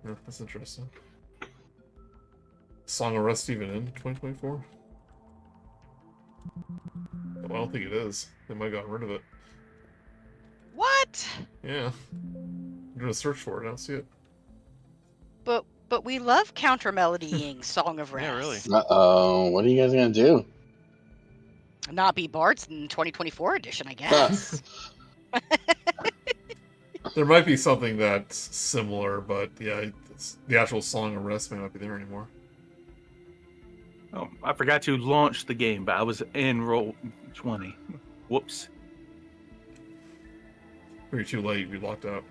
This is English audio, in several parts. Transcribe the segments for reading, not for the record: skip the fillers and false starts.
Yeah, that's interesting. Song of Rest even in 2024? Well, I don't think it is. They might have gotten rid of it. What? Yeah. I'm gonna search for it. I don't see it. But we love counter melodying Song of Rest. Yeah, really. Uh-oh. What are you guys going to do? Not be bards in 2024 edition, I guess. There might be something that's similar, but yeah, the actual Song of Rest may not be there anymore. Oh, I forgot to launch the game, but I was in roll 20. Whoops. You're too late. You locked out.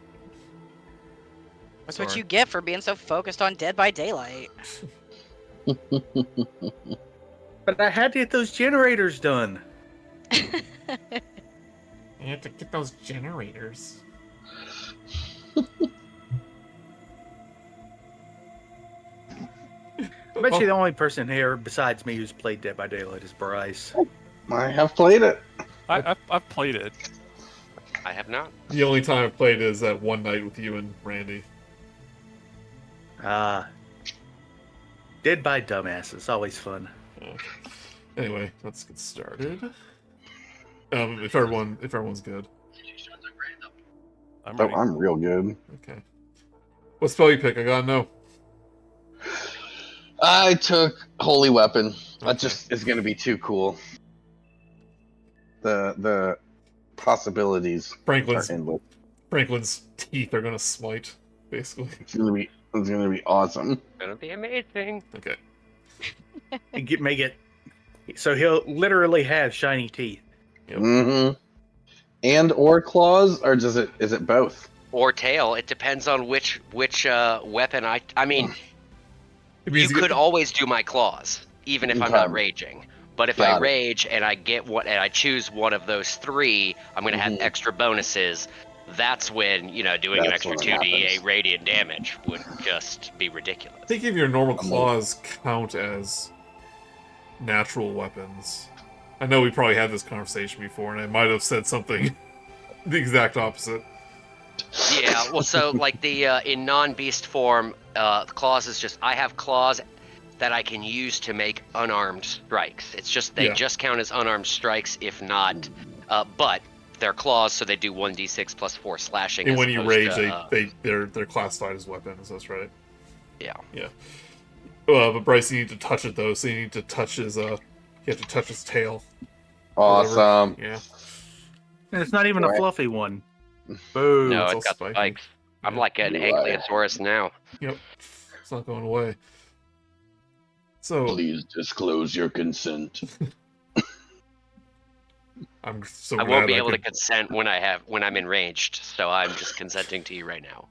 That's what you get for being so focused on Dead by Daylight. But I had to get those generators done. You have to get those generators. I bet you the only person here besides me who's played Dead by Daylight is Brice. I have played it. I've played it. I have not. The only time I played is that one night with you and Randy. Dead by Dumbasses, always fun. Anyway, let's get started. If everyone's good. I'm ready. I'm real good. Okay. What spell you pick? I gotta know. I took Holy Weapon. That Okay. just is going to be too cool. The possibilities are endless. Franklin's teeth are gonna smite, basically. It's going to be awesome. Gonna be amazing. Okay. And make it so he'll literally have shiny teeth. Yep. Mm-hmm. And or claws, or is it both? Or tail. It depends on which weapon I mean, you could always do my claws, even if I'm not raging. But if I rage and I choose one of those three, I'm gonna have extra bonuses. That's when, doing an extra 2d8 radiant damage would just be ridiculous. I think if your normal claws count as natural weapons. I know we probably had this conversation before, and I might have said something the exact opposite. Yeah, well, so like the in non-beast form, claws is just I have claws that I can use to make unarmed strikes. It's just they just count as unarmed strikes if not, but they're claws, so they do 1d6 plus 4 slashing. And when you rage, they're classified as weapons. That's right. Yeah. Yeah. But Brice, you need to touch it though. So you need to touch his you have to touch his tail. Awesome. Yeah. And it's not even a fluffy one. Boo. No, it's it's all got spiky. spikes. I'm like an Ankylosaurus now. Yep. It's not going away. So Please disclose your consent. I'm so I glad won't be able to consent when I'm enraged, so I'm just consenting to you right now.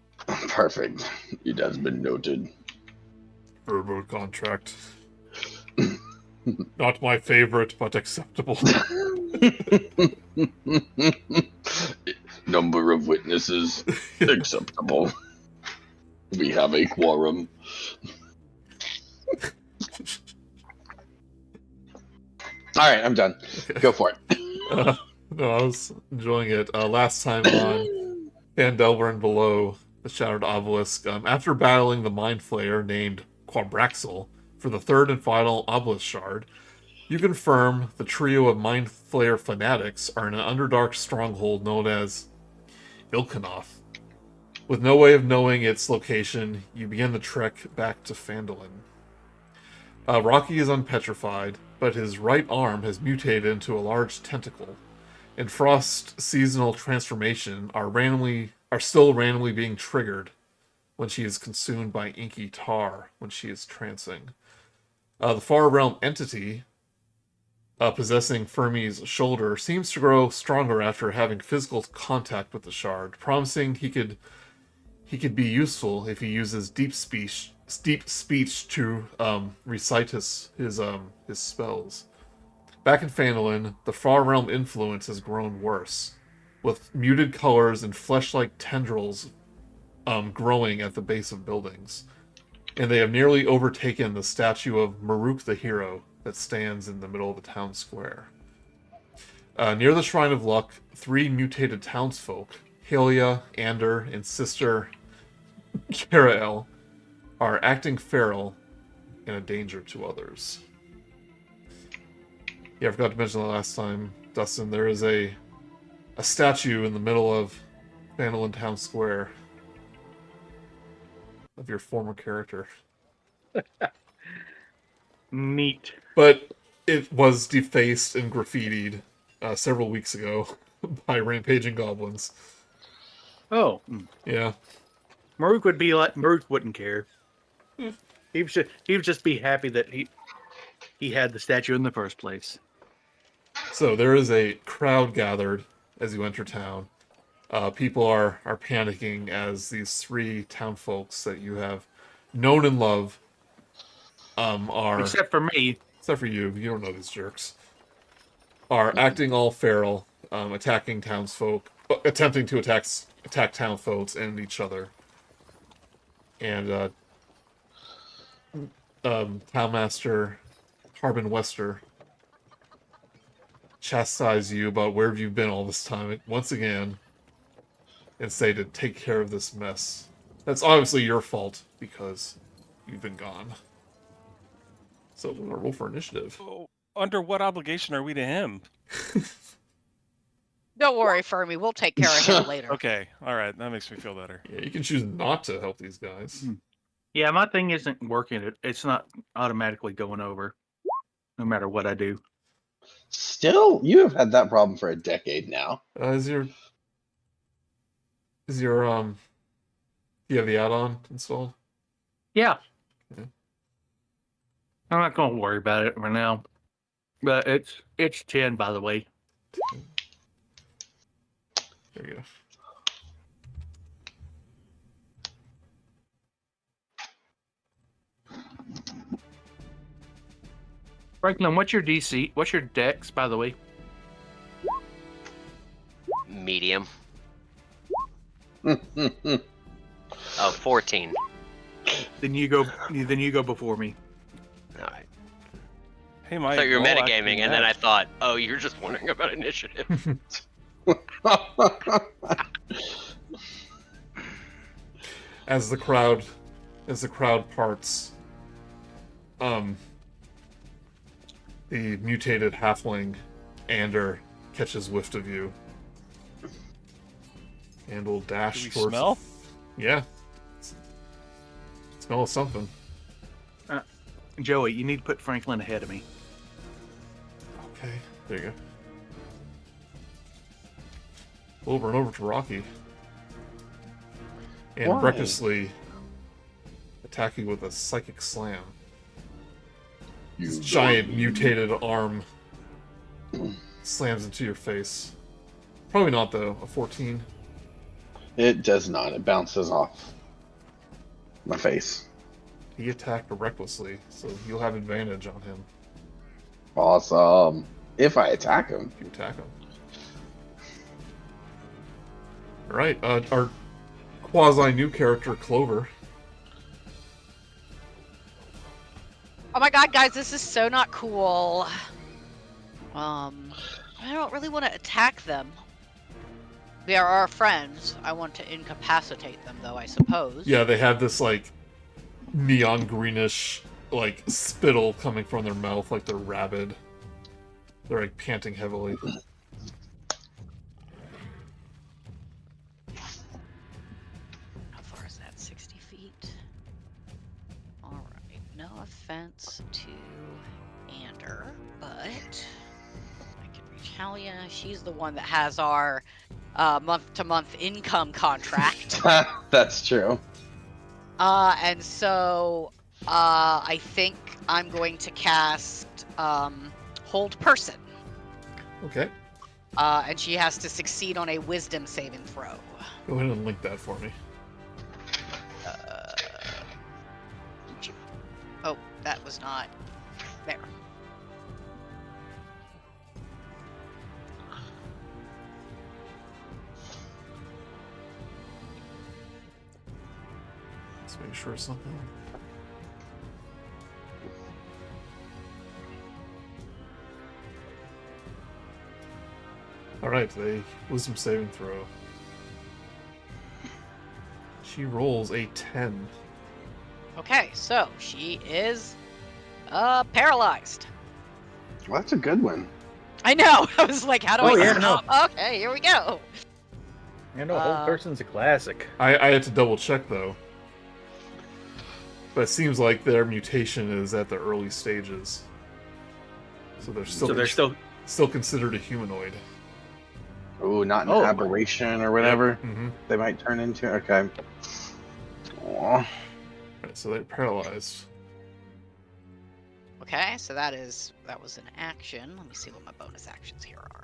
Perfect. It has been noted. verbal contract. Not my favorite, but acceptable. Number of witnesses acceptable. We have a quorum. All right, I'm done. Okay. Go for it. No, I was enjoying it. Last time on Phandelver and Below, the Shattered Obelisk, after battling the Mind Flayer named Quabraxel for the third and final Obelisk Shard, you confirm the trio of Mind Flayer fanatics are in an Underdark stronghold known as Il'Kanoth. With no way of knowing its location, you begin the trek back to Phandalin. Rok'kee is unpetrified, but his right arm has mutated into a large tentacle, and Frost's seasonal transformation are still randomly being triggered when she is consumed by inky tar when she is trancing. The Far Realm entity possessing Fermi's shoulder seems to grow stronger after having physical contact with the shard, promising he could be useful if he uses deep speech to recite his spells. Back in Phandalin, the Far Realm influence has grown worse, with muted colors and flesh-like tendrils growing at the base of buildings. And they have nearly overtaken the statue of Maruk the hero that stands in the middle of the town square. Near the Shrine of Luck, 3 mutated townsfolk, Helia, Ander, and Sister Karael, are acting feral and a danger to others. Yeah, I forgot to mention the last time, Dustin, there is a statue in the middle of Phandalin Town Square of your former character. Neat. But it was defaced and graffitied several weeks ago by rampaging goblins. Oh, Yeah. Maruk would be like Maruk wouldn't care. He would just be happy that he had the statue in the first place. So there is a crowd gathered as you enter town. People are panicking as these three town folks that you have known and love are... Except for me. Except for you. You don't know these jerks. Are acting all feral, attacking townsfolk, attempting to attack town folks and each other. And Townmaster Harbin Wester chastise you about where have you been all this time once again, and say to take care of this mess. That's obviously your fault because you've been gone. So we're gonna roll for initiative. Oh, under what obligation are we to him? Don't worry, Fermi. We'll take care of him later. Okay, all right, that makes me feel better. Yeah, you can choose not to help these guys. Yeah, my thing isn't working. It's not automatically going over, no matter what I do. Still, you have had that problem for a decade now. Is your do you have the add-on installed? Yeah. Yeah. I'm not going to worry about it right now. But it's 10, by the way. There you go. Franklin, what's your DC? What's your dex, by the way? Medium. 14. Then you go before me. All right. Hey, Mike. I thought you were metagaming, and then I thought, oh, you're just wondering about initiative. As the crowd parts, the mutated halfling Ander catches whiff of you and will dash Do we towards. smell? Yeah. Smell of something. Joey, you need to put Franklin ahead of me. Okay, there you go. Over and over to Rok'kee. And Why? recklessly attack you with a psychic slam. This giant mutated arm slams into your face. Probably not though, a 14. It does not. It bounces off my face. He attacked recklessly, so you'll have advantage on him Awesome. If I attack him. if you attack him. Alright, our quasi-new character, Clover. Oh my god, guys, this is so not cool. I don't really want to attack them. They are our friends. I want to incapacitate them, though, I suppose. Yeah, they have this, like, neon greenish, like, spittle coming from their mouth, like they're rabid. They're, like, panting heavily. How far is that? 60 feet? Alright, no offense to Ander, but I can reach Halia. She's the one that has our month-to-month income contract. That's true. And so I think I'm going to cast Hold Person. Okay. And she has to succeed on a Wisdom saving throw. Go ahead and link that for me. Oh, that was not there. Let's make sure it's not there. Alright, the wisdom saving throw. She rolls a 10. Okay, so she is paralyzed. Well, that's a good one. I know. I was like, how do I yeah, stop? Okay, here we go. You know, whole person's a classic. I had to double check though. But it seems like their mutation is at the early stages. So they're still considered a humanoid. Oh, not an aberration or whatever Mm-hmm. they might turn into. Okay. Aw. Right, so they're paralyzed. Okay, so that was an action. Let me see what my bonus actions here are.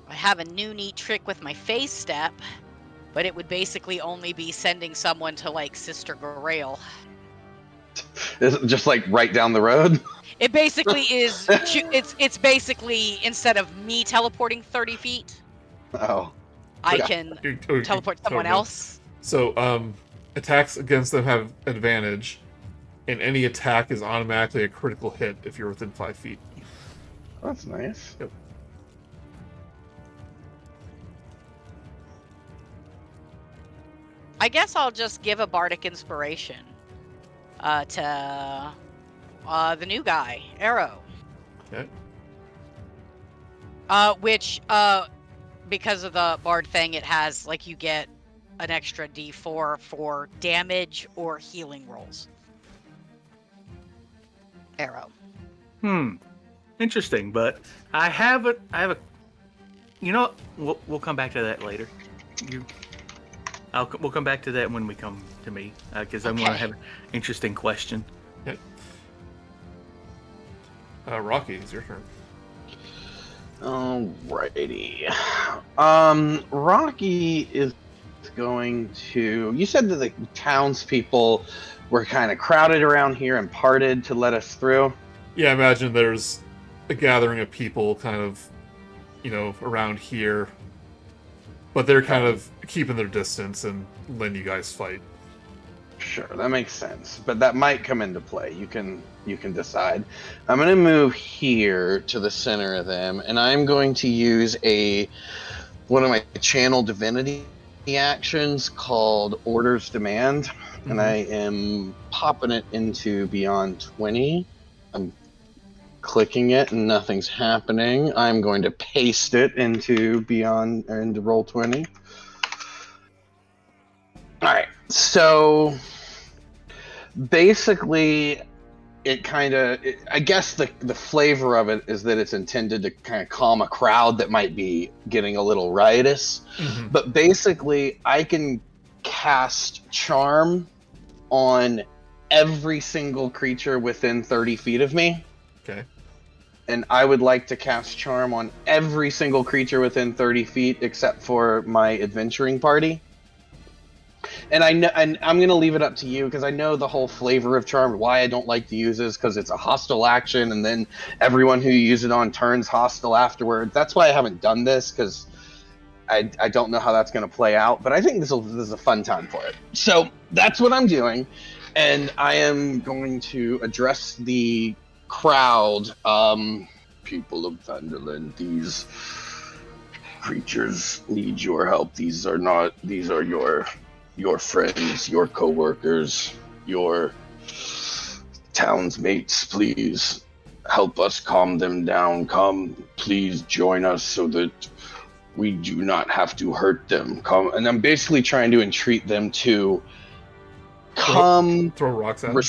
I have a new neat trick with my phase step, but it would basically only be sending someone to like Sister Grail. Is it just like right down the road? It basically is. It's basically instead of me teleporting 30 feet, Oh. I can teleport someone else. So, attacks against them have advantage, and any attack is automatically a critical hit if you're within 5 feet. That's nice. Yep. I guess I'll just give a bardic inspiration to the new guy, Erro. Okay. Which because of the bard thing, it has like you get an extra D4 for damage or healing rolls. Erro. Interesting, but I have a. You know, we'll come back to that later. We'll come back to that when we come to me, because I want to have an interesting question. Okay. Rok'kee, it's your turn. Alrighty. Rok'kee is going to. You said that the townspeople were kind of crowded around here and parted to let us through. Yeah, I imagine there's a gathering of people kind of, around here. But they're kind of keeping their distance and letting you guys fight. Sure, that makes sense. But that might come into play. You can decide. I'm going to move here to the center of them, and I'm going to use one of my channel divinity actions called Order's Demand, and I am popping it into Beyond 20. I'm clicking it and nothing's happening. I'm going to paste it into Roll 20. Alright, so basically I guess the flavor of it is that it's intended to kind of calm a crowd that might be getting a little riotous. Mm-hmm. But basically I can cast Charm on every single creature within 30 feet of me. Okay. And I would like to cast Charm on every single creature within 30 feet except for my adventuring party. And I'm going to leave it up to you because I know the whole flavor of Charm. Why I don't like to use this because it's a hostile action, and then everyone who you use it on turns hostile afterward. That's why I haven't done this, because I don't know how that's going to play out. But I think this is a fun time for it. So that's what I'm doing, and I am going to address the crowd. People of Phandalin, these creatures need your help. These are your friends, your co-workers, your townsmates. Please help us calm them down. Come, please join us so that we do not have to hurt them. Come, and I'm basically trying to entreat them to come throw rocks at them.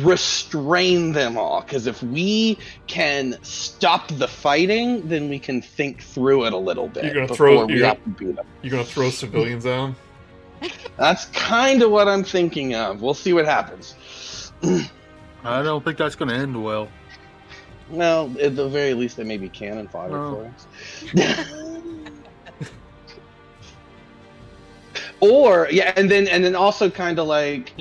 Restrain them all, because if we can stop the fighting, then we can think through it a little bit before we have to beat them. You're gonna throw civilians at them? That's kind of what I'm thinking of. We'll see what happens. I don't think that's going to end well. Well, at the very least, they may be cannon fodder for us. Or and then also kind of like,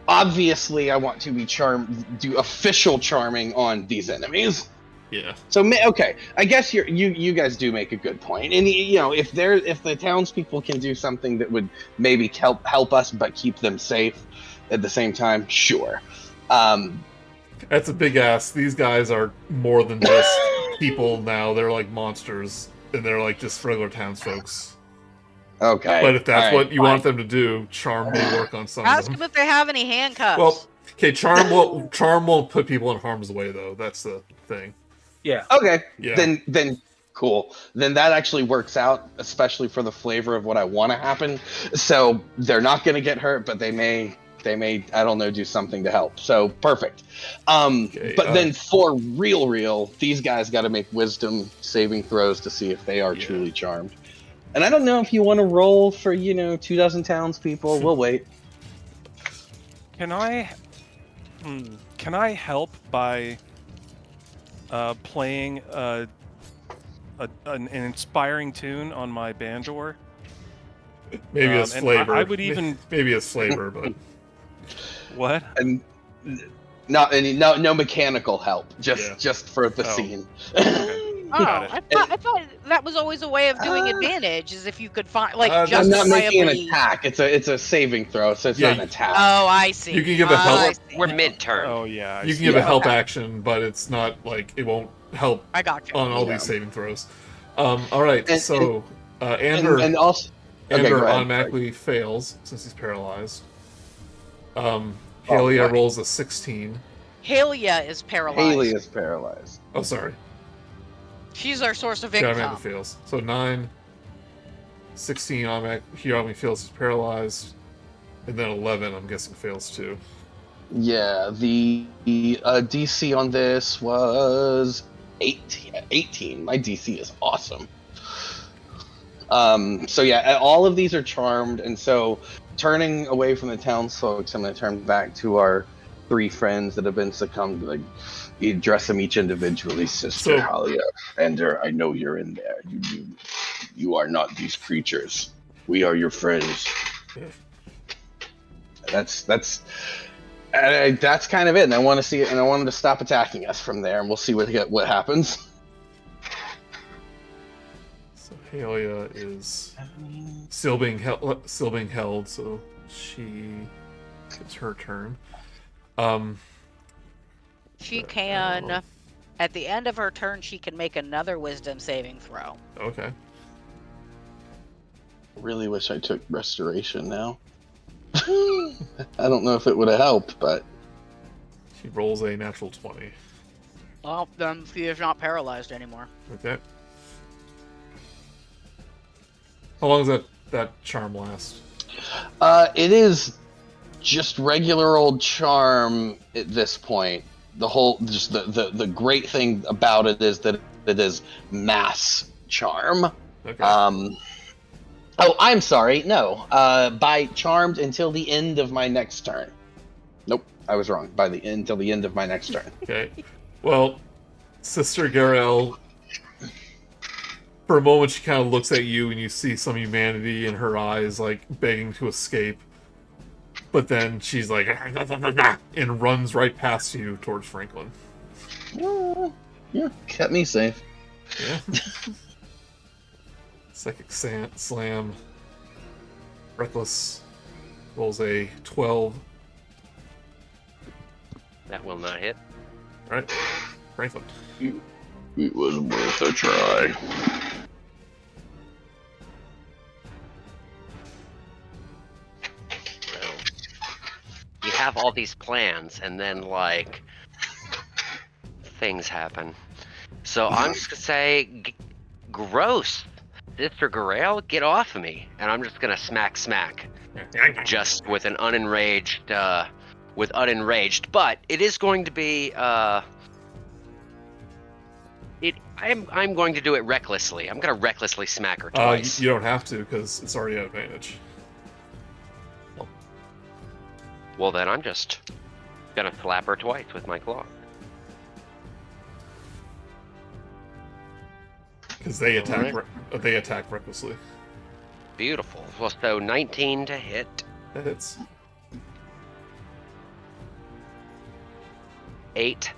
obviously I want to be do official charming on these enemies. Yeah. So okay, I guess you guys do make a good point, and if the townspeople can do something that would maybe help us but keep them safe at the same time, sure. That's a big ass. These guys are more than just people now. They're like monsters, and they're like just regular townsfolks. Okay. But if that's all what right, you want them to do, charm may work on some of Ask them. them if they have any handcuffs. Well, okay, charm won't put people in harm's way though. That's the thing. Yeah. Okay. Yeah. Then cool. Then that actually works out, especially for the flavor of what I want to happen. So they're not going to get hurt, but they may I don't know, do something to help. So perfect. Okay, But then for real, these guys got to make wisdom saving throws to see if they are truly charmed. And I don't know if you want to roll for 2,000 townspeople. We'll wait. Can I help by playing an inspiring tune on my banjor? Maybe it's and flavor. I would even maybe it's flavor, but what? And no mechanical help. Just for the Oh. scene. Oh, Got it. I thought that was always a way of doing advantage, is if you could find I'm not making an justifiably. attack. It's a saving throw, so it's not an attack. Oh, I see. You can give a help- I see. We're mid-turn. Oh yeah. I you can see. give a Yeah. help Okay. action, but it's not like it won't help I got you. on all Yeah. these saving throws. All right, And- so Ander and also, okay, go Ander ahead. automatically fails since he's paralyzed. Halia boy. rolls a 16. Halia is paralyzed. Haley is paralyzed. Oh, sorry. She's our source of She income. automatically fails. So 9, 16 he automatically fails, he's paralyzed, and then 11 I'm guessing fails too. Yeah, the DC on this was 18. My DC is awesome. So yeah, all of these are charmed, and so turning away from the townsfolk, I'm going to turn back to our 3 friends that have been succumbed. Like, you address them each individually. Sister Halia, Ender, I know you're in there. You are not these creatures. We are your friends. That's kind of it. And I want to see it, and I want them to stop attacking us from there, and we'll see what happens. So Halia is still being held, so she gets her turn. She can, at the end of her turn, she can make another wisdom saving throw. Okay. Really wish I took restoration now. I don't know if it would have helped, but She rolls a natural 20. Well, then she is not paralyzed anymore. Okay. How long does that charm last? it is just regular old charm at this point. The great thing about it is that it is mass charm. Okay. Oh, I'm sorry. No. By charmed until the end of my next turn. Nope, I was wrong. Until the end of my next turn. Okay. Well, Sister Garel, for a moment she kind of looks at you and you see some humanity in her eyes, like, begging to escape. But then she's like, and runs right past you towards Franklin. Yeah, kept me safe. Yeah. Psychic Slam. Reckless rolls a 12. That will not hit. Alright. Franklin. It was worth a try. So, you have all these plans, and then, like, things happen. So I'm just gonna say, gross. Sister Garel, get off of me. And I'm just gonna smack. Just with an unenraged, but it is going to be, I'm going to do it recklessly. I'm gonna recklessly smack her twice. You don't have to, because it's already at advantage. Well, then I'm just gonna slap her twice with my claw. Because they attack, Alright. they attack recklessly. Beautiful. Well, so 19 to hit. That hits. 8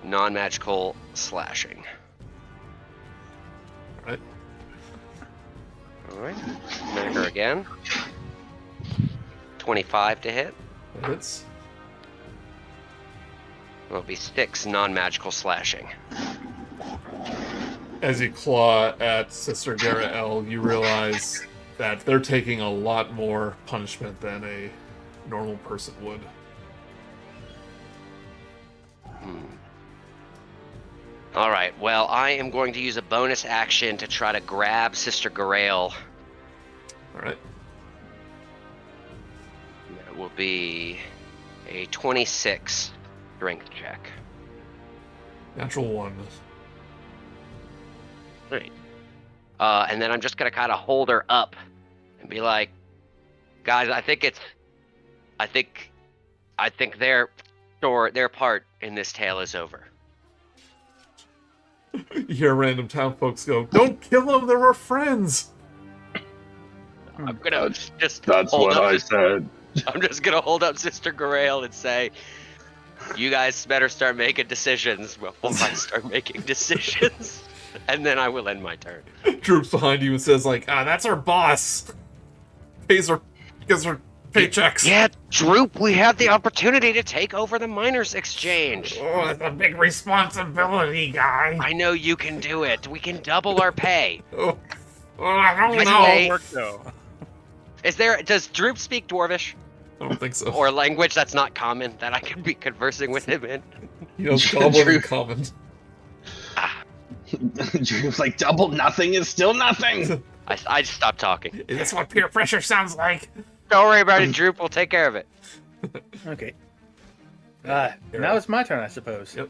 non-magical slashing. Alright. Alright. Smack her again. 25 to hit. That hits. It'll be 6 non-magical slashing. As you claw at Sister Garael, you realize that they're taking a lot more punishment than a normal person would. Alright, well, I am going to use a bonus action to try to grab Sister Garael. Alright. That will be a 26 strength check. Natural 1. Great. And then I'm just gonna kind of hold her up and be like, guys, I think their part in this tale is over. You hear random town folks go, "Don't kill them, they're our friends!" I'm gonna just That's hold what up I said. I'm just gonna hold up Sister Garael and say, you guys better start making decisions before I start making decisions. And then I will end my turn. Droops behind you and says, like, that's our boss. Gives her paychecks. Yeah, Droop, we had the opportunity to take over the miners' exchange. Oh, that's a big responsibility, guy. I know you can do it. We can double our pay. I don't By the know. way, Work though. Does Droop speak Dwarvish? I don't think so. Or language that's not common that I could be conversing with him in? He knows Goblin and Common. Drew's like, double nothing is still nothing. I just stopped talking. Is this what peer pressure sounds like? Don't worry about it, Droop. We'll take care of it. Okay. Now it's my turn, I suppose. Yep.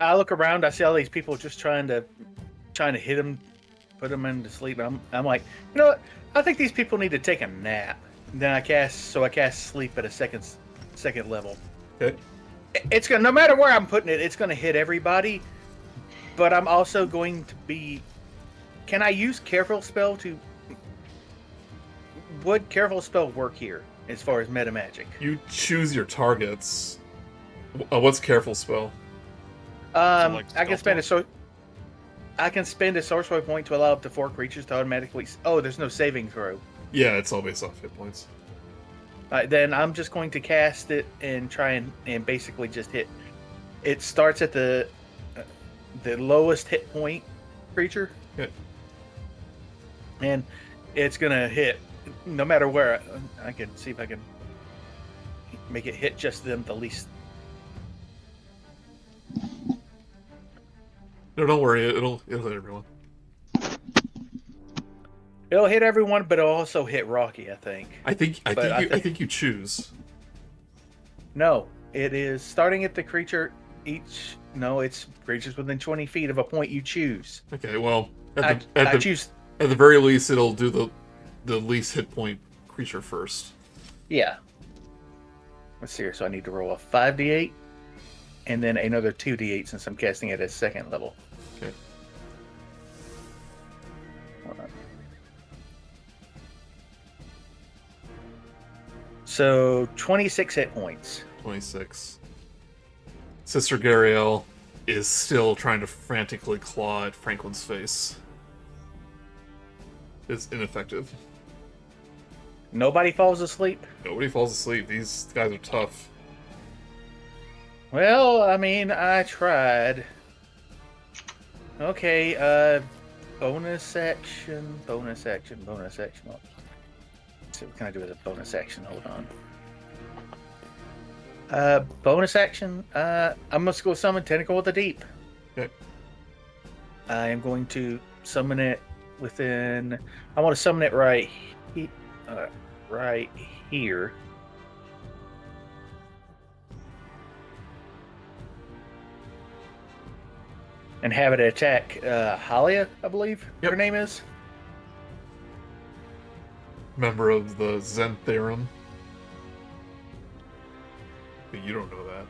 I look around. I see all these people just trying to hit him, put him into sleep. I'm like, you know what? I think these people need to take a nap. And then I cast sleep at a second level. Okay. It's gonna, no matter where I'm putting it, it's gonna hit everybody. But I'm also going to be. Can I use Careful Spell to? Would Careful Spell work here as far as meta magic? You choose your targets. What's Careful Spell? like I can spend I can spend a sorcery point to allow up to 4 creatures to automatically. Oh, there's no saving throw. Yeah, it's all based off hit points. Then I'm just going to cast it and try and basically just hit. It starts at the lowest hit point creature. Okay. And it's gonna hit no matter where. I can see if I can make it hit just them the least. No, don't worry. It'll hit everyone. It'll hit everyone, but it'll also hit Rok'kee, I think. I think you choose. No, it is starting at the creature each. No, it's creatures within 20 feet of a point you choose. Okay, well, I choose. At the very least, it'll do the least hit point creature first. Yeah. Let's see here. So I need to roll a 5d8 and then another 2d8 since I'm casting it at second level. Okay. So 26 hit points. 26. Sister Gariel is still trying to frantically claw at Franklin's face. It's ineffective. Nobody falls asleep. Nobody falls asleep. These guys are tough. Well, I mean, I tried. Okay, bonus action. Let's see, what can I do with a bonus action? Hold on. Bonus action. I'm going to go summon Tentacle of the Deep. Okay. I am going to summon it within. I want to summon it right here. And have it attack Halia, I believe her name is. Member of the Zen Theorem. But you don't know that.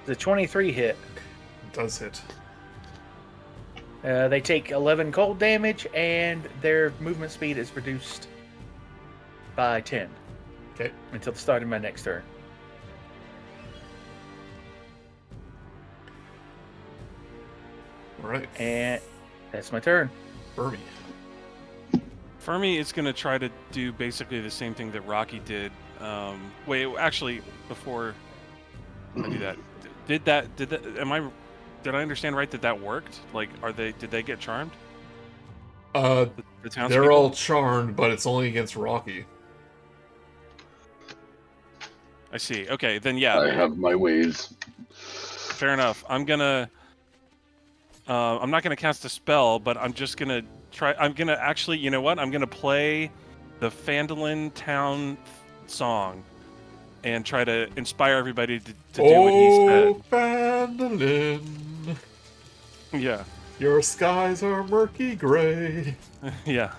The 23 hit. It does hit. They take 11 cold damage, and their movement speed is reduced by 10. Okay. Until the start of my next turn. Alright. And that's my turn. Fermi. Fermi is going to try to do basically the same thing that Rok'kee did. Wait, actually, before I do that, did that? Am I Did I understand right that worked? Like, did they get charmed? The townspeople? They're all charmed, but it's only against Rok'kee. I see. Okay, then yeah. I have my ways. Fair enough. I'm not gonna cast a spell, but I'm just gonna try. I'm gonna actually, you know what? I'm gonna play the Phandalin town song and try to inspire everybody to do what he said. Phandalin, Yeah. your skies are murky gray. Yeah.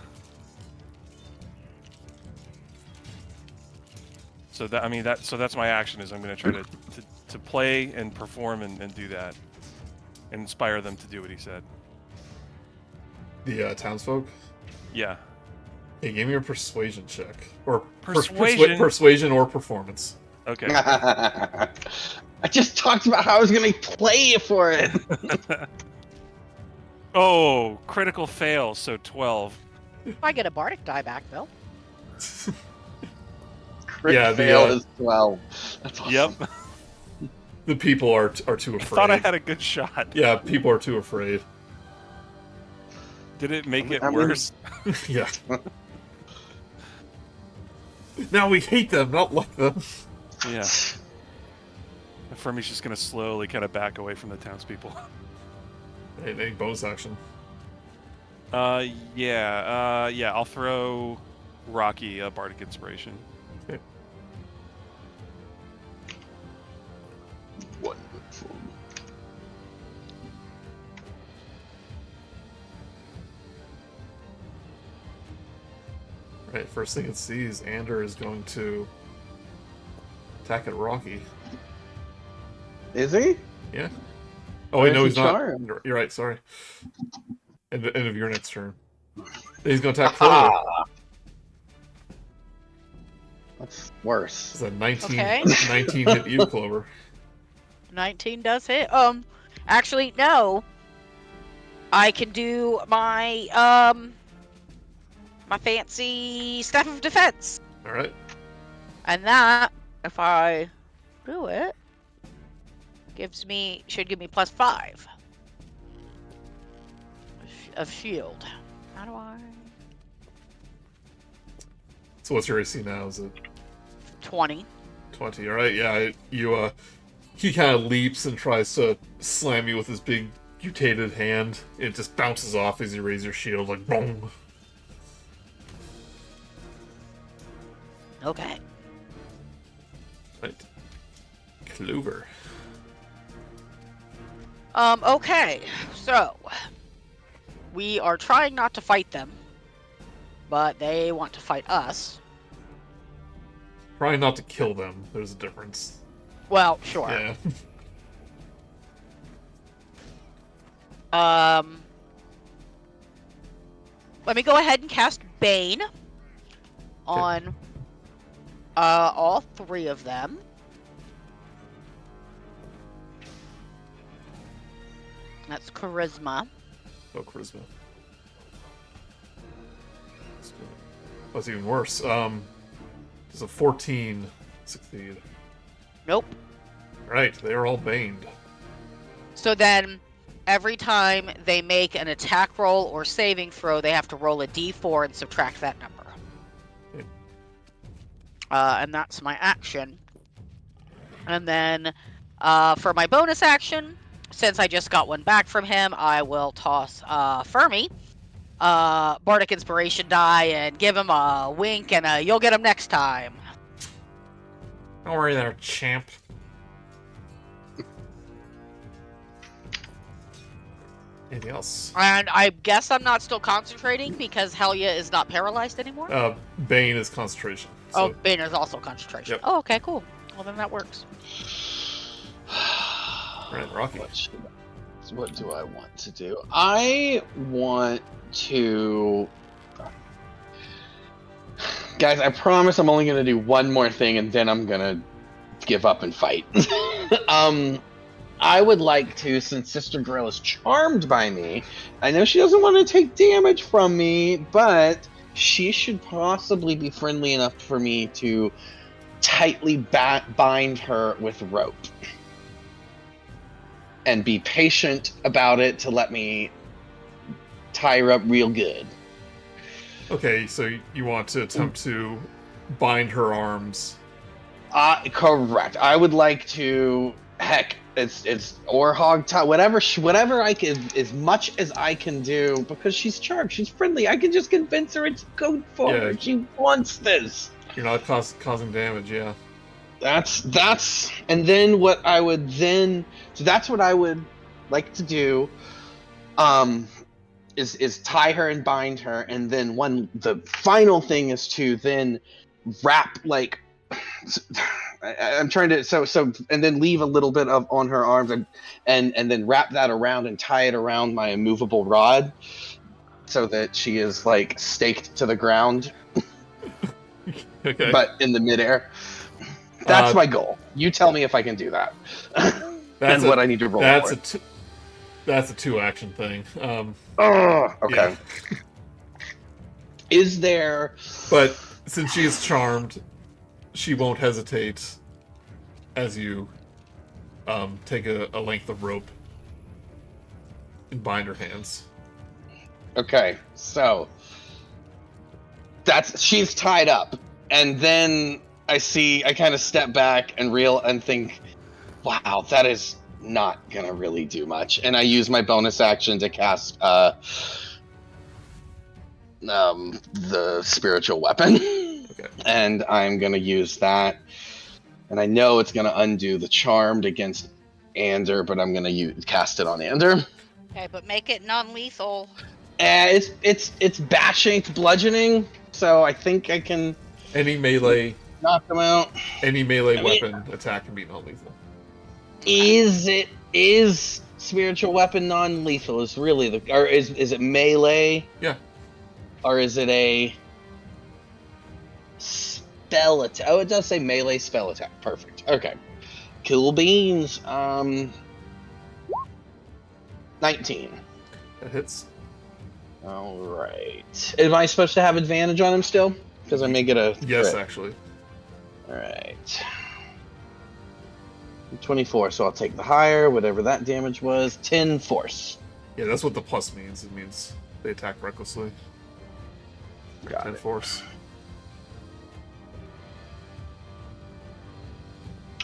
So that's my action is I'm gonna try to play and perform and do that. And inspire them to do what he said. The townsfolk? Yeah. Hey, give me a persuasion check. Or Persuasion? persuasion or performance. Okay. I just talked about how I was going to play for it. Oh, critical fail, so 12. I get a bardic die back, Bill. Crit fail is 12. That's awesome. Yep. The people are too afraid. I thought I had a good shot. Yeah, people are too afraid. Did it make it worse? Yeah. Now we hate them, not like them. Yeah. Fermi's just gonna slowly kind of back away from the townspeople. Hey, any bonus action? Yeah, I'll throw Rok'kee a Bardic Inspiration. Okay. Wonderful. Right, first thing it sees, Ander is going to attack at Rok'kee. Is he? Yeah. Oh wait, no, he's not. Charmed? You're right. Sorry. End of your next turn. He's going to attack Clover. That's worse. It's a 19, Okay. 19 hit you, Clover. 19 does hit. Actually, no. I can do my my fancy Staff of Defense. All right. And that, if I do it, should give me +5 of shield. How do I? So what's your AC now? Is it 20. 20? All right. Yeah. He kind of leaps and tries to slam you with his big mutated hand. It just bounces off as you raise your shield, like boom. Okay. Right. Clover. Okay. So we are trying not to fight them, but they want to fight us. Try not to kill them. There's a difference. Well, sure. Yeah. Let me go ahead and cast Bane on all 3 of them. That's charisma. Oh, charisma. That's even worse. Does a 14 succeed? Nope. Right, they are all baned. So then, every time they make an attack roll or saving throw, they have to roll a d4 and subtract that number. Okay. And that's my action. And then, for my bonus action, since I just got one back from him, I will toss Fermi Bardic Inspiration die and give him a wink and a "you'll get him next time." Don't worry there, champ. Anything else? And I guess I'm not still concentrating because Helya is not paralyzed anymore. Bane is concentration. Oh, So, Bane is also concentration. Yep. Oh, okay, cool. Well, then that works. right, Rok'kee. What do I want to do? I want to... Guys, I promise I'm only going to do one more thing and then I'm going to give up and fight. I would like to, since Sister Girl is charmed by me, I know she doesn't want to take damage from me, but she should possibly be friendly enough for me to tightly bind her with rope. and be patient about it to let me tie her up real good. Okay, so you want to attempt to bind her arms. Correct. I would like to. Heck, it's or hog tie, whatever I can, as much as I can do, because she's charmed, she's friendly. I can just convince her it's good for her. She wants this. You're not causing damage, yeah. That's and then what I would then. So that's what I would like to do. Is tie her and bind her, and then the final thing is to then wrap like. I'm trying to so and then leave a little bit of on her arms and then wrap that around and tie it around my immovable rod so that she is like staked to the ground. Okay. But in the midair. That's my goal. You tell me if I can do that. And what I need to roll for. That's a 2-action thing. Okay. Yeah. Is there... But since she is charmed, she won't hesitate as you take a length of rope and bind her hands. Okay, so she's tied up, and then I kind of step back and think, wow, that is not gonna really do much, and I use my bonus action to cast the spiritual weapon. Okay. And I'm gonna use that, and I know it's gonna undo the charmed against Ander, but I'm gonna cast it on Ander. Okay, but make it non-lethal. It's bashing, it's bludgeoning, so I think I can. Any melee knock them out. Any melee weapon attack can be non-lethal. Is spiritual weapon non-lethal? Is really or is it melee? Yeah. Or is it a spell attack? Oh, it does say melee spell attack. Perfect. Okay. Cool beans. 19. That hits. All right. Am I supposed to have advantage on him still? Because I may get a yes, crit. Actually. All right. 24, so I'll take the higher, whatever that damage was. 10 force. Yeah, that's what the plus means. It means they attack recklessly. Got 10 it. force.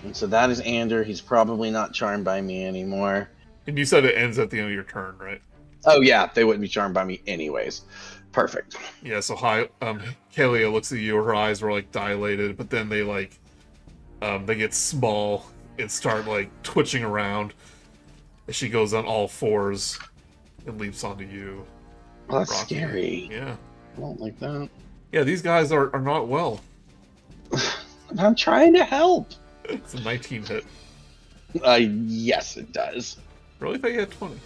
And so that is Ander. He's probably not charmed by me anymore. And you said it ends at the end of your turn, right? Oh yeah, they wouldn't be charmed by me anyways. Perfect. Yeah, so Kalia looks at you, her eyes were like dilated, but then they they get small and start like twitching around as she goes on all fours and leaps onto you. Well, that's Rok'kee. scary. Yeah. I don't like that. Yeah, these guys are not well. I'm trying to help. It's a 19 hit. Yes, it does. Really? I thought you had 20.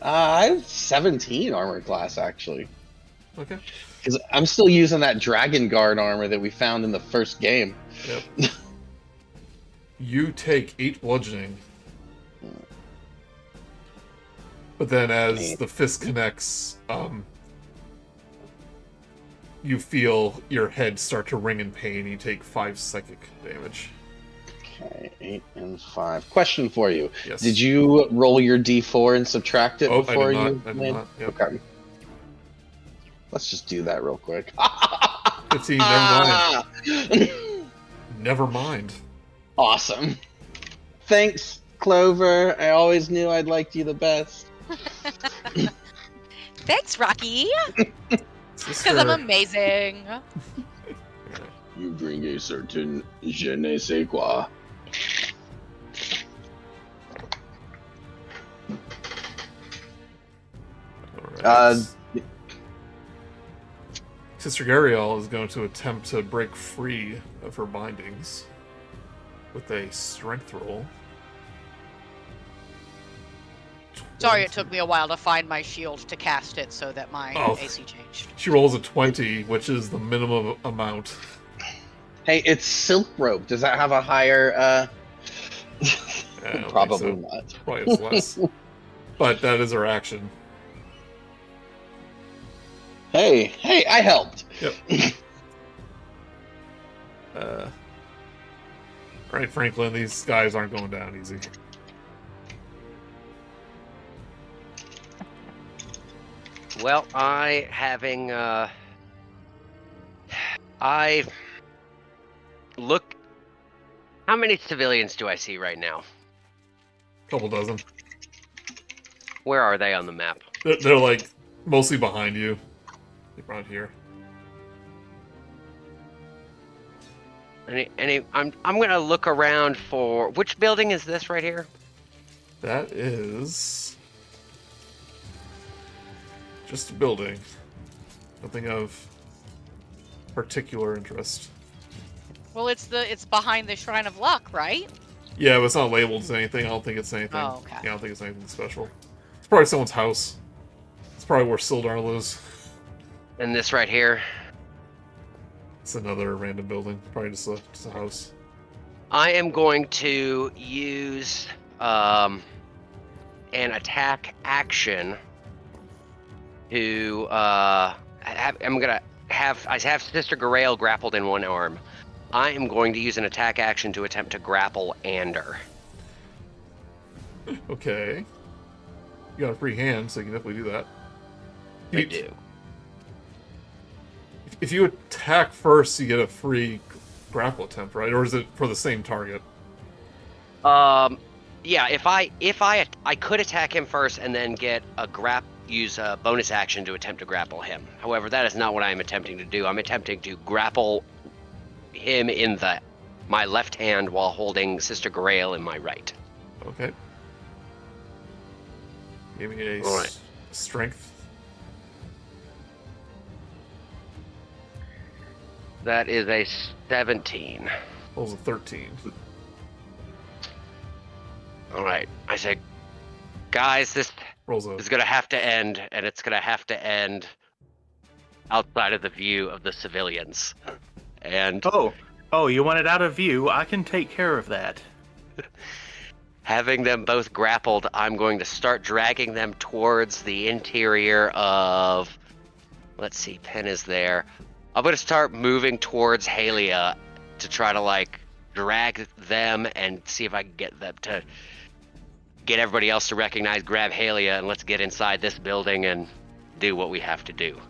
I have 17 armor class, actually. Okay. Because I'm still using that Dragon Guard armor that we found in the first game. Yep. You take 8 bludgeoning. But then as the fist connects, you feel your head start to ring in pain. You take 5 psychic damage. Okay, 8 and 5. Question for you. Yes. Did you roll your d4 and subtract it before I you did not. Yep. Okay. Let's just do that real quick. 15, never mind. Never mind. Awesome. Thanks, Clover. I always knew I'd liked you the best. Thanks, Rok'kee. Because I'm amazing. You bring a certain Genesi quoi. Right. Sister Gariel is going to attempt to break free of her bindings with a strength roll. Sorry it took me a while to find my shield to cast it so that my AC changed. She rolls a 20, which is the minimum amount. Hey, it's silk rope. Does that have a higher, Probably not. Probably it's less. But that is her action. Hey, I helped. Yep. Alright, Franklin, these guys aren't going down easy. Well, I look. How many civilians do I see right now? Couple dozen. Where are they on the map? They're like mostly behind you. Like around here. I'm gonna look around for which building is this right here? That is just a building. Nothing of particular interest. Well, it's behind the Shrine of Luck, right? Yeah, but it's not labeled as anything. I don't think it's anything. Oh, okay. Yeah, I don't think it's anything special. It's probably someone's house. It's probably where Sildar lives. And this right here. It's another random building. Probably just a house. I am going to use an attack action to I have Sister Garael grappled in one arm. I am going to use an attack action to attempt to grapple Ander. Okay. You got a free hand, so you can definitely do that. I do. If you attack first, you get a free grapple attempt, right? Or is it for the same target? Yeah. If I could attack him first and then get use a bonus action to attempt to grapple him. However, that is not what I am attempting to do. I'm attempting to grapple him in my left hand while holding Sister Garael in my right. Okay. Give me a Alright. strength. That is a 17. Rolls a 13. All right. I said, guys, this Rolls a... is going to have to end, and it's going to have to end outside of the view of the civilians. And Oh, you want it out of view? I can take care of that. having them both grappled, I'm going to start dragging them towards the interior of... Let's see, Pen is there. I'm going to start moving towards Halia to try to, drag them and see if I can get them to... get everybody else to recognize, grab Halia, and let's get inside this building and do what we have to do.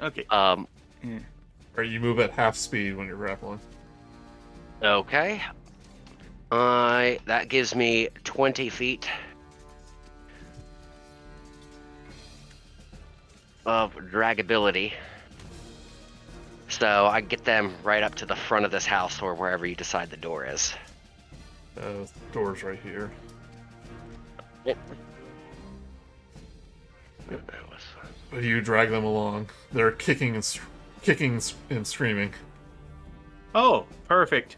Okay. Or you move at half speed when you're grappling. Okay. That gives me 20 feet of dragability. So I get them right up to the front of this house or wherever you decide the door is. Door's right here. Yep. But you drag them along. They're kicking and screaming. Oh, perfect.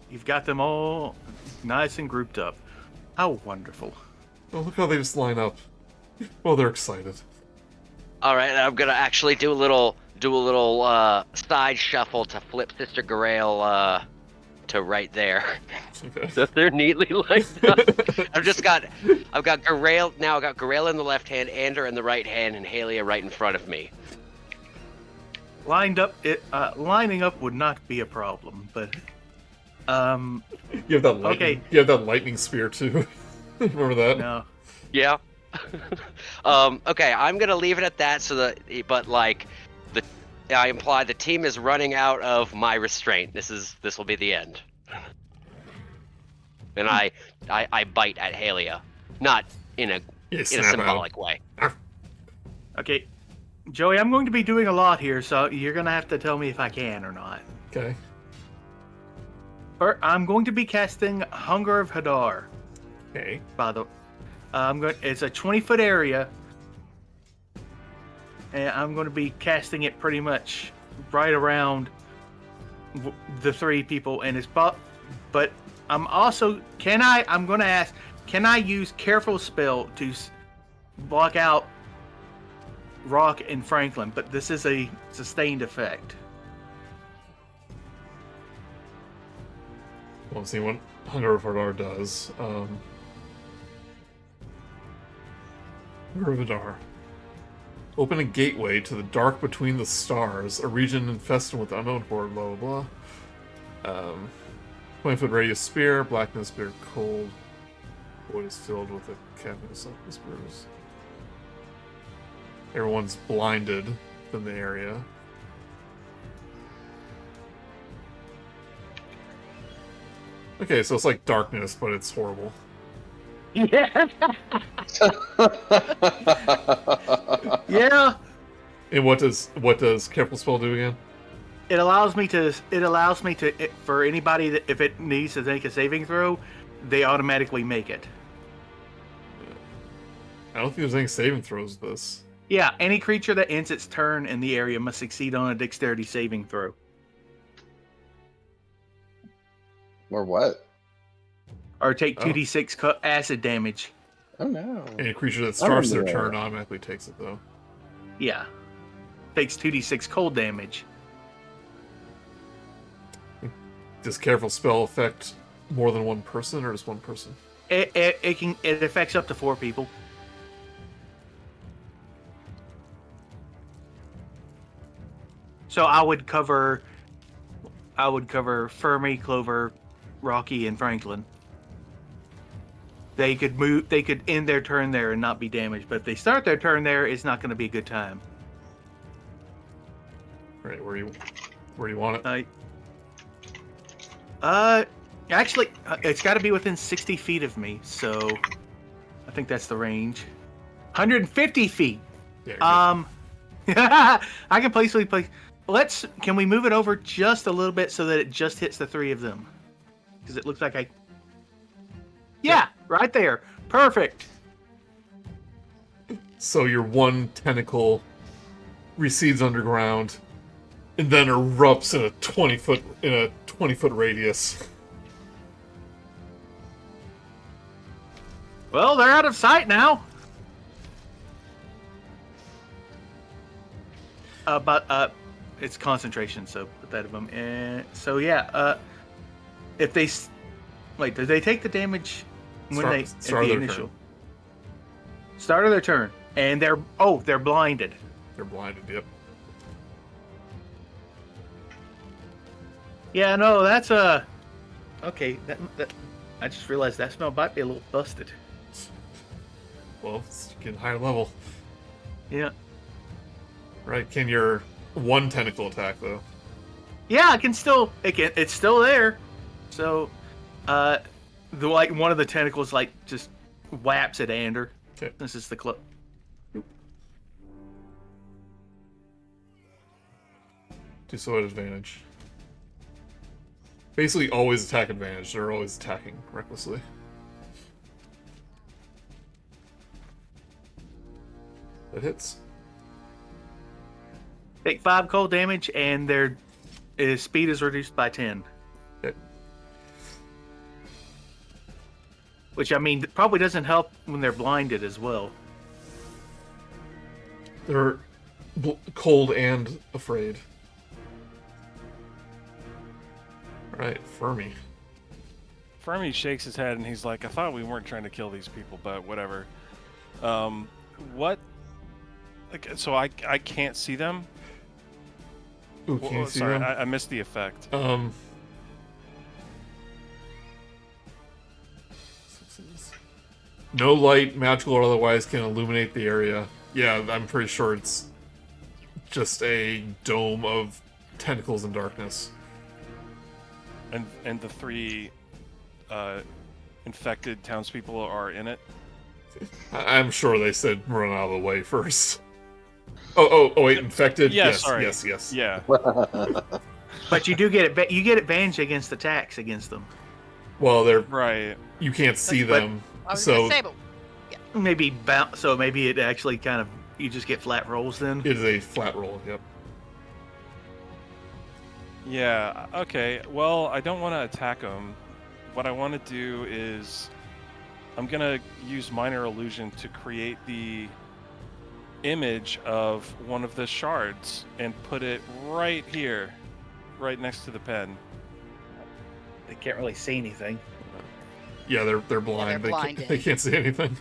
You've got them all nice and grouped up. How wonderful. Oh, look how they just line up. Well, they're excited. All right, I'm gonna actually do a little side shuffle to flip Sister Garael to right there. Okay. So they're neatly lined up. I've got Garael now. I've got Garael in the left hand, Ander in the right hand, and Halia right in front of me. Lining up would not be a problem, but You have that lightning. Okay. You have that lightning spear too. Remember that? no. Yeah. Okay, I'm gonna leave it at that. I imply the team is running out of my restraint. This will be the end. And I bite at Halia, not in a symbolic way. Okay, Joey, I'm going to be doing a lot here, so you're going to have to tell me if I can or not. Okay. I'm going to be casting Hunger of Hadar. Okay. It's a 20-foot area, and I'm going to be casting it pretty much right around the three people, and but I'm also I'm going to ask, can I use Careful Spell to block out Rock and Franklin? But this is a sustained effect. Well, see what Hunger of Hadar does. Hunger of Hadar. Open a gateway to the dark between the stars, a region infested with unknown horde, blah blah blah. 20-foot radius spear, blackness, bitter cold. Void is filled with a cavernous whispers. Everyone's blinded in the area. Okay, so it's like darkness, but it's horrible. Yeah. Yeah. And what does Careful Spell do again? It allows me to. For anybody that if it needs to make a saving throw, they automatically make it. I don't think there's any saving throws with this. Yeah, any creature that ends its turn in the area must succeed on a Dexterity saving throw. Or what? Or take 2d6 acid damage. Oh no. Any creature that starts their yeah. turn automatically takes it, though. Yeah. Takes 2d6 cold damage. Does Careful Spell affect more than one person, or just one person? It affects up to 4 people. So I would cover Fermi, Clover, Rok'kee, and Franklin. They could end their turn there and not be damaged, but if they start their turn there, it's not going to be a good time. Right, where you want it? Actually, it's got to be within 60 feet of me, so I think that's the range. 150 feet. Yeah, I can place. Can we move it over just a little bit so that it just hits the 3 of them? Because it looks like Yeah, right there. Perfect. So your one tentacle recedes underground, and then erupts in a 20-foot radius. Well, they're out of sight now. But it's concentration, so put that of them. So yeah, if they wait, do they take the damage when Start at the their initial turn. start of their turn, and they're blinded. They're blinded. Yep. Yeah, no, that's okay. That I just realized that spell might be a little busted. Well, it's getting higher level. Yeah. Right? Can your one tentacle attack though? Yeah, it's still there. So, one of the tentacles just whaps at Ander. Okay. This is the club. Do so at advantage. Basically, always attack advantage. They're always attacking recklessly. That hits. Take 5 cold damage, and their speed is reduced by 10. Okay. Which, I mean, probably doesn't help when they're blinded as well. They're cold and afraid. Alright, Fermi. Fermi shakes his head and he's like, I thought we weren't trying to kill these people, but whatever. What? Like, so I can't see them? Ooh, can you see sorry, them? I missed the effect. No light, magical or otherwise, can illuminate the area. Yeah, I'm pretty sure it's just a dome of tentacles and darkness. And the 3 infected townspeople are in it? I'm sure they said run out of the way first. Oh, wait, infected? Yeah, yes, sorry. yes. Yeah. But you do get advantage against attacks against them. Well, they're Right. you can't see But- them, I was so gonna say, but Maybe it actually kind of you just get flat rolls then. it is a flat roll. Yep. Yeah, okay. Well, I don't want to attack them. What I want to do is I'm going to use Minor Illusion to create the image of one of the shards and put it right here, right next to the pen. They can't really see anything. Yeah, they're blind. they're blinded. They can't see anything.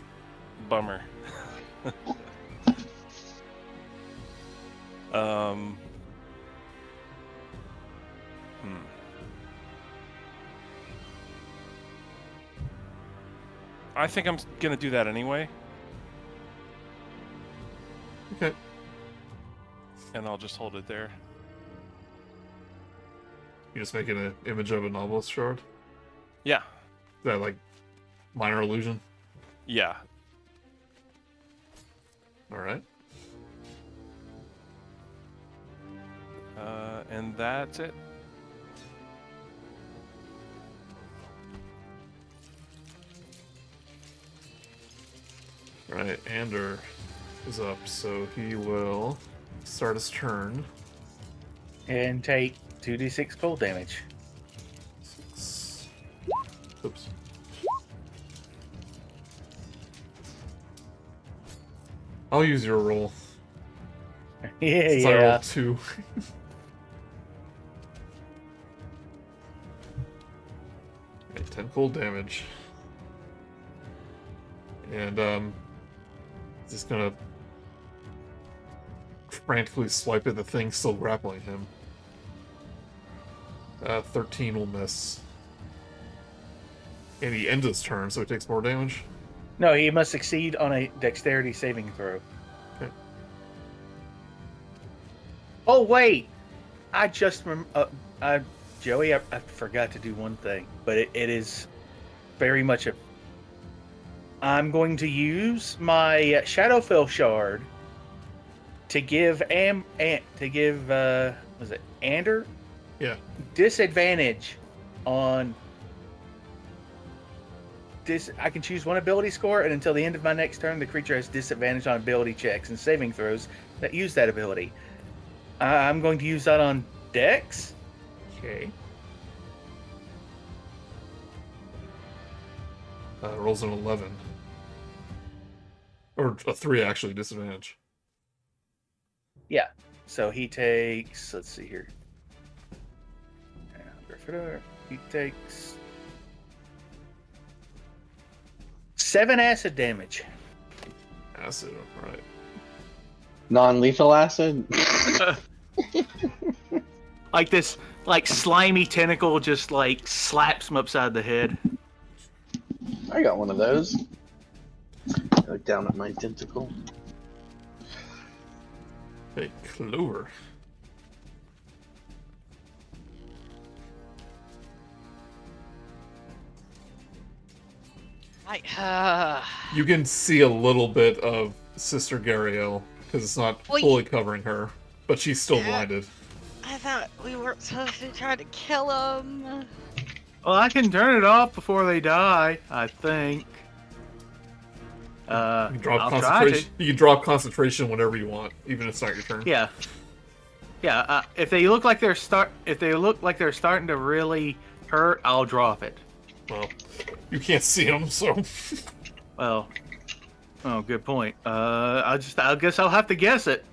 Bummer. I think I'm gonna do that anyway. Okay. and I'll just hold it there. You just making an image of an obelisk shard? Yeah. Is that like minor illusion? Yeah. Alright. And that's it. Alright, Ander is up, so he will start his turn. And take 2d6 cold damage. 6. Oops. I'll use your roll. Yeah, Since I yeah. rolled 2. Okay, 10 cold damage. And, just gonna frantically swipe at the thing still grappling him. 13 will miss. And he ends his turn, so he takes more damage. No, he must succeed on a dexterity saving throw. Okay. Oh, wait! I just Joey, I forgot to do one thing, but it is very much a... I'm going to use my Shadowfell shard to give was it Ander? Yeah. Disadvantage on this. I can choose one ability score, and until the end of my next turn, the creature has disadvantage on ability checks and saving throws that use that ability. I'm going to use that on Dex. Okay. Rolls an 11. Or a 3, actually, disadvantage. Yeah. So he takes, let's see here. He takes 7 acid damage. Acid, alright. Non-lethal acid? Like this, like slimy tentacle just like slaps him upside the head. I got one of those. Look down at my tentacle. Hey, Clover. You can see a little bit of Sister Gariel, because it's not fully covering her, but she's still blinded. I thought we weren't supposed to try to kill him. Well, I can turn it off before they die, I think. You can drop I'll concentration. You can drop concentration whenever you want, even if it's not your turn. Yeah. Yeah, if they look like they're starting to really hurt, I'll drop it. Well, you can't see them, so. Well, oh, good point. I guess I'll have to guess it.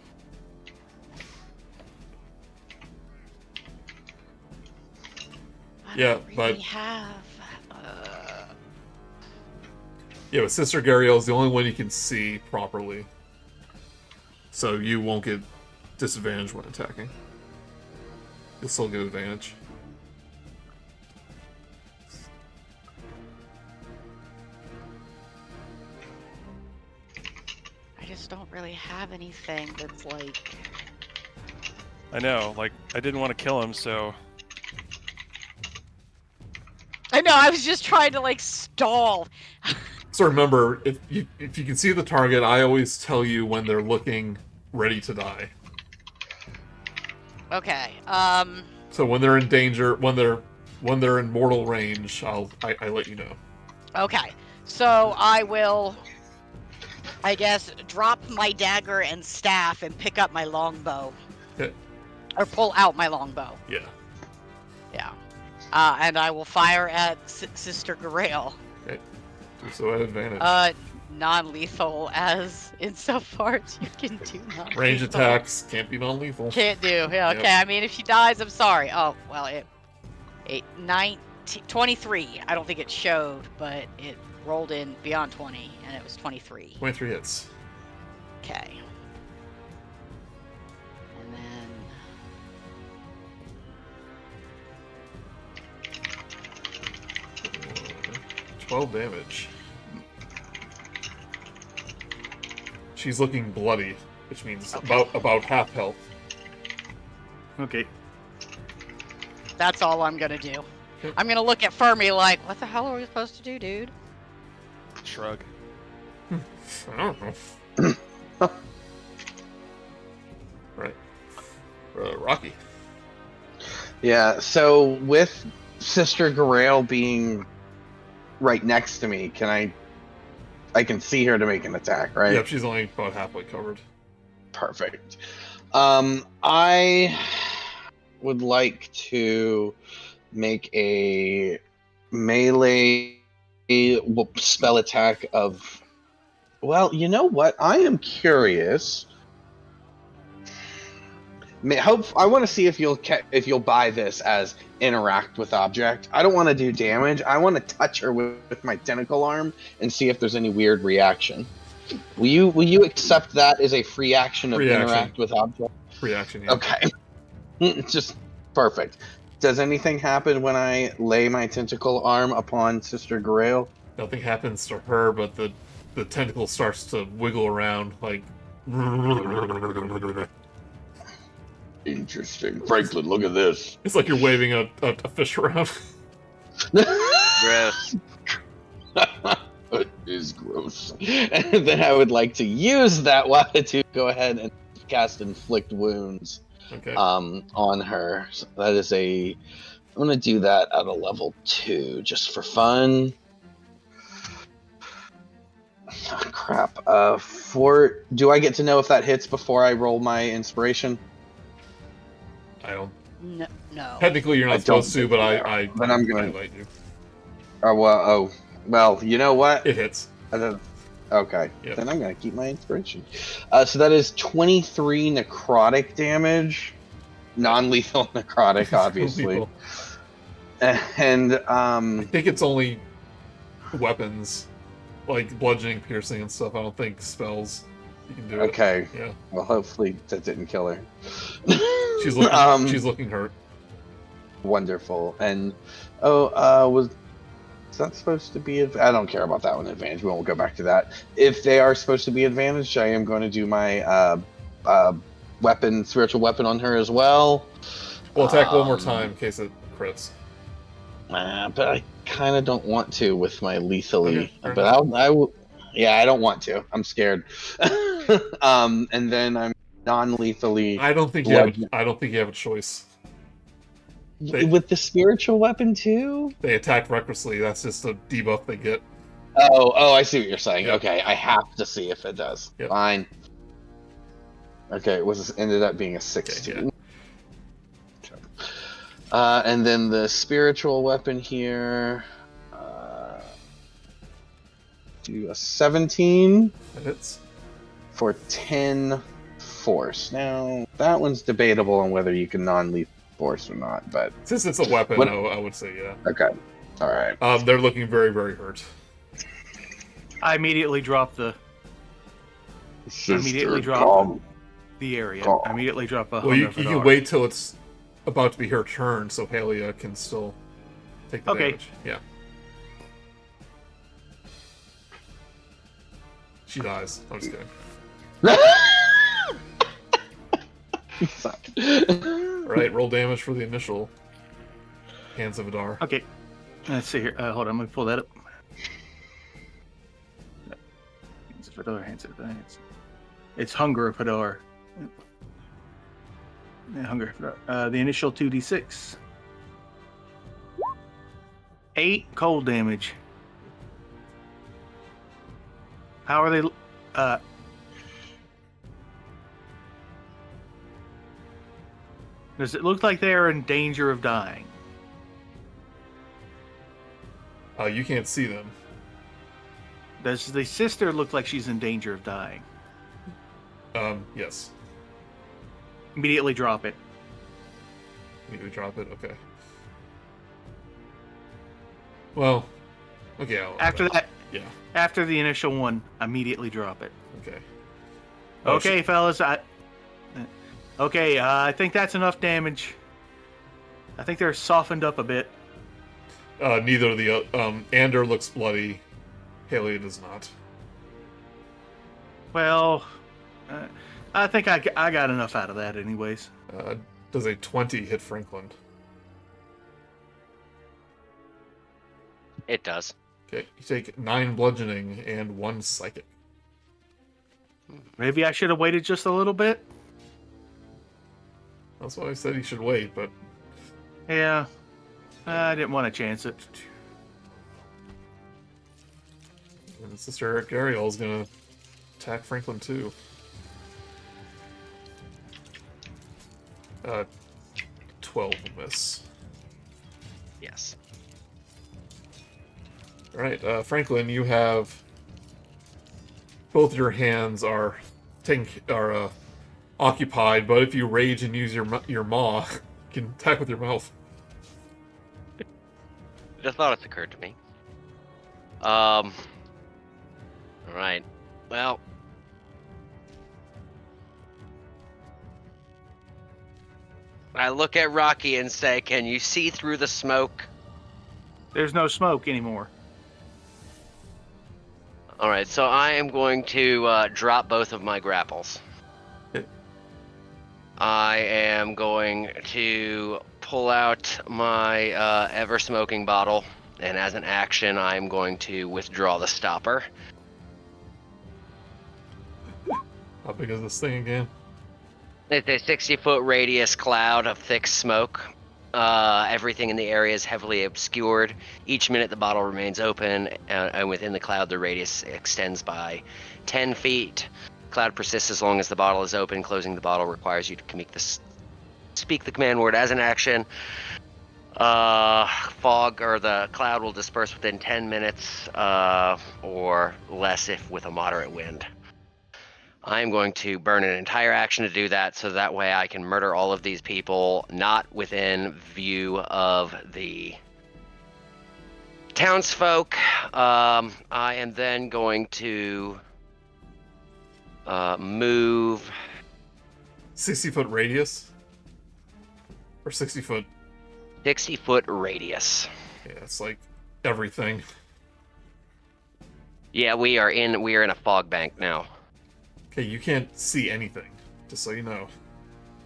Yeah, but yeah, but Sister Gariel is the only one you can see properly, so you won't get disadvantage when attacking. You'll still get advantage. I just don't really have anything that's like... I know, like, I didn't want to kill him, so... I know, I was just trying to, like, stall. So remember, if you can see the target, I always tell you when they're looking ready to die. Okay, So when they're in danger, when they're in mortal range, I let you know. Okay, so I will, I guess, drop my dagger and staff and pick up my longbow. Okay. Or pull out my longbow. Yeah. Yeah. And I will fire at Sister Garael. Okay. So at advantage. Non-lethal, as insofar as you can do non-lethal. Range attacks can't be non-lethal. Can't do. Yeah, okay. Yep. I mean, if she dies, I'm sorry. Oh, well, 23. I don't think it showed, but it rolled in beyond 20, and it was 23. 23 hits. Okay. And then... 12 damage. She's looking bloody, which means Okay. about half health. Okay. That's all I'm gonna do. I'm gonna look at Fermi like, what the hell are we supposed to do, dude? Shrug. I don't know. Right. Rocky. Yeah, so with Sister Garaele being right next to me, I can see her to make an attack, right? Yep, she's only about halfway covered. Perfect. I would like to make a melee spell attack of. Well, you know what? I am curious. I want to see if you'll buy this as interact with object. I don't want to do damage. I want to touch her with my tentacle arm and see if there's any weird reaction. Will you accept that as a free action of interact with object? Free action, yeah. Okay. Just perfect. Does anything happen when I lay my tentacle arm upon Sister Garaele? Nothing happens to her, but the tentacle starts to wiggle around like. Interesting. Franklin, look at this. It's like you're waving a fish around. Gross. It is gross. And then I would like to use that weapon to go ahead and cast Inflict Wounds on her. So that is I'm going to do that at a level 2, just for fun. Oh, crap. Do I get to know if that hits before I roll my inspiration? I don't. No. Technically, you're not supposed to, but Then I'm gonna invite you. Well, you know what? It hits. Okay. Yep. Then I'm gonna keep my inspiration. So that is 23 necrotic damage, non-lethal necrotic, obviously. And I think it's only weapons, like bludgeoning, piercing, and stuff. I don't think spells. You can do it. Okay. Yeah. Well, hopefully that didn't kill her. She's looking. She's looking hurt. Wonderful. And was that supposed to be? I don't care about that one. Advantage. We won't go back to that. If they are supposed to be advantaged, I am going to do my spiritual weapon on her as well. We'll attack one more time in case it crits. But I kind of don't want to with my lethally. Okay, but I will. Yeah, I don't want to. I'm scared. And then I'm non-lethally. I don't think you have a choice. With the spiritual weapon too? They attack recklessly. That's just a debuff they get. Oh, I see what you're saying. Yep. Okay, I have to see if it does. Yep. Fine. Okay, ended up being a 16. Okay, yeah. And then the spiritual weapon here. Do a 17. That hits. For 10 force. Now, that one's debatable on whether you can non-lethal force or not, but... Since it's a weapon, I would say yeah. Okay. Alright. They're looking very, very hurt. I immediately drop the area. I immediately drop a... Well, you can wait till it's about to be her turn, so Halia can still take the damage. Yeah. She dies. I'm just kidding. You suck. Alright, roll damage for the initial Hands of Adar. Okay. Let's see here. Hold on, let me pull that up. Hands of Adar, Hands of Adar. It's Hunger of Adar. Yeah, Hunger of Adar. The initial 2d6. 8 cold damage. How are they? Does it look like they are in danger of dying? You can't see them. Does the sister look like she's in danger of dying? Yes. Immediately drop it. Immediately drop it? Okay. Well, okay. After that, yeah. After the initial one, immediately drop it. Okay. Okay, fellas. I think that's enough damage. I think they're softened up a bit. Neither of the Ander looks bloody. Halia does not. Well, I think I got enough out of that, anyways. Does a 20 hit Franklin? It does. Okay, you take 9 bludgeoning and 1 psychic. Maybe I should have waited just a little bit. That's why I said he should wait, but... Yeah, I didn't want to chance it. And Sister Ariel is gonna attack Franklin too. 12 will miss. Yes. Alright, Franklin, you have... Both your hands are occupied, but if you rage and use your maw, you can attack with your mouth. The thought has occurred to me. Alright. Well. I look at Rok'kee and say, can you see through the smoke? There's no smoke anymore. Alright, so I am going to drop both of my grapples. Okay. I am going to pull out my ever-smoking bottle, and as an action, I'm going to withdraw the stopper. How big is this thing again? It's a 60-foot radius cloud of thick smoke. Everything in the area is heavily obscured. Each minute the bottle remains open, and within the cloud the radius extends by 10 feet. Cloud persists as long as the bottle is open. Closing the bottle requires you to speak the command word as an action. Fog or the cloud will disperse within 10 minutes or less if with a moderate wind. I'm going to burn an entire action to do that, so that way I can murder all of these people not within view of the townsfolk. I am then going to move 60-foot radius? Or 60-foot? 60-foot radius. Yeah, it's like everything. Yeah, we are in a fog bank now. Okay, you can't see anything, just so you know.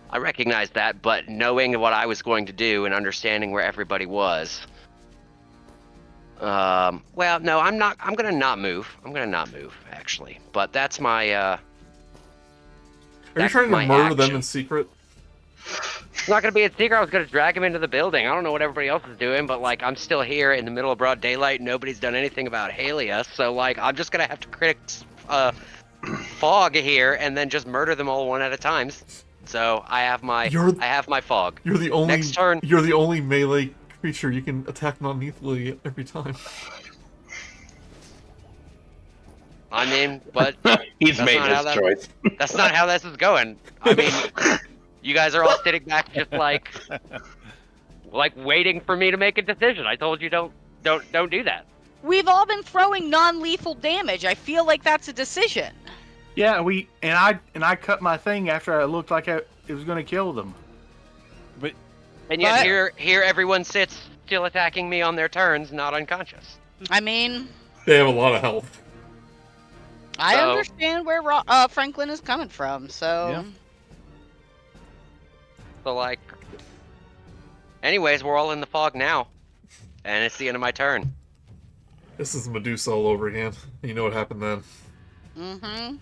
I recognize that, but knowing what I was going to do and understanding where everybody was. Well, no, I'm gonna not move. I'm gonna not move, actually. But that's my, Are you trying to murder them in secret? It's not gonna be a secret. I was gonna drag him into the building. I don't know what everybody else is doing, but, like, I'm still here in the middle of broad daylight. Nobody's done anything about Halia, so, like, I'm just gonna have to fog here and then just murder them all one at a time. So I have my fog. You're the only Next turn. You're the only melee creature you can attack non-lethally every time. I mean, but He's made his choice. That's not how this is going. I mean, you guys are all sitting back just like waiting for me to make a decision. I told you don't do that. We've all been throwing non-lethal damage. I feel like that's a decision. Yeah, I cut my thing after I looked like it was going to kill them. And yet here everyone sits still attacking me on their turns, not unconscious. I mean, They have a lot of health. I understand where Franklin is coming from, so... Yeah. So, like... Anyways, we're all in the fog now. And it's the end of my turn. This is Medusa all over again. You know what happened then. Mm-hmm.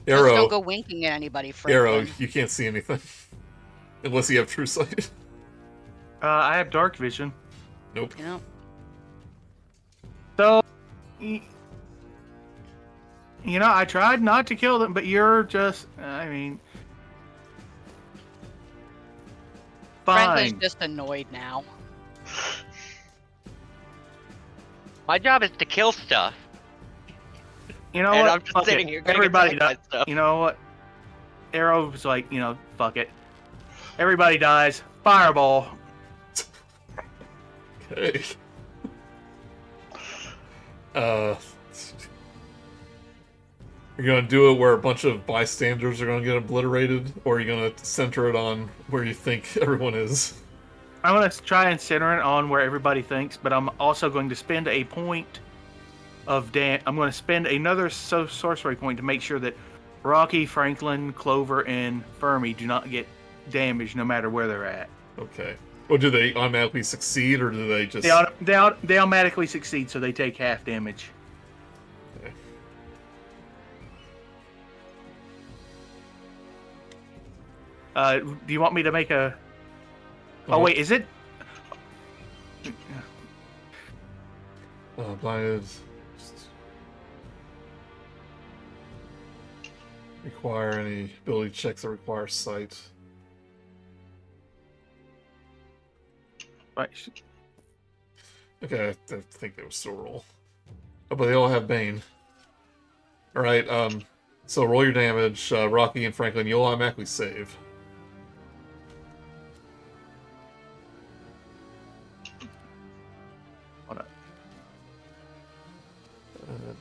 Erro, Just don't go winking at anybody, Franklin. Erro, you can't see anything. Unless you have true sight. I have dark vision. Nope. You know? So, I tried not to kill them, but you're just, fine. Franklin's just annoyed now. My job is to kill stuff. You know And what? I'm just Fuck sitting it. here getting Everybody attacked by dies. stuff. You know what? Erro was like, fuck it. Everybody dies. Fireball. Okay. You're gonna do it where a bunch of bystanders are gonna get obliterated, or are you gonna center it on where you think everyone is? I'm going to try and center it on where everybody thinks, but I'm also going to spend a point of I'm going to spend another sorcery point to make sure that Rok'kee, Franklin, Clover, and Fermi do not get damage no matter where they're at. Okay. Well, do they automatically succeed, or do they just... They automatically succeed, so they take half damage. Okay. Do you want me to make a... Oh, wait, is it? Blinded... Require any ability checks that require sight. Right. Okay, I think they would still roll. Oh, but they all have Bane. Alright, so roll your damage. Rok'kee and Franklin, you'll automatically save. Hold on.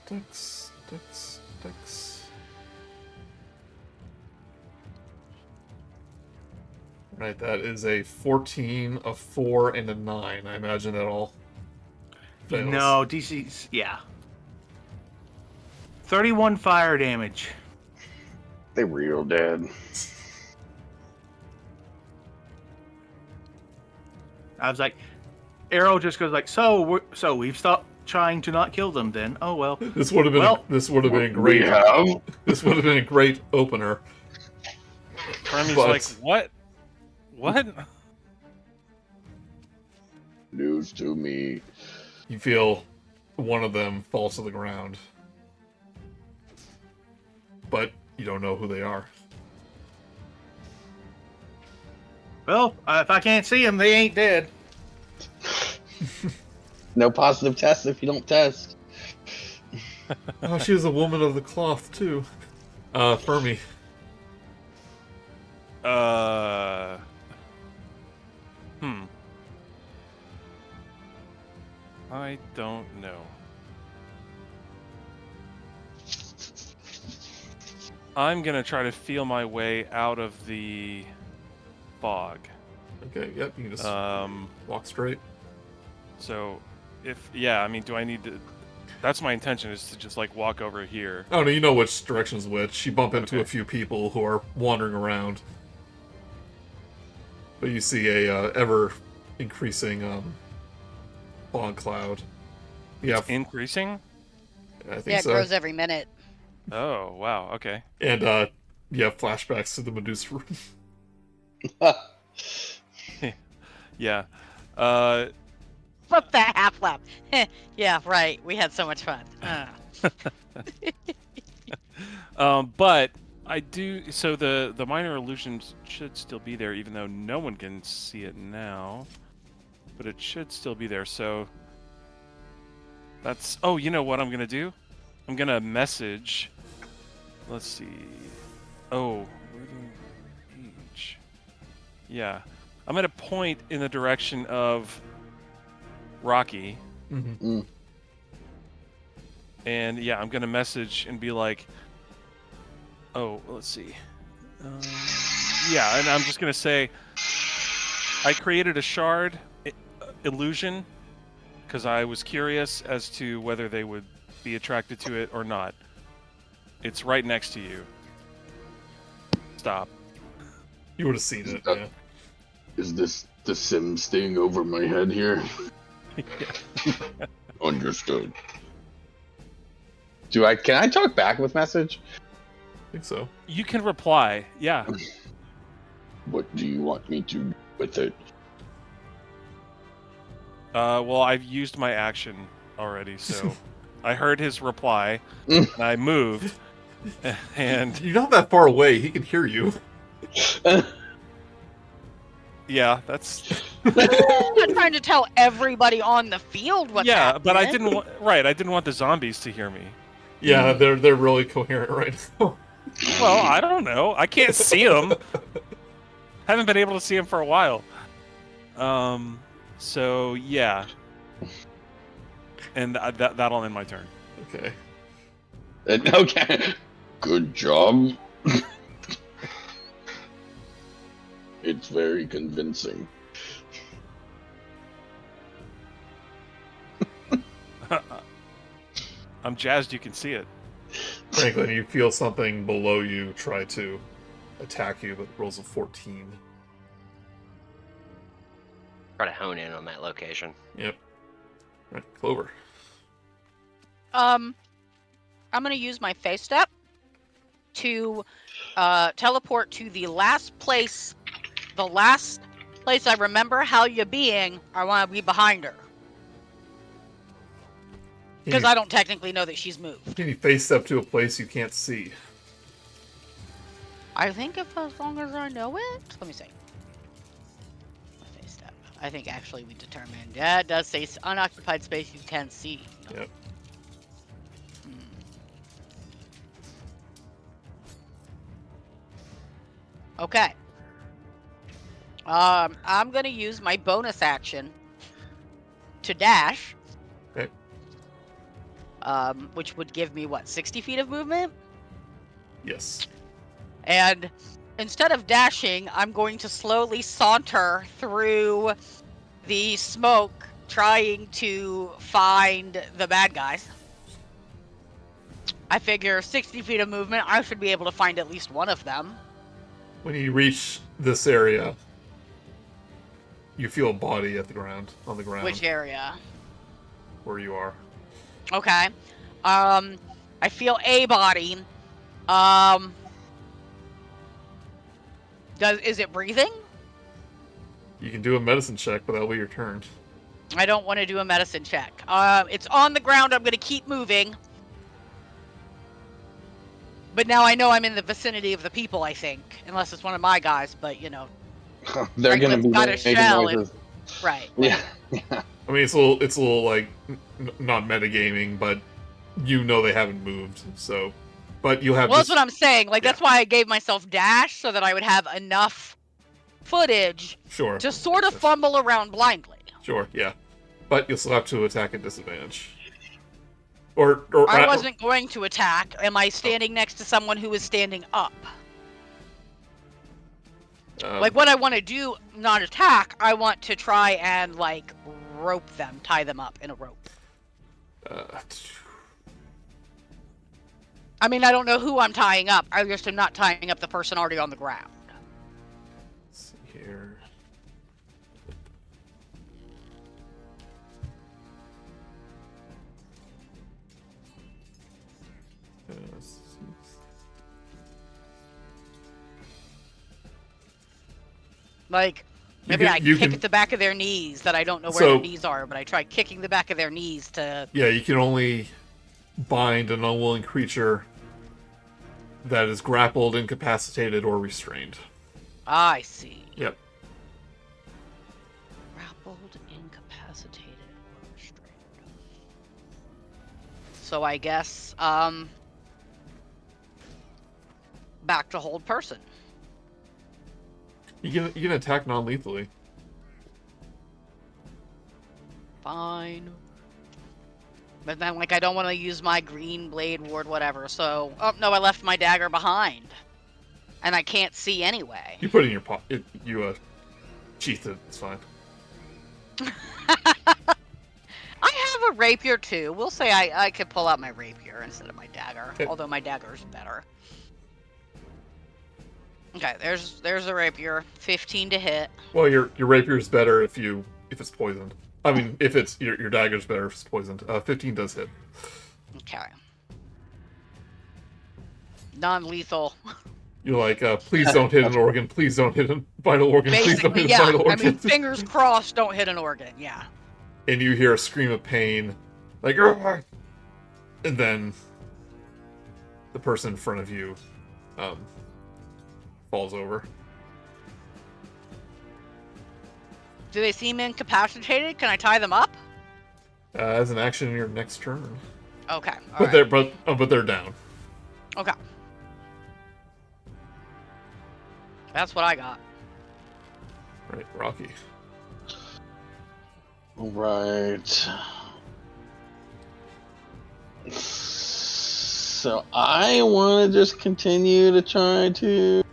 Dex. Right, that is a 14, a 4, and a 9. I imagine that all fails. No, DC's... Yeah. 31 fire damage. They real dead. I was like... Erro just goes like, so we've stopped trying to not kill them then. Oh, well. This would have been this would have been great. This would have been a great opener. Fermi's like, what? What? News to me. You feel one of them fall to the ground. But you don't know who they are. Well, if I can't see them, they ain't dead. No positive tests if you don't test. Oh, she was a woman of the cloth, too. Fermi. I don't know. I'm gonna try to feel my way out of the fog. Okay, yep, you can just walk straight. So, I mean, do I need to... That's my intention, is to just, like, walk over here. Oh, no, you know which direction's which. You bump into a few people who are wandering around. But you see a ever-increasing fog cloud. Yeah. It's increasing? I think Yeah, it so. grows every minute. Oh, wow, okay. And, flashbacks to the Medusa room. Yeah. Flip that half lap. Yeah, right. We had so much fun. But I do... So the minor illusions should still be there, even though no one can see it now. But it should still be there, so... That's... Oh, you know what I'm gonna do? I'm gonna message... Let's see... Oh... Page. Yeah. I'm gonna point in the direction of... Rok'kee. Mm-hmm. And yeah, I'm gonna message and be like, oh, let's see. Yeah, and I'm just gonna say, I created a shard illusion because I was curious as to whether they would be attracted to it or not. It's right next to you. Stop. You would have seen it, yeah. Is this the Sims thing over my head here? Understood. Can I talk back with message? I think so. You can reply, yeah. What do you want me to do with it? Well, I've used my action already, so I heard his reply, and I moved, and You're not that far away. He can hear you. yeah, that's... I'm not trying to tell everybody on the field what's happening. but I didn't want... Right, I didn't want the zombies to hear me. Yeah, they're really coherent right now. Well, I don't know. I can't see them. Haven't been able to see them for a while. So yeah. And that'll end my turn. Okay. Okay. Good job. It's very convincing. I'm jazzed you can see it. Franklin, you feel something below you try to attack you, but rolls a 14. Try to hone in on that location. Yep. Right, Clover. I'm gonna use my face step to teleport to the last place I remember Halia being. I want to be behind her. Because I don't technically know that she's moved. Can you face step to a place you can't see? I think as long as I know it. Let me see. Face step. I think actually we determined. Yeah, it does say unoccupied space you can see. Yep. Okay. I'm gonna use my bonus action to dash. Okay. Which would give me what, 60 feet of movement? Yes. And instead of dashing, I'm going to slowly saunter through the smoke, trying to find the bad guys. I figure 60 feet of movement, I should be able to find at least one of them. When you reach this area, you feel a body on the ground. Which area? Where you are. Okay. I feel a body. Is it breathing? You can do a medicine check, but that'll be your turn. I don't want to do a medicine check. It's on the ground. I'm going to keep moving. But now I know I'm in the vicinity of the people, I think. Unless it's one of my guys, but, you know. They're going to be got a making shell noises. Right. Yeah. I mean, it's a little like, not metagaming, but you know they haven't moved, so... But you'll have Well, that's what I'm saying. Like, that's why I gave myself dash, so that I would have enough footage to sort of fumble around blindly. Sure, yeah. But you'll still have to attack at disadvantage. I wasn't going to attack. Am I standing next to someone who is standing up? Like, what I want to do, not attack, I want to try and, like, rope them, tie them up in a rope. I mean, I don't know who I'm tying up. I just am not tying up the person already on the ground. Let's see here. Like, maybe I kick at the back of their knees that I don't know where their knees are, but I try kicking the back of their knees to... Yeah, you can only bind an unwilling creature that is grappled, incapacitated, or restrained. I see. Yep. Grappled, incapacitated, or restrained. So I guess, back to hold person. You can attack non-lethally. Fine. But then, like, I don't want to use my green blade ward, whatever, so... Oh, no, I left my dagger behind. And I can't see anyway. You put it in your pocket. You, sheath it. It's fine. I have a rapier, too. We'll say I could pull out my rapier instead of my dagger. Okay. Although my dagger's better. Okay, there's the rapier. 15 to hit. Well, your rapier's better if it's poisoned. I mean, if it's your dagger's better if it's poisoned. 15 does hit. Okay. Non-lethal. You're like, please don't hit an organ. Please don't hit a vital organ. Please don't hit a vital organ. I mean, fingers crossed, don't hit an organ. Yeah. And you hear a scream of pain, like, Argh! And then the person in front of you falls over. Do they seem incapacitated? Can I tie them up? As an action in your next turn. Okay. But they're down. Okay. That's what I got. Right, Rok'kee. All right. So I want to just continue to try to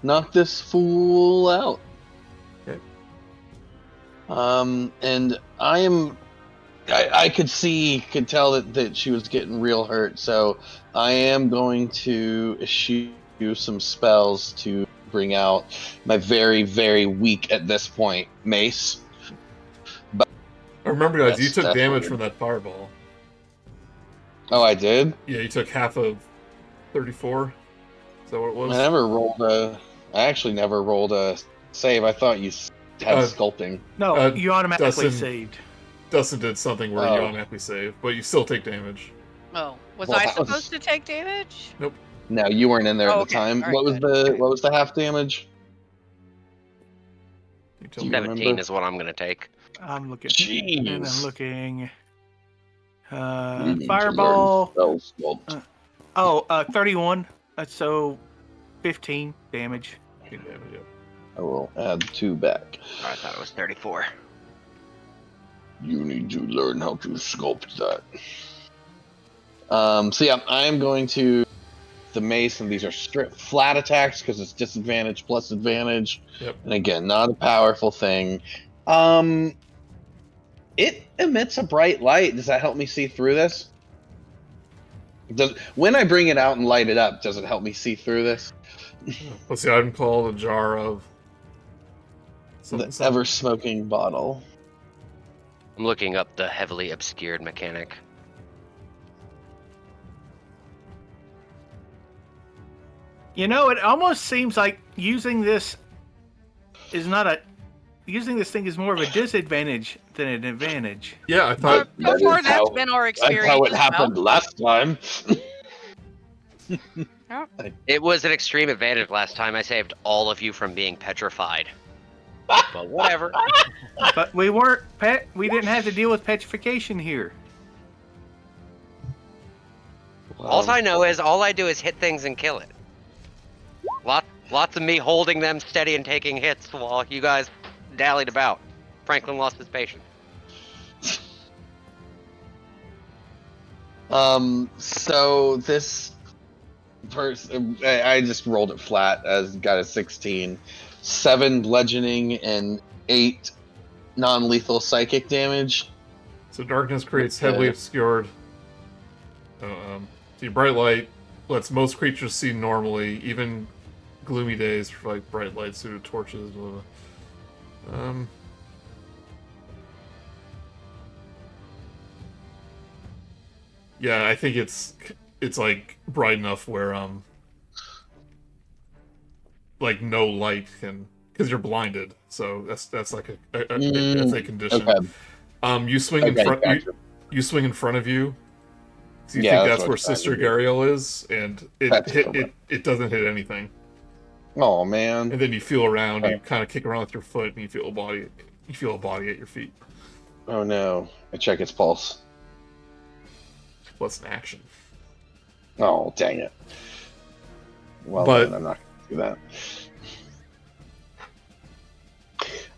knock this fool out. Okay. And I could tell that she was getting real hurt, so I am going to eschew some spells to bring out my very, very weak at this point mace. But remember, guys, you Yes, took damage definitely. from that fireball. Oh, I did? Yeah, you took half of 34. Is that what it was? I actually never rolled a save. I thought you had sculpting. No, you automatically Dustin, saved. Dustin did something where you Oh. automatically save, but you still take damage. Oh, was Well, I that was- supposed to take damage? Nope. No, you weren't in there at Oh, the okay. time. All right, What was good. what was the half damage? You tell Do me. you 17 remember? is what I'm gonna take. I'm looking. Jeez. And I'm looking. We need Fireball. to learn spell sculpt. 31. So 15 damage. Damage, yeah. I will add 2 back. Oh, I thought it was 34. You need to learn how to sculpt that. So yeah, I am going to the mace, and these are strict flat attacks because it's disadvantage plus advantage. Yep. And again, not a powerful thing. It emits a bright light. Does that help me see through this? When I bring it out and light it up, does it help me see through this? What's the item called? A jar of The ever-smoking bottle. I'm looking up the heavily obscured mechanic. You know, it almost seems like using this is not a. Using this thing is more of a disadvantage than an advantage. Yeah, I thought. So That far, is that's how- been our That's experience. how it as happened last time. It was an extreme advantage last time. I saved all of you from being petrified. But whatever. But we weren't we didn't have to deal with petrification here. All I know is all I do is hit things and kill it. Lots of me holding them steady and taking hits while you guys dallied about. Franklin lost his patience. So this person, I just rolled it flat as got a 16, 7 bludgeoning and 8 non-lethal psychic damage. So darkness creates heavily obscured. So your bright light lets most creatures see normally, even gloomy days for like bright light suited torches. Blah, blah. Yeah, I think it's like bright enough where like no light can, because you're blinded. So that's like that's a condition. Okay. You swing in front. Gotcha. You swing in front of you. So you Yeah, think that's that's what where I'm trying Sister to do. Gariel is, and it doesn't hit anything. Oh man. And then you feel around, you Oh. kind of kick around with your foot, and you feel a body at your feet. Oh no. I check its pulse. What's an action? Oh dang it. Well, But- then I'm not gonna do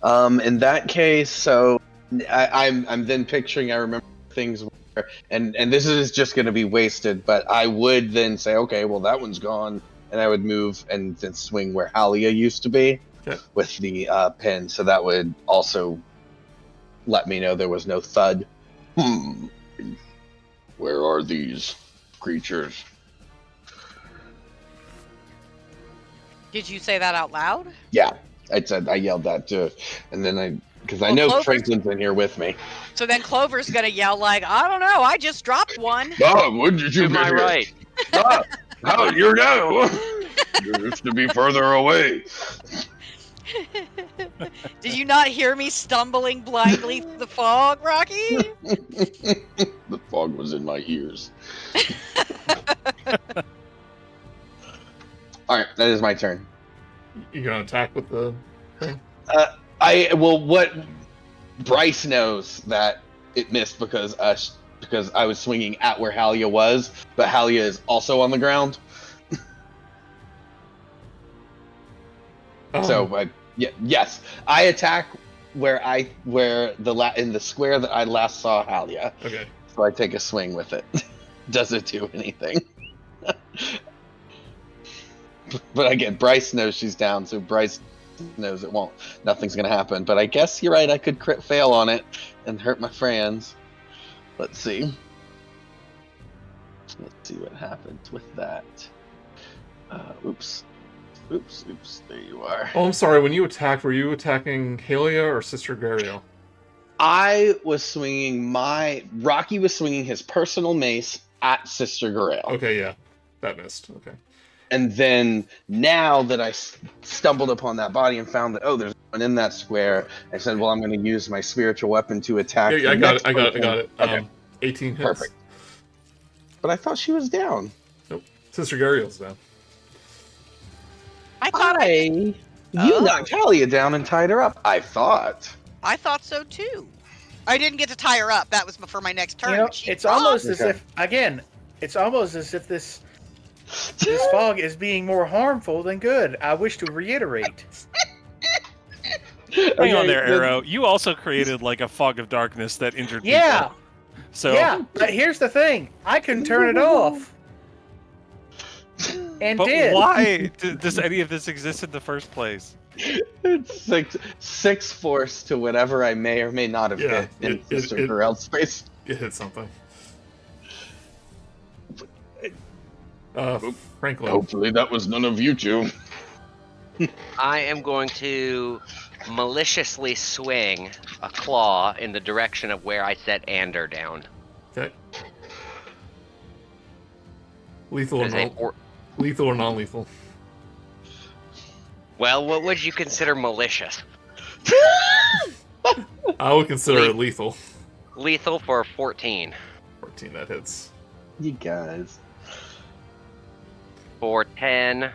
that. In that case, so I'm then picturing. I remember things where, and this is just going to be wasted. But I would then say, okay, well that one's gone, and I would move and then swing where Halia used to be Okay. with the pin. So that would also let me know there was no thud. Where are these creatures? Did you say that out loud? Yeah, I yelled that too, and then because I Well, know Clover's- Franklin's in here with me. So then Clover's gonna yell like, I don't know, I just dropped one. Oh, when did you To get my here? right. Ah, how you're now? You used to be further away. Did you not hear me stumbling blindly through the fog, Rocky? The fog was in my ears. All right, that is my turn. You gonna attack with the thing? What Brice knows that it missed because I was swinging at where Halia was, but Halia is also on the ground. So yes, I attack where in the square that I last saw Halia. Okay. So I take a swing with it. Does it do anything? But again, Brice knows she's down, so Brice knows it won't. Nothing's gonna happen. But I guess you're right. I could crit fail on it and hurt my friends. Let's see. Let's see what happens with that. Oops. Oops. There you are. Oh, I'm sorry. When you attacked, were you attacking Halia or Sister Gariel? I was swinging Rok'kee was swinging his personal mace at Sister Garael. Okay, yeah. That missed. Okay. And then now that I stumbled upon that body and found that, there's one in that square, I said, well, I'm going to use my spiritual weapon to attack. Yeah, I got it. Okay. 18 hits. Perfect. But I thought she was down. Nope. Sister Gariel's down. I thought You knocked Halia down and tied her up. I thought so too. I didn't get to tie her up. That was for my next turn. You know, but she it's almost as Okay. if this fog is being more harmful than good. I wish to reiterate. Hang on there, Erro. You also created like a fog of darkness that injured Yeah, people. So yeah. But here's the thing: I can turn it off, and but did. why does any of this exist in the first place? it's six force to whatever I may or may not have hit in Sister Garael's space. You hit something. Franklin. Hopefully that was none of you two. I am going to maliciously swing a claw in the direction of where I set Ander down. Okay. Lethal or, As a lethal or non-lethal? Well, what would you consider malicious? I would consider it lethal. Lethal for 14. 14, that hits. You guys. For 10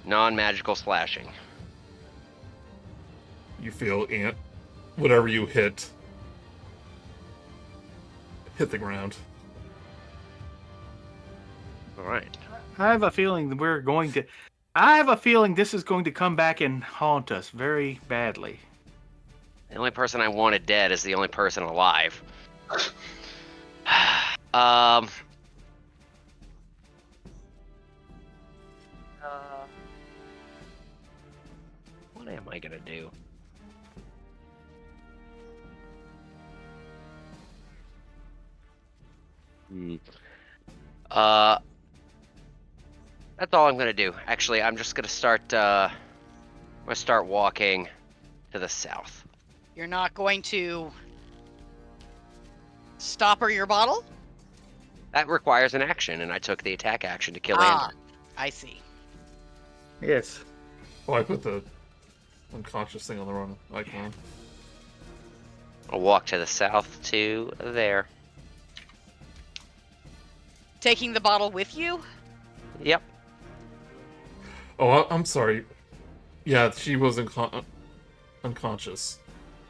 non-magical slashing. You feel whatever you hit the ground. Alright. I have a feeling I have a feeling this is going to come back and haunt us very badly. The only person I wanted dead is the only person alive. What am I gonna do? That's all I'm gonna do. Actually, I'm just gonna start. I'm gonna start walking to the south. You're not going to stop her your bottle? That requires an action, and I took the attack action to kill Ander. I see. Yes. Oh, I put the unconscious thing on the wrong icon. I'll walk to the south to there. Taking the bottle with you? Yep. Oh, I'm sorry. Yeah, she was unconscious.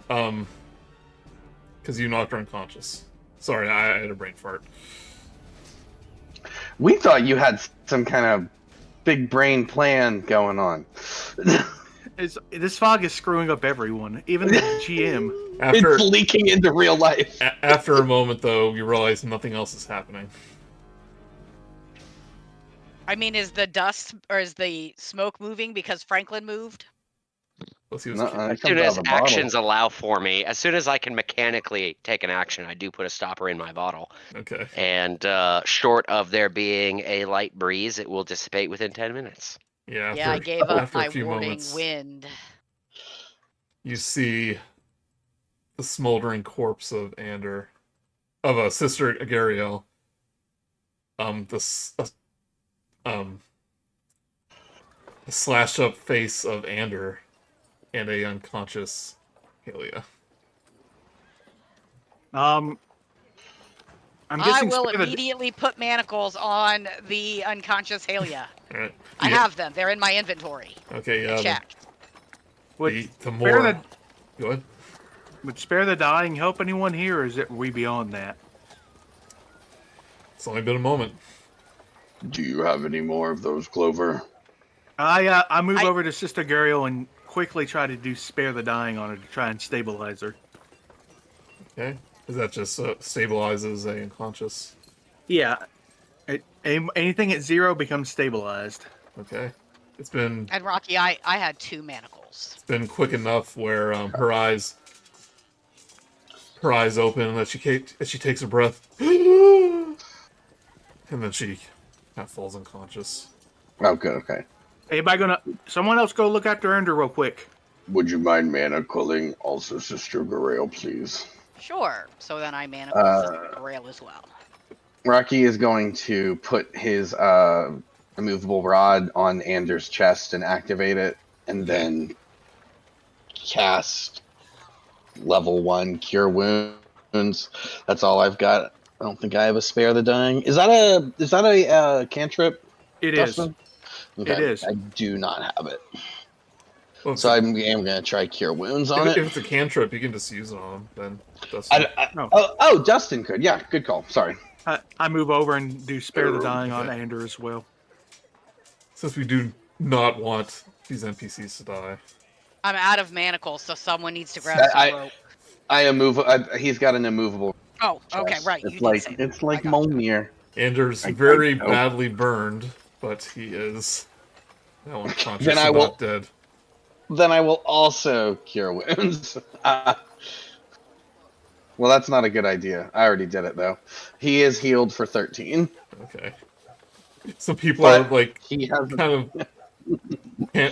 Because you knocked her unconscious. Sorry, I had a brain fart. We thought you had some kind of big brain plan going on. This fog is screwing up everyone, even the GM. It's leaking into real life. After a moment, though, you realize nothing else is happening. I mean, is the dust or is the smoke moving because Franklin moved? As soon as soon as actions allow for me, as soon as I can mechanically take an action, I do put a stopper in my bottle. Okay. And short of there being a light breeze, it will dissipate within 10 minutes. Yeah, I gave up my a few warding moments, wind. You see the smoldering corpse of Sister Agariel. The slashed up face of Ander, and a unconscious Halia. I'm guessing I will immediately put manacles on the unconscious Halia. Right. I have them. They're in my inventory. Okay, yeah. Check. Would The more... Go ahead. Would spare the dying help anyone here, or is it we beyond that? It's only been a moment. Do you have any more of those, Clover? I move over to Sister Gariel and quickly try to do spare the dying on her to try and stabilize her. Okay. Is that just stabilizes a unconscious? Yeah. Anything at 0 becomes stabilized. Okay. It's been... And Rok'kee, I had 2 manacles. It's been quick enough where her eyes open as she takes a breath. And then she kind of falls unconscious. Oh, good, okay. Anybody gonna? Someone else go look after Ender real quick. Would you mind mana calling also Sister Grail, please? Sure. So then I mana Grail as well. Rok'kee is going to put his immovable rod on Anders' chest and activate it, and then cast level 1 Cure Wounds. That's all I've got. I don't think I have a Spare the Dying. Is that a cantrip? It Dustin? is. Okay, It is. I do not have it. Well, So I'm going to try Cure Wounds on if it. it's a cantrip, you can just use it on him. Then Dustin could. Yeah, good call. Sorry. I move over and do Spare the Dying on Ander as well. Since we do not want these NPCs to die. I'm out of manacles, so someone needs to grab some rope. He's got an immovable. Oh, okay, chest. right. It's like Mjolnir. Anders very badly burned, but he is now unconscious and not dead. Then I will also Cure Wounds. Well, that's not a good idea. I already did it, though. He is healed for 13. Okay. Some people are, like, he has kind of,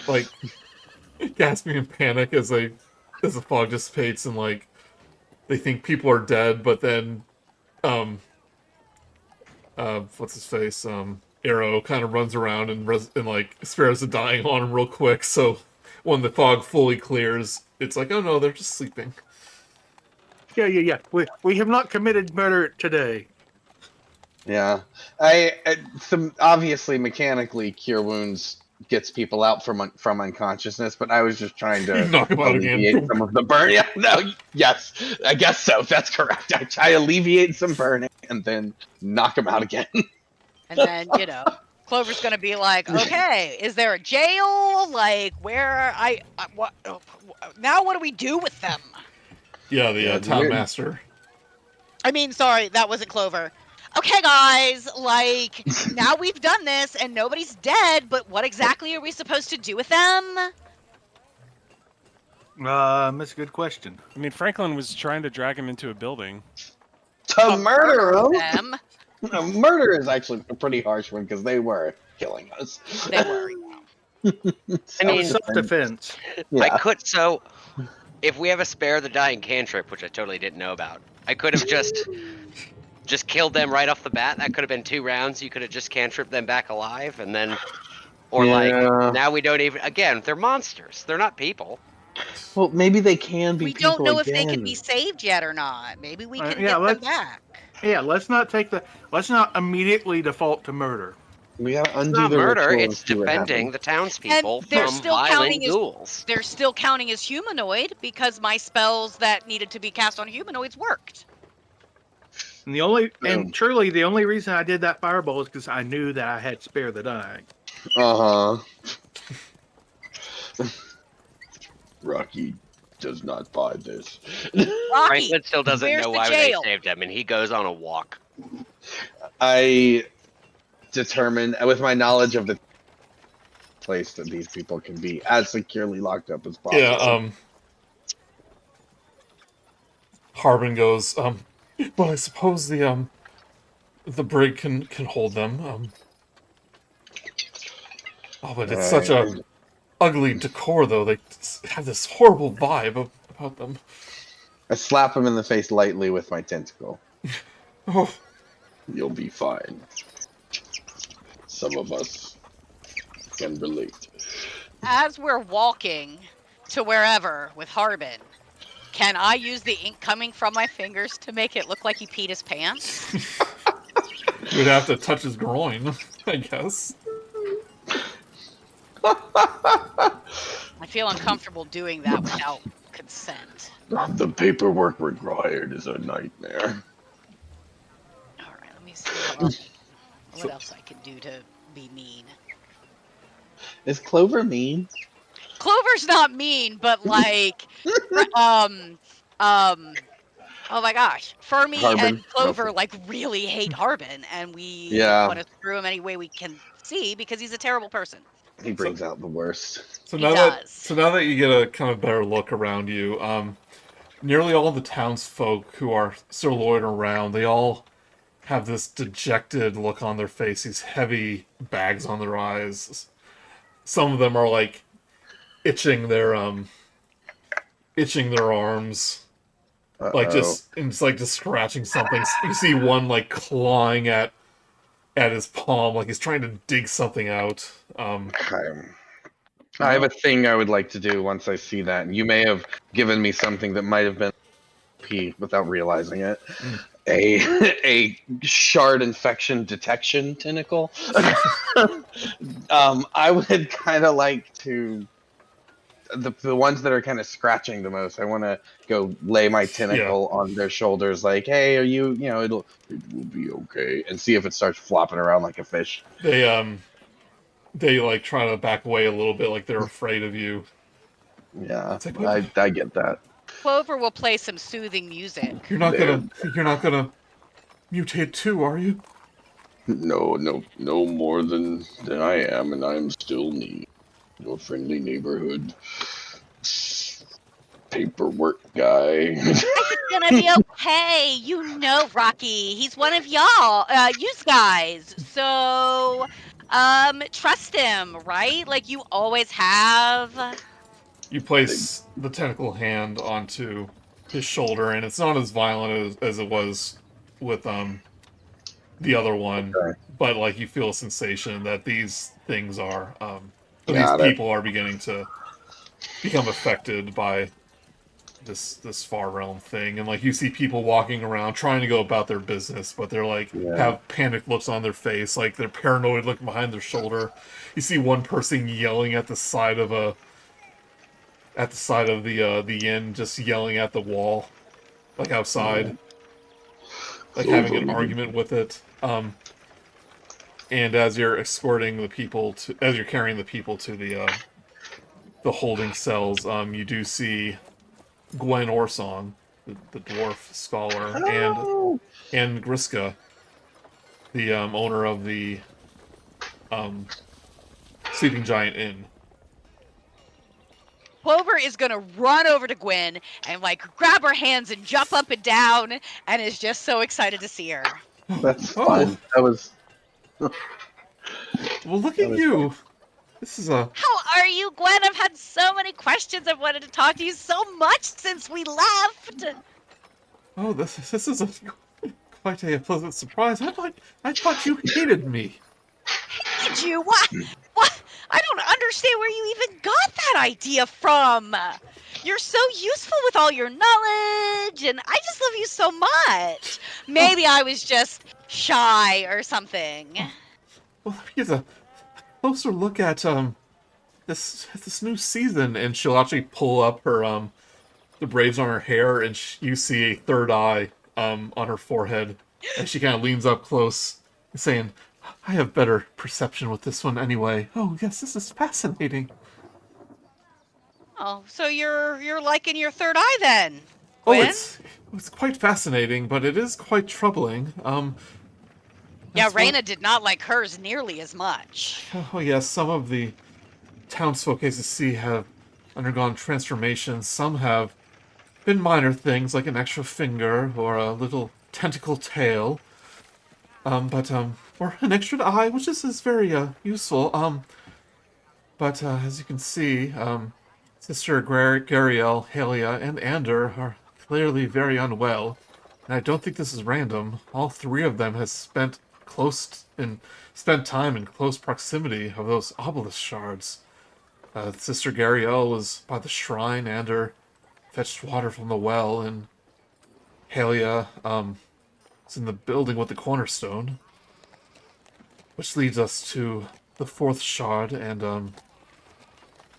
like, gasping in panic as the fog dissipates and, like, they think people are dead, but then, what's his face? Erro kind of runs around and like, spares the dying on him real quick, so when the fog fully clears, it's like, oh no, they're just sleeping. Yeah. We have not committed murder today. Yeah. Obviously, mechanically, Cure Wounds gets people out from unconsciousness, but I was just trying to knock him out alleviate again. some of the burn. Yeah, no, yes, I guess so. That's correct. I alleviate some burning and then knock him out again. And then, Clover's gonna be like, okay, is there a jail? Like, where what? Now what do we do with them? Yeah, the town master. I mean, sorry, that wasn't Clover. Okay, guys, like, now we've done this and nobody's dead, but what exactly are we supposed to do with them? That's a good question. I mean, Franklin was trying to drag him into a building. To murder them? Murder is actually a pretty harsh one because they were killing us. They were. I mean, self-defense. Yeah. I could, so if we have a Spare the Dying cantrip, which I totally didn't know about, I could have just killed them right off the bat. That could have been 2 rounds. You could have just cantripped them back alive, and then, now we don't even. Again, they're monsters. They're not people. Well, maybe they can be. We don't know if they can be saved yet or not. Maybe we can get them back. Yeah, let's not immediately default to murder. We gotta undo Not the murder. ritual It's and see what defending happens. the townspeople And they're from still violent ghouls. They're still counting as humanoid because my spells that needed to be cast on humanoids worked. And truly, the only reason I did that fireball is because I knew that I had Spare the Dying. Rok'kee does not buy this. Franklin still doesn't where's know the why they jail? saved him, and he goes on a walk. I determine, with my knowledge of the place, that these people can be as securely locked up as possible. Yeah, Harbin goes, but I suppose the brig can hold them. Oh, but it's such a ugly decor, though. They have this horrible vibe about them. I slap him in the face lightly with my tentacle. Oh, You'll be fine. Some of us can relate. As we're walking to wherever with Harbin, can I use the ink coming from my fingers to make it look like he peed his pants? you'd have to touch his groin, I guess. I feel uncomfortable doing that without consent. The paperwork required is a nightmare. Alright, let me see what else I can do to be mean. Is Clover mean? Clover's not mean, but like, oh my gosh, Fermi Harbin. and Clover like really hate Harbin, and we want to screw him any way we can see because he's a terrible person. He brings out the worst. So now that you get a kind of better look around you, nearly all the townsfolk who are still loitering around, they all have this dejected look on their face, these heavy bags on their eyes. some of them are like itching their arms, like just scratching something. You see one like clawing at his palm, like he's trying to dig something out. Okay. I have a thing I would like to do once I see that, and you may have given me something that might have been P without realizing it. A shard infection detection tentacle. I would kind of like to the ones that are kind of scratching the most. I want to go lay my tentacle on their shoulders, like, "Hey, are you? You know, it will be okay," and see if it starts flopping around like a fish. They like try to back away a little bit, like they're afraid of you. Yeah, Like, I get that. Clover will play some soothing music. You're not gonna mutate too, are you? No more than I am, and I am still me. Your friendly neighborhood paperwork guy. It's gonna be okay. You know Rok'kee. He's one of y'all, you guys. So, trust him, right? Like you always have. You place the tentacle hand onto his shoulder, and it's not as violent as it was with the other one, but like you feel a sensation that these things are these people are beginning to become affected by this far realm thing, and like you see people walking around trying to go about their business, but they're like have panic looks on their face, like they're paranoid, looking behind their shoulder. You see one person yelling at the side of the inn, just yelling at the wall, like outside, like having an argument with it. And as you're carrying the people to the holding cells, you do see Gwen Orsong, the dwarf scholar, and Griska, the owner of the Sleeping Giant Inn. Clover is gonna run over to Gwen and like grab her hands and jump up and down, and is just so excited to see her. That's fun. That was. Well, look at you. This is a. How are you, Gwen? I've had so many questions. I've wanted to talk to you so much since we left. Oh, this is quite a pleasant surprise. I thought you hated me. Hated you? What? I don't understand where you even got that idea from. You're so useful with all your knowledge, and I just love you so much. Maybe I was just shy or something. Well, here's a closer look at this new season, and she'll actually pull up her the braids on her hair, and you see a third eye on her forehead, and she kind of leans up close, saying, "I have better perception with this one anyway. Oh yes, this is fascinating." Oh, so you're liking your third eye then, Gwen? Gwen? Oh, it's quite fascinating, but it is quite troubling. Yeah, Raina did not like hers nearly as much. Oh yes, some of the townsfolk, as you see, have undergone transformations. Some have been minor things like an extra finger or a little tentacle tail, or an extra eye, which is very useful. But as you can see, Sister Gariel, Halia, and Ander are clearly very unwell, and I don't think this is random. All three of them have spent time in close proximity of those obelisk shards. Sister Gariel was by the shrine, Ander fetched water from the well, and Halia is in the building with the cornerstone, which leads us to the fourth shard, and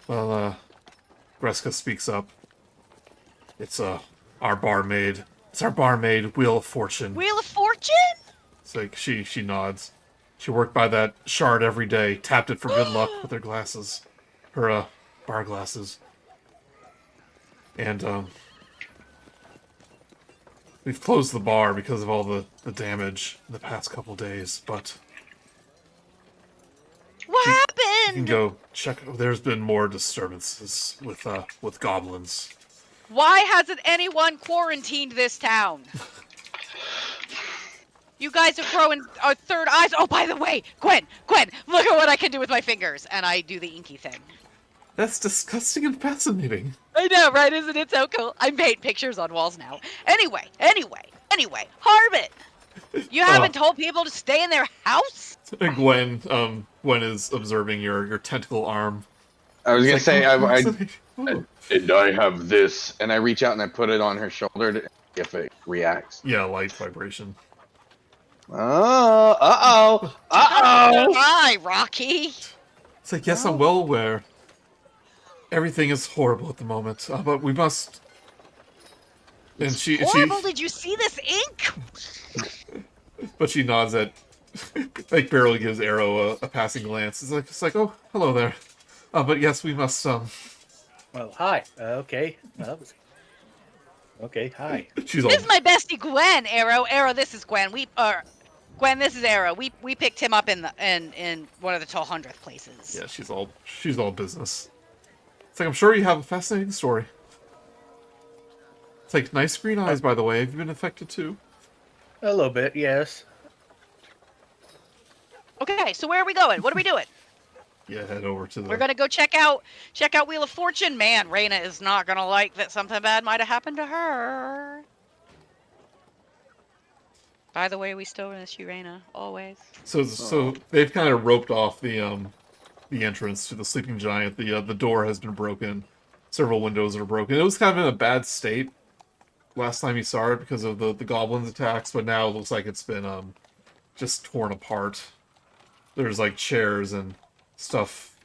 Greska speaks up. It's our barmaid. It's our barmaid, Wheel of Fortune. Wheel of Fortune? It's like she nods. She worked by that shard every day, tapped it for good luck with her glasses. Her bar glasses. And we've closed the bar because of all the damage in the past couple days, but what happened? You can go check. There's been more disturbances with goblins. Why hasn't anyone quarantined this town? You guys are growing our third eyes. Oh, by the way, Gwen, look at what I can do with my fingers. And I do the inky thing. That's disgusting and fascinating. I know, right? Isn't it so cool? I paint pictures on walls now. Anyway, Harbin, you haven't told people to stay in their house? And Gwen is observing your tentacle arm. I was gonna It's say, like, And I have this. and I reach out and I put it on her shoulder to, if it reacts. Yeah, light vibration. Uh-oh. Hi, Rok'kee. It's like, yes, I'm well aware. Everything is horrible at the moment, but we must. And Horrible, did you see this ink? But she nods at, like, barely gives Erro a passing glance. It's like, oh, hello there. But yes, we must, Well, hi. Okay. Okay, hi. She's all. This is my bestie Gwen, Erro. Erro, this is Gwen. Gwen, this is Erro. We picked him up in one of the 1200th places. Yeah, she's all business. It's like, I'm sure you have a fascinating story. It's like, nice green eyes, by the way. Have you been affected too? A little bit, yes. Okay, so where are we going? What are we doing? Yeah, head over to the. We're gonna go check out Wheel of Fortune. Man, Raina is not gonna like that something bad might have happened to her. By the way, we still miss you, Raina, always. So they've kind of roped off the entrance to the Sleeping Giant. The door has been broken. Several windows are broken. It was kind of in a bad state last time you saw it because of the goblins' attacks, but now it looks like it's been just torn apart. There's like chairs and stuff.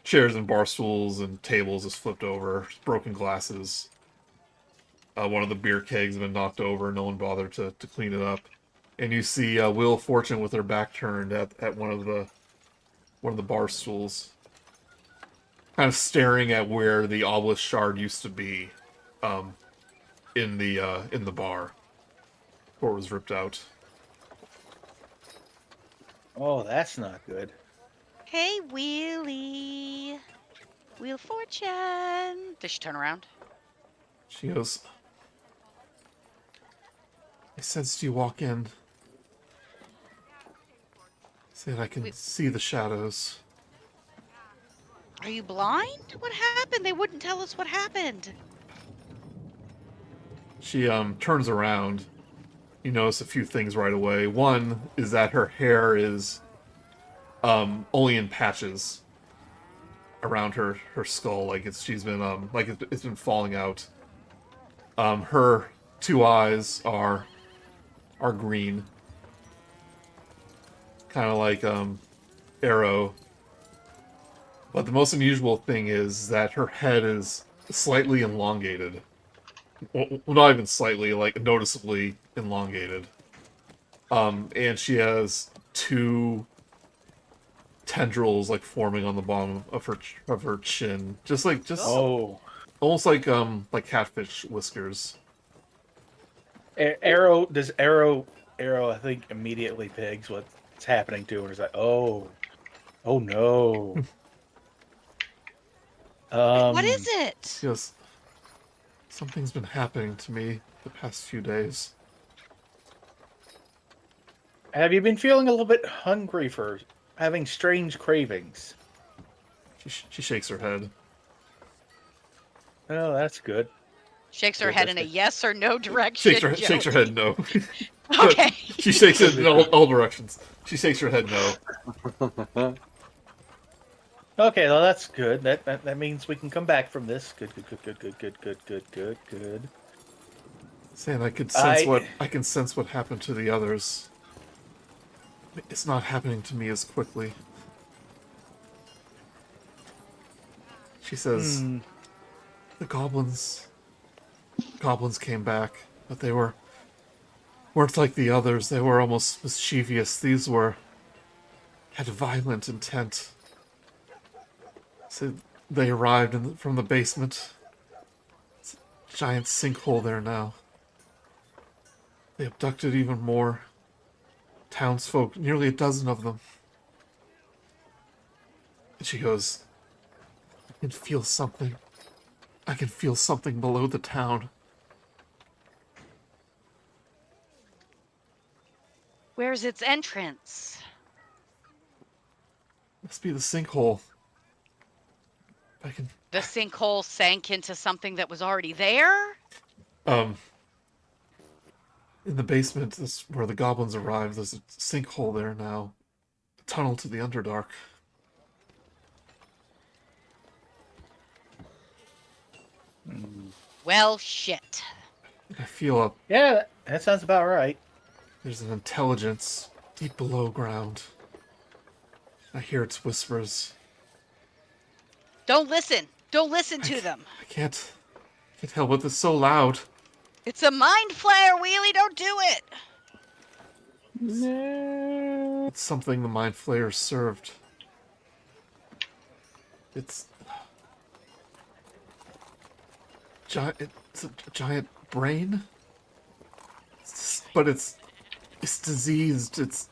Chairs and bar stools and tables is flipped over. Broken glasses. One of the beer kegs have been knocked over. No one bothered to clean it up. And you see Wheel of Fortune with her back turned at one of the bar stools, kind of staring at where the obelisk shard used to be, in the bar, before it was ripped out. Oh, that's not good. Hey, Wheelie. Wheel of Fortune. Does she turn around? She goes, I sensed you walk in. Said I can see the shadows. Are you blind? What happened? They wouldn't tell us what happened. She turns around. You notice a few things right away. One is that her hair is only in patches around her skull, like she's been it's been falling out. Her two eyes are green, kind of like Erro. But the most unusual thing is that her head is slightly elongated. Well, not even slightly, like noticeably elongated. And she has two tendrils like forming on the bottom of her chin, just almost like catfish whiskers. Erro does Erro I think immediately pegs what's happening to her. He's like, oh no. What is it? Yes, something's been happening to me the past few days. Have you been feeling a little bit hungry for having strange cravings? She shakes her head. Oh, that's good. Shakes her head in a yes or no direction. Shakes her head no. Okay. She shakes it in all directions. She shakes her head no. Okay, well that's good. That means we can come back from this. Good. Saying I could sense what happened to the others. It's not happening to me as quickly. She says, the goblins came back, but they weren't like the others. They were almost mischievous. These had violent intent. So they arrived from the basement. It's a giant sinkhole there now. They abducted even more townsfolk, nearly a dozen of them. And she goes, I can feel something. I can feel something below the town. Where's its entrance? Must be the sinkhole. If I can. The sinkhole sank into something that was already there? In the basement, this where the goblins arrived. There's a sinkhole there now. A tunnel to the Underdark. Well, shit. I feel Yeah, that sounds about right. there's an intelligence deep below ground. I hear its whispers. Don't listen. Don't listen to them. I can't help it. It's so loud. It's a mind flare, Wheelie. Don't do it. It's something the Mind Flayer served. It's it's a giant brain, but it's diseased. It's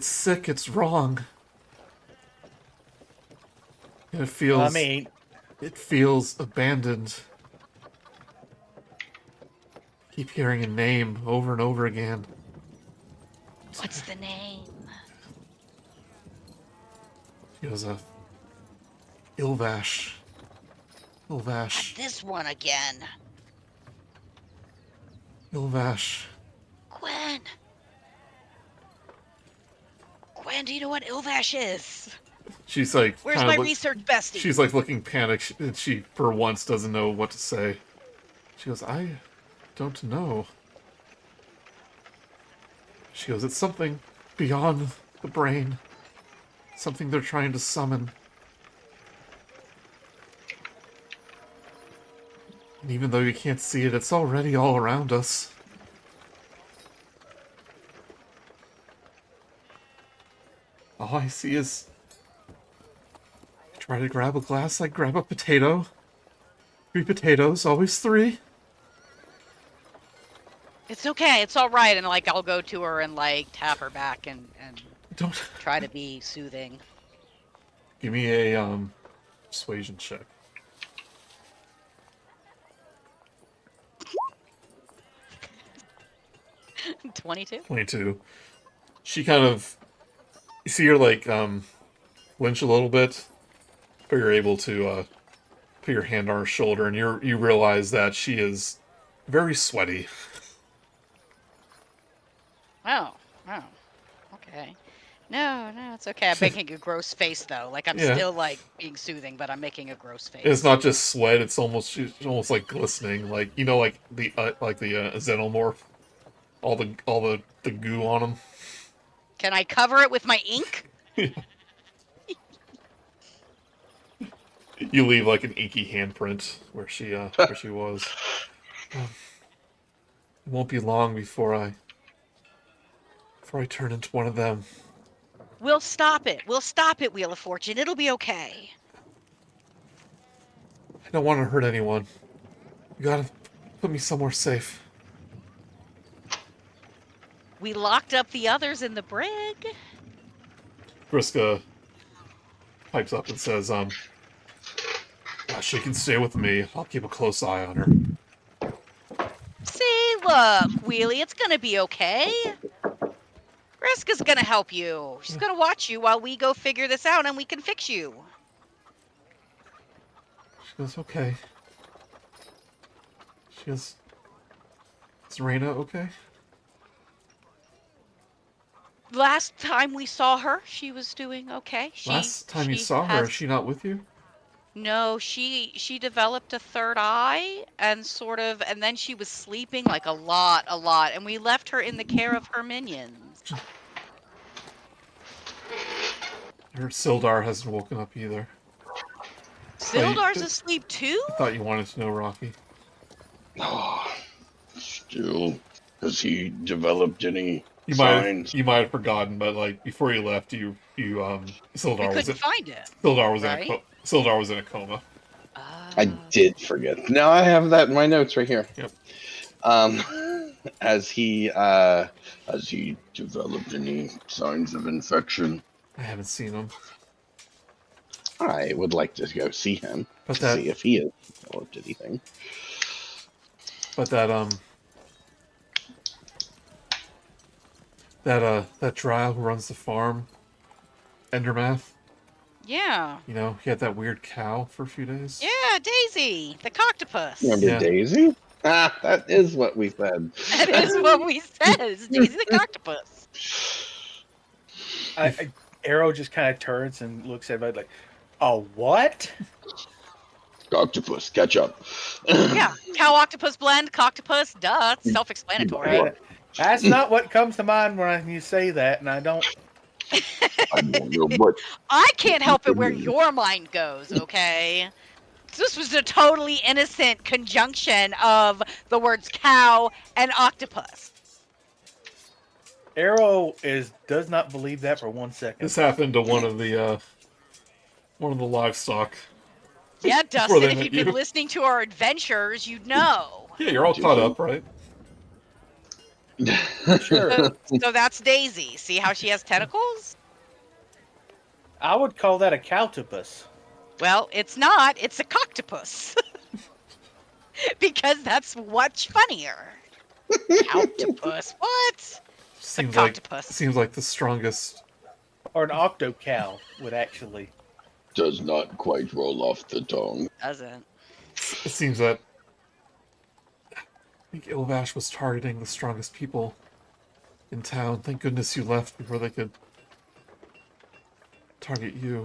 sick. It's wrong. And it feels. It feels abandoned. Keep hearing a name over and over again. What's the name? It was a Ilvash. Ilvash. This one again. Ilvash. Gwen, do you know what Ilvash is? She's like. Where's my research bestie? She's like looking panicked. She for once doesn't know what to say. She goes, I don't know. She goes, it's something beyond the brain. Something they're trying to summon. And even though you can't see it, it's already all around us. All I see is... Try to grab a glass, I grab a potato. 3 potatoes, always 3. It's okay. It's all right. And like, I'll go to her and like tap her back and Don't try to be soothing. give me a persuasion check. 22. 22. She kind of, you see her like flinch a little bit, but you're able to put your hand on her shoulder, and you realize that she is very sweaty. Oh, okay. No, it's okay. I'm making a gross face though. Like I'm Yeah. still like being soothing, but I'm making a gross face. It's not just sweat; it's she's almost like glistening, like like the xenomorph, all the goo on him. Can I cover it with my ink? You leave like an inky handprint where she was. It won't be long before I turn into one of them. We'll stop it. Wheel of Fortune. It'll be okay. I don't want to hurt anyone. You gotta put me somewhere safe. We locked up the others in the brig. Vriska pipes up and says, she can stay with me. I'll keep a close eye on her. See, look, Wheelie, it's gonna be okay. Vriska's gonna help you. She's gonna watch you while we go figure this out and we can fix you. She goes, okay. She goes, is Raina okay? Last time we saw her, she was doing okay. Last time you saw her, is she not with you? No, she developed a third eye and and then she was sleeping like a lot, and we left her in the care of her minions. Her Sildar hasn't woken up either. Sildar's asleep too? I thought you wanted to know, Rocky. Still, has he developed any You signs? might have forgotten, but like before you left, Sildar We couldn't find it. Sildar was in a coma. I did forget. Now I have that in my notes right here. Yep. Has he developed any signs of infection? I haven't seen him. I would like to go see him But to see if he has developed anything. But that that Drow who runs the farm, Endermath. Yeah. You know, he had that weird cow for a few days. Yeah, Daisy, the coctopus. Remember Yeah. Daisy? Ah, that is what we said. That is what we said. It's Daisy the coctopus. Erro just kind of turns and looks at everybody like, "Oh, what?" Octopus, catch up. Yeah, cow octopus blend, coctopus. Duh, it's self-explanatory. What? That's not what comes to mind when you say that, and I don't. I don't know what. I can't help it where your mind goes. Okay. This was a totally innocent conjunction of the words cow and octopus. Erro does not believe that for 1 second. This happened to one of the livestock. Yeah, Before Dustin, they if met you'd been you. listening to our adventures, you'd know. Yeah, you're all caught up, right? Sure. So that's Daisy. See how she has tentacles? I would call that a cowtopus. Well, it's not. It's a coctopus. Because that's much funnier. Cowtopus. What? Seems coctopus. like the strongest. Or an octocow would actually. Does not quite roll off the tongue. Doesn't. It seems that I think Ilvash was targeting the strongest people in town. Thank goodness you left before they could target you.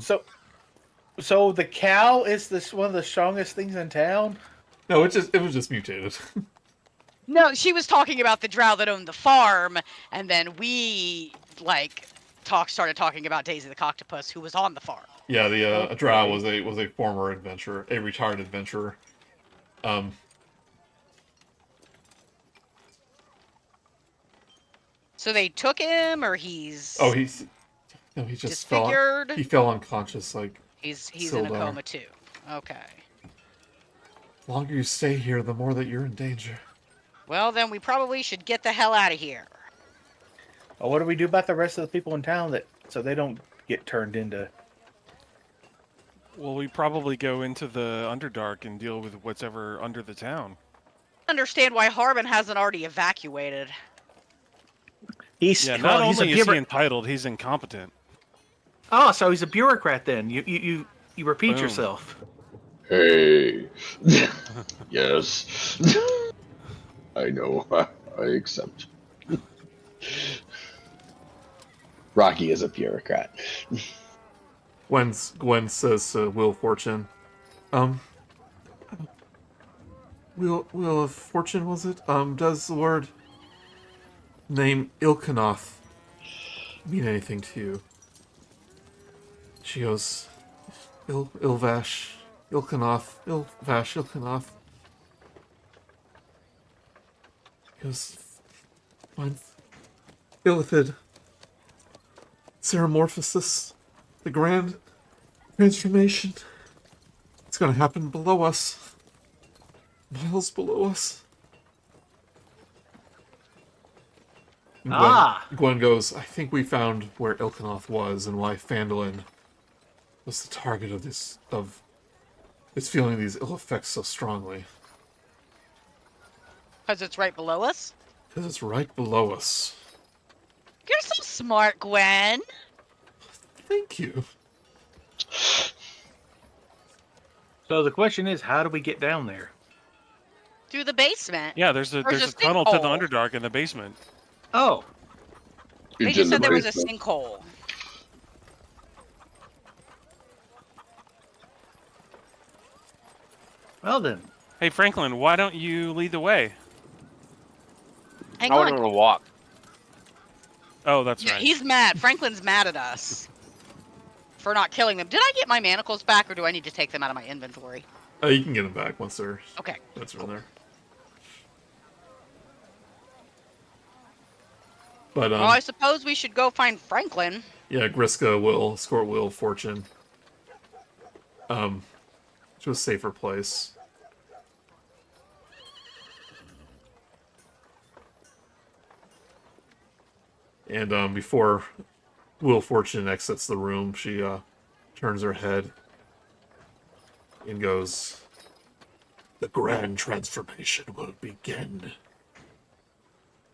So the cow is one of the strongest things in town? No, it was just mutated. No, she was talking about the drow that owned the farm, and then we started talking about Daisy the coctopus, who was on the farm. Yeah, the Drow was a former adventurer, a retired adventurer. So they took him, or he's? Oh, he just disfigured? He fell unconscious. He's in a Sildar. coma too. Okay. The longer you stay here, the more that you're in danger. Well, then we probably should get the hell out of here. Well, what do we do about the rest of the people in town so they don't get turned into? Well, we probably go into the Underdark and deal with what's ever under the town. Understand why Harbin hasn't already evacuated. Not only is he entitled, he's incompetent. Oh, so he's a bureaucrat then. You repeat Boom. yourself. Hey. Yes. I know. I accept. Rok'kee is a bureaucrat. Gwen says to Wheel of Fortune, Wheel of Fortune, was it? Does the word name Ilkanoth mean anything to you? She goes, Ilvash, Ilkanoth, Ilvash, Ilkanoth. He goes, fine. Illithid, Ceramorphosis, the grand transformation. It's gonna happen below us. Miles below us. And Gwen goes, I think we found where Ilkanoth was and why Phandalin was the target of it's feeling these ill effects so strongly. Because it's right below us? Because it's right below us. You're so smart, Gwen. Thank you. So the question is, how do we get down there? Through the basement. Yeah, there's a tunnel to the Underdark in the basement. Oh. They just said there was a sinkhole. Well then. Hey, Franklin, why don't you lead the way? Hang I want on. to walk. Oh, that's right. He's mad. Franklin's mad at us for not killing them. Did I get my manacles back, or do I need to take them out of my inventory? You can get them back once they're Okay. That's in there. But Well, I suppose we should go find Franklin. yeah, Griska will escort Wheel of Fortune to a safer place. And before Wheel of Fortune exits the room, she turns her head and goes, "The grand transformation will begin."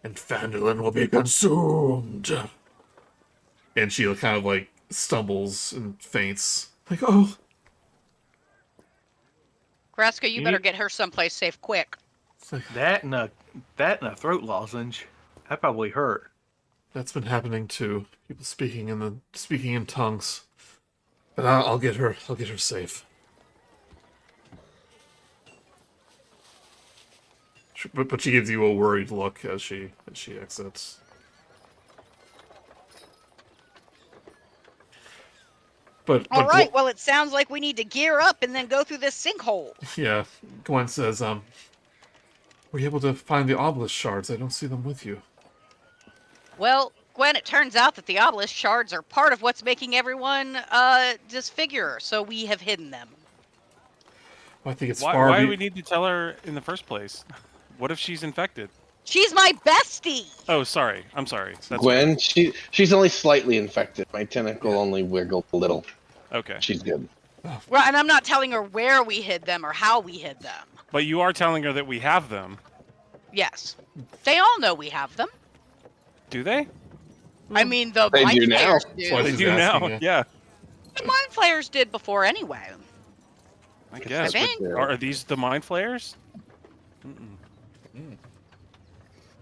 and Phandalin will be consumed. And she kind of like stumbles and faints. Like, oh. Graska, you better get her someplace safe quick. That and a throat lozenge. That probably hurt. That's been happening too. People speaking in tongues. But I'll get her. I'll get her safe. But she gives you a worried look as she exits. All right. Well, it sounds like we need to gear up and then go through this sinkhole. Yeah, Gwen says, were you able to find the obelisk shards? I don't see them with you. Well, Gwen, it turns out that the obelisk shards are part of what's making everyone disfigure, so we have hidden them. Well, I think it's why do we need to tell her in the first place? What if she's infected? She's my bestie! Oh, sorry. I'm sorry. That's Gwen, right. she's only slightly infected. My tentacle only wiggled a little. Okay. She's good. Well, and I'm not telling her where we hid them or how we hid them. But you are telling her that we have them. Yes. They all know we have them. Do they? I mean, the They mind do now. flayers That's why do. They she's do asking now. you. Yeah. The mind flayers did before anyway. I guess. I think. Are these the mind flayers?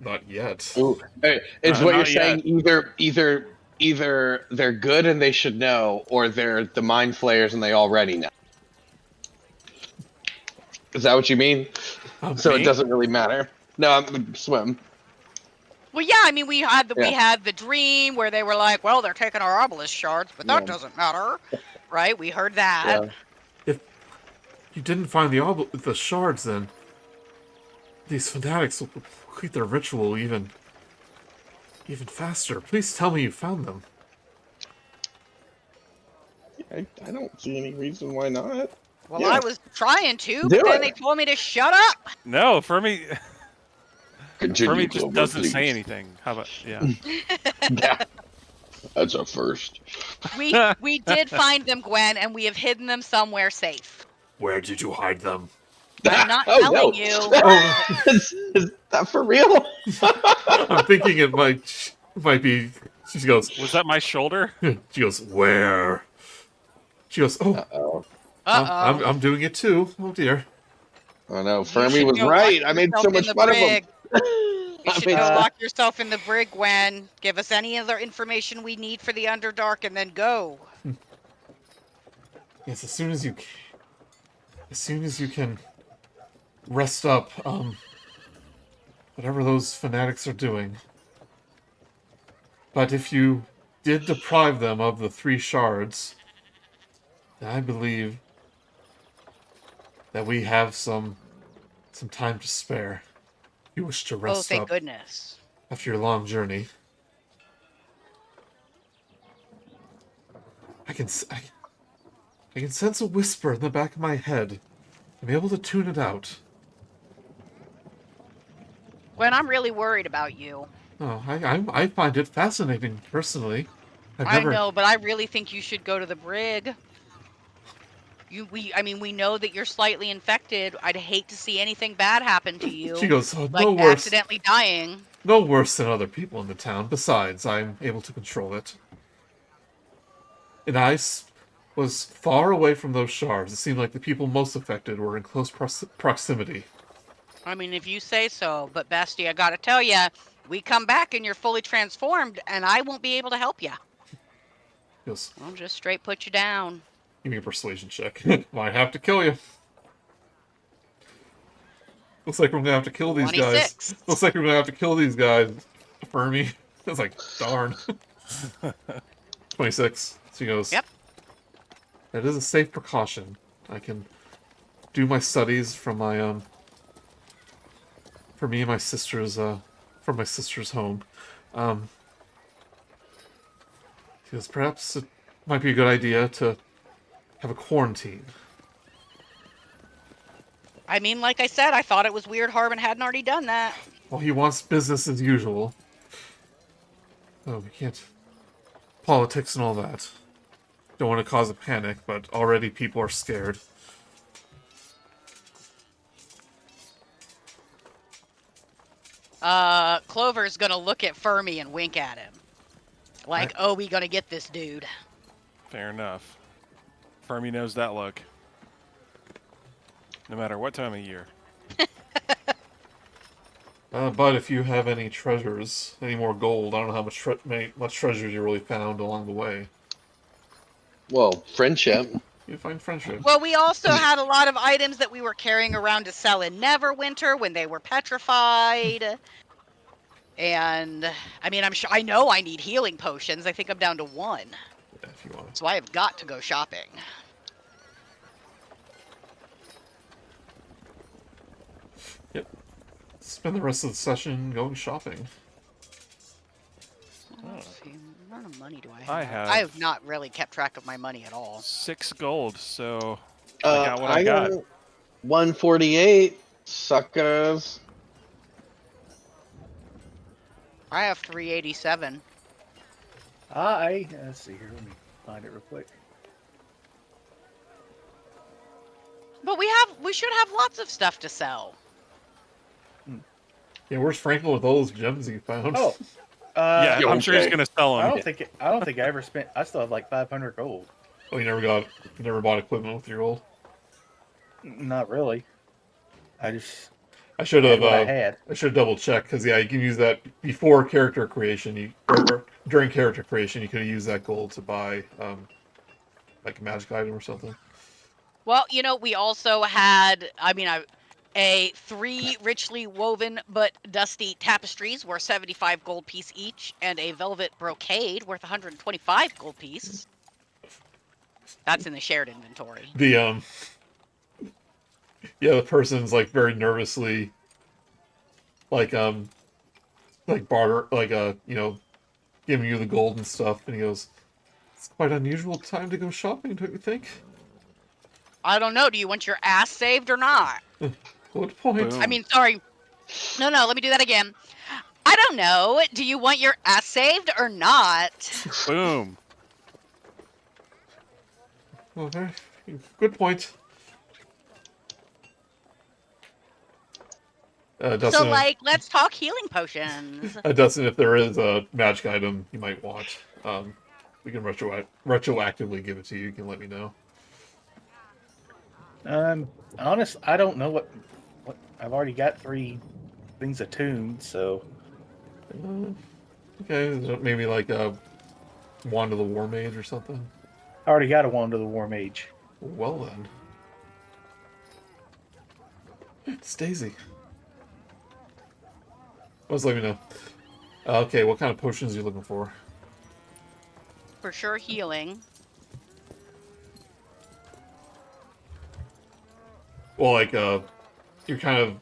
Not yet. Ooh, hey, it's what you're Not saying. Either they're good and they should know, or they're the mind flayers and they already know. Is that what you mean? So Me? it doesn't really matter. No, I'm swim. Well, yeah, I mean, we had the dream where they were like, well, they're taking our obelisk shards, but that doesn't matter, right? We heard that. Yeah. If you didn't find the shards, then these fanatics will complete their ritual even faster. Please tell me you found them. I don't see any reason why not. Well, Yeah. I was trying to, Do but then it. they told me to shut up. No, Fermi. Continue, Fermi just Clover, doesn't please. say anything. How about yeah? Yeah. That's a first. We did find them, Gwen, and we have hidden them somewhere safe. Where did you hide them? I'm not Oh, telling no. you. Oh, Is that for real? I'm thinking it might be. She goes. Was that my shoulder? She goes, where? She goes, oh, Oh. I'm doing it too. Oh dear. Oh no, You Fermi should was go right. lock I made yourself so in much the fun of him. brig. You should go lock yourself in the brig, Gwen. Give us any other information we need for the Underdark, and then go. Yes, as soon as you can rest up, whatever those fanatics are doing. But if you did deprive them of the 3 shards, then I believe that we have some time to spare. If you wish to Oh, rest thank up goodness. after your long journey. I can sense a whisper in the back of my head. I'm able to tune it out. Gwen, I'm really worried about you. Oh, I find it fascinating, personally. I know, but I really think you should go to the brig. We know that you're slightly infected. I'd hate to see anything bad happen to you. She goes, oh, like no worse. accidentally dying. No worse than other people in the town. Besides, I'm able to control it. And was far away from those shards. It seemed like the people most affected were in close proximity. I mean, if you say so, but Bestie, I gotta tell ya, we come back and you're fully transformed, and I won't be able to help ya. Goes, I'll just straight put you down. give me a persuasion check. Might have to kill you. Looks like we're gonna have to kill these 26. guys. Looks like we're gonna have to kill these guys, Fermi. It's like, darn. 26. She goes, Yep. That is a safe precaution. I can do my studies from my, for me and my sister's, from my sister's home. She goes, perhaps it might be a good idea to have a quarantine. I mean, like I said, I thought it was weird Harbin hadn't already done that. Well, he wants business as usual. Oh, we can't... Politics and all that. Don't want to cause a panic, but already people are scared. Clover's gonna look at Fermi and wink at him. Like, oh, we gonna get this dude. Fair enough. Fermi knows that look. No matter what time of year. But if you have any treasures, any more gold, I don't know how much treasures you really found along the way. Well, friendship. You find friendship. Well, we also had a lot of items that we were carrying around to sell in Neverwinter when they were petrified. And I mean, I know I need healing potions. I think I'm down to 1. Yeah, if you want. So I have got to go shopping. Yep. Spend the rest of the session going shopping. Let's see, what amount of money do I I have? have- I have not really kept track of my money at all. 6 gold, so I got what I got got. 148 suckers. I have 387. Let's see here. Let me find it real quick. But we should have lots of stuff to sell. Yeah, where's Franklin with all those gems he found? Oh, Yeah, Yeah, I'm sure he's okay. gonna sell I them. don't think I ever spent. I still have like 500 gold. Oh, you never bought equipment with your gold? Not really. I I should had have. what I had. I should double check because yeah, you can use that before character creation. Or during character creation, you could use that gold to buy like a magic item or something. Well, you know, we also had, a 3 richly woven but dusty tapestries worth 75 gold piece each, and a velvet brocade worth 125 gold piece. That's in the shared inventory. The the person's like very nervously like barter giving you the gold and stuff, and he goes, "It's quite unusual time to go shopping, don't you think?" I don't know. Do you want your ass saved or not? What point? Boom. I mean, sorry. No, let me do that again. I don't know. Do you want your ass saved or not? Boom. Okay, good point. Dustin, So, like, let's talk healing potions. Dustin, if there is a magic item you might want, we can retroactively give it to you. You can let me know. Honest, I don't know what I've already got 3 things attuned, so Okay, maybe like a Wand of the War Mage or something. I already got a Wand of the War Mage. Well then. It's Daisy. Let's let me know. Okay, what kind of potions are you looking for? For sure, healing. Well, like, you're kind of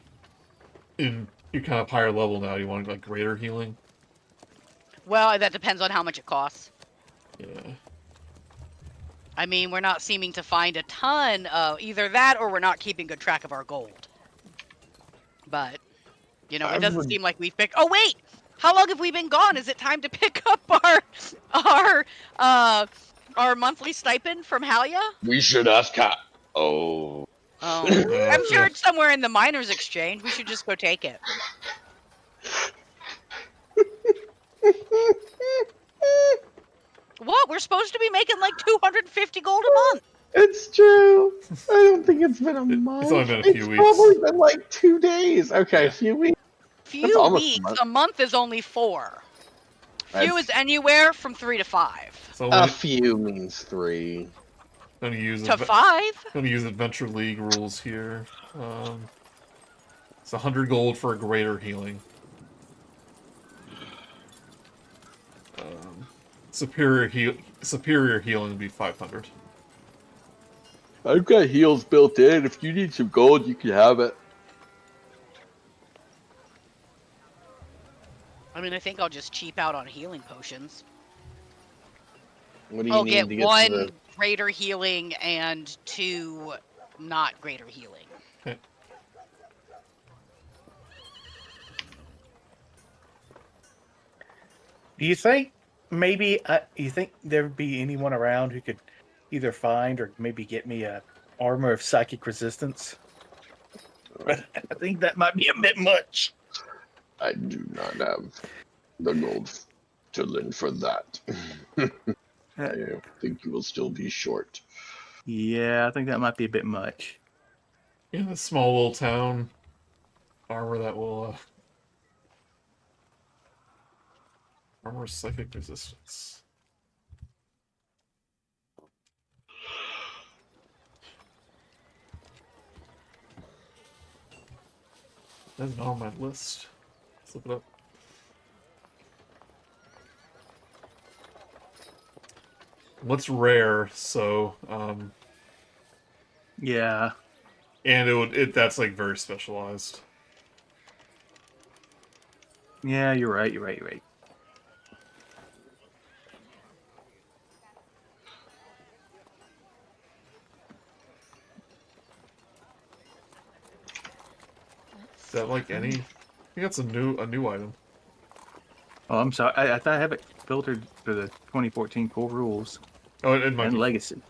higher level now. You want like greater healing? Well, that depends on how much it costs. Yeah. I mean, we're not seeming to find a ton of either that or we're not keeping good track of our gold. But, you know, it doesn't seem like we've picked... Oh, wait! How long have we been gone? Is it time to pick up our monthly stipend from Halia? We should ask Cat. Oh. Oh, I'm sure it's somewhere in the miners' exchange. We should just go take it. What? We're supposed to be making like 250 gold a month. It's true. I don't think it's been a month. It's only been a few weeks. Probably been like 2 days. Okay, Yeah. a few weeks. Few almost a weeks. month. A month is only 4. Few is anywhere from 3 to 5. So A few means 3. I'm gonna use To 5? gonna use Adventure League rules here. It's 100 gold for a greater healing. Superior healing would be 500. I've got heals built in. If you need some gold, you can have it. I mean, I think I'll just cheap out on healing potions. What do you I'll need get to get 1 to the... greater healing and 2 not greater healing. Okay. Do you think you think there'd be anyone around who could either find or maybe get me a armor of psychic resistance? But I think that might be a bit much. I do not have the gold to lend for that. I think you will still be short. Yeah, I think that might be a bit much. In a small little town, armor that will armor psychic resistance. That's not on my list. Let's look it up. What's rare? So, Yeah. and that's like very specialized. Yeah, you're right. You're right. Is that like any? I think that's a new item. Oh, I'm sorry. I thought I have it filtered for the 2014 core rules Oh, it might and be. legacy.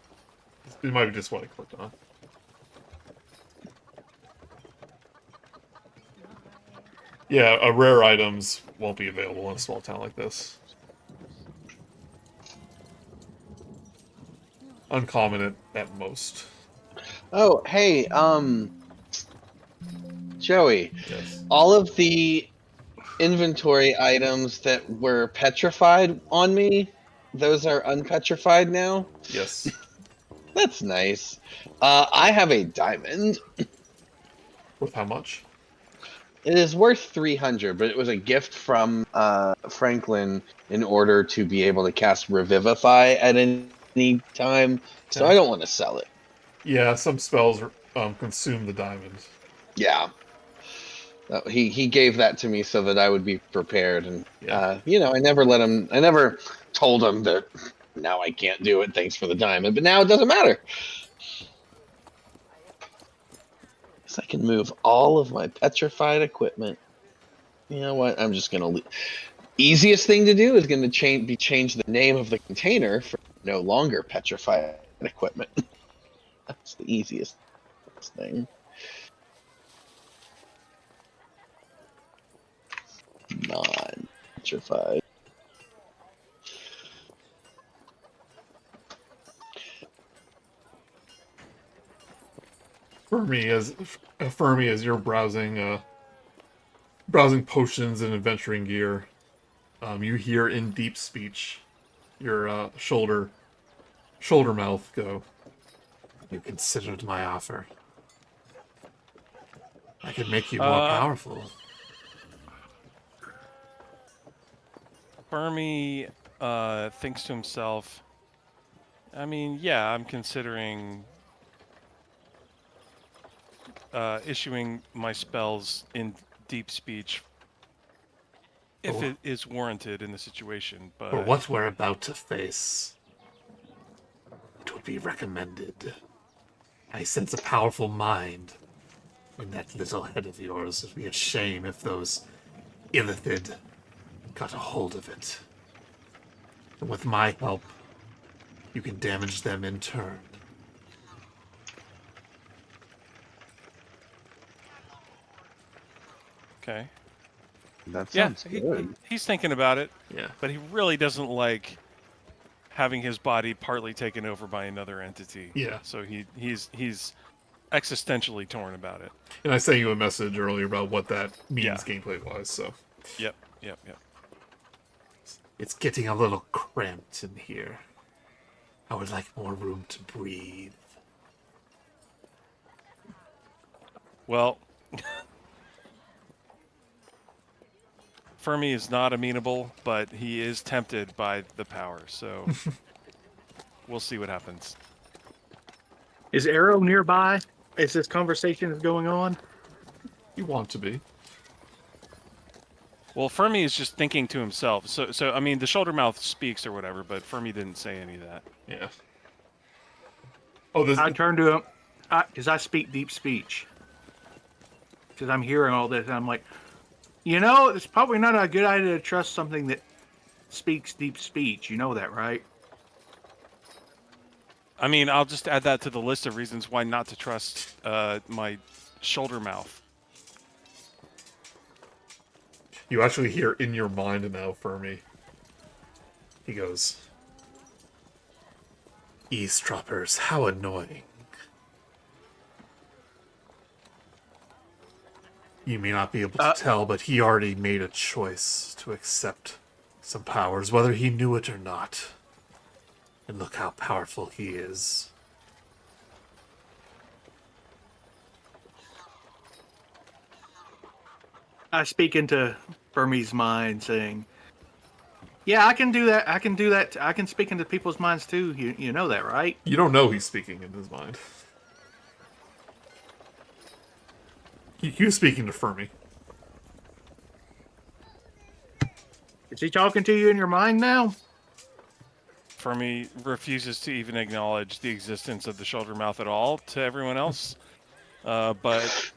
It might be just what I clicked on. Yeah, rare items won't be available in a small town like this. Uncommon at most. Oh, hey, Joey. Yes. All of the inventory items that were petrified on me, those are unpetrified now. Yes. That's nice. I have a diamond. Worth how much? It is worth 300, but it was a gift from Franklin in order to be able to cast Revivify at any time. So Okay. I don't want to sell it. Yeah, some spells consume the diamond. Yeah. He gave that to me so that I would be prepared, and Yeah. I never told him that now I can't do it. Thanks for the diamond, but now it doesn't matter. So I can move all of my petrified equipment. You know what? I'm just gonna. Easiest thing to do is going to change the name of the container for no longer petrified equipment. That's the easiest thing. Non-petrified. Fermi, as you're browsing potions and adventuring gear, you hear in deep speech your shoulder mouth go. You considered my offer. I could make you more powerful. Fermi thinks to himself, I mean, yeah, I'm considering issuing my spells in deep speech if it is warranted in the situation. But For what we're about to face, it would be recommended. I sense a powerful mind in that little head of yours. It'd be a shame if those Illithid got a hold of it. And with my help, you can damage them in turn. okay. That sounds good. He's thinking about it. Yeah. But he really doesn't like having his body partly taken over by another entity. Yeah. So he's existentially torn about it. And I sent you a message earlier about what that means Yeah. gameplay-wise, so... Yep. It's getting a little cramped in here. I would like more room to breathe. Well, Fermi is not amenable, but he is tempted by the power, so we'll see what happens. Is Erro nearby as this conversation is going on? You want to be. Well, Fermi is just thinking to himself. So I mean, the shoulder mouth speaks or whatever, but Fermi didn't say any of that. Yeah. Oh, this. I turn to him because I speak deep speech. Because I'm hearing all this, and I'm like, it's probably not a good idea to trust something that speaks deep speech. You know that, right? I mean, I'll just add that to the list of reasons why not to trust my shoulder mouth. You actually hear in your mind now, Fermi. He goes, eavesdroppers, how annoying. You may not be able to tell, but he already made a choice to accept some powers, whether he knew it or not. And look how powerful he is. I speak into Fermi's mind, saying, "Yeah, I can do that. I can do that. I can speak into people's minds too. You know that, right?" You don't know he's speaking in his mind. He was speaking to Fermi. Is he talking to you in your mind now? Fermi refuses to even acknowledge the existence of the shoulder mouth at all to everyone else. But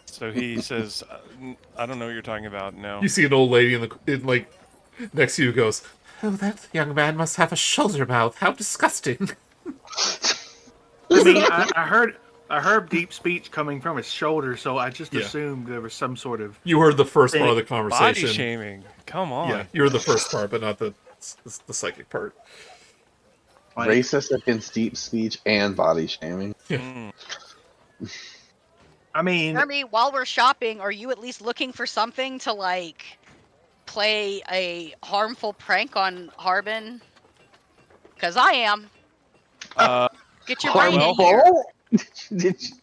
so he says, "I don't know what you're talking about." No. You see an old lady next to you goes, "Oh, that young man must have a shoulder mouth. How disgusting." I mean, I heard deep speech coming from his shoulder, so I just assumed there was some sort of. You heard the first part of the conversation. Body shaming. Come on. Yeah, you heard the first part, but not the psychic part. Racist against deep speech and body shaming. Yeah. I mean, Fermi, while we're shopping, are you at least looking for something to like play a harmful prank on Harbin? Because I am. Get your brain in here. Did you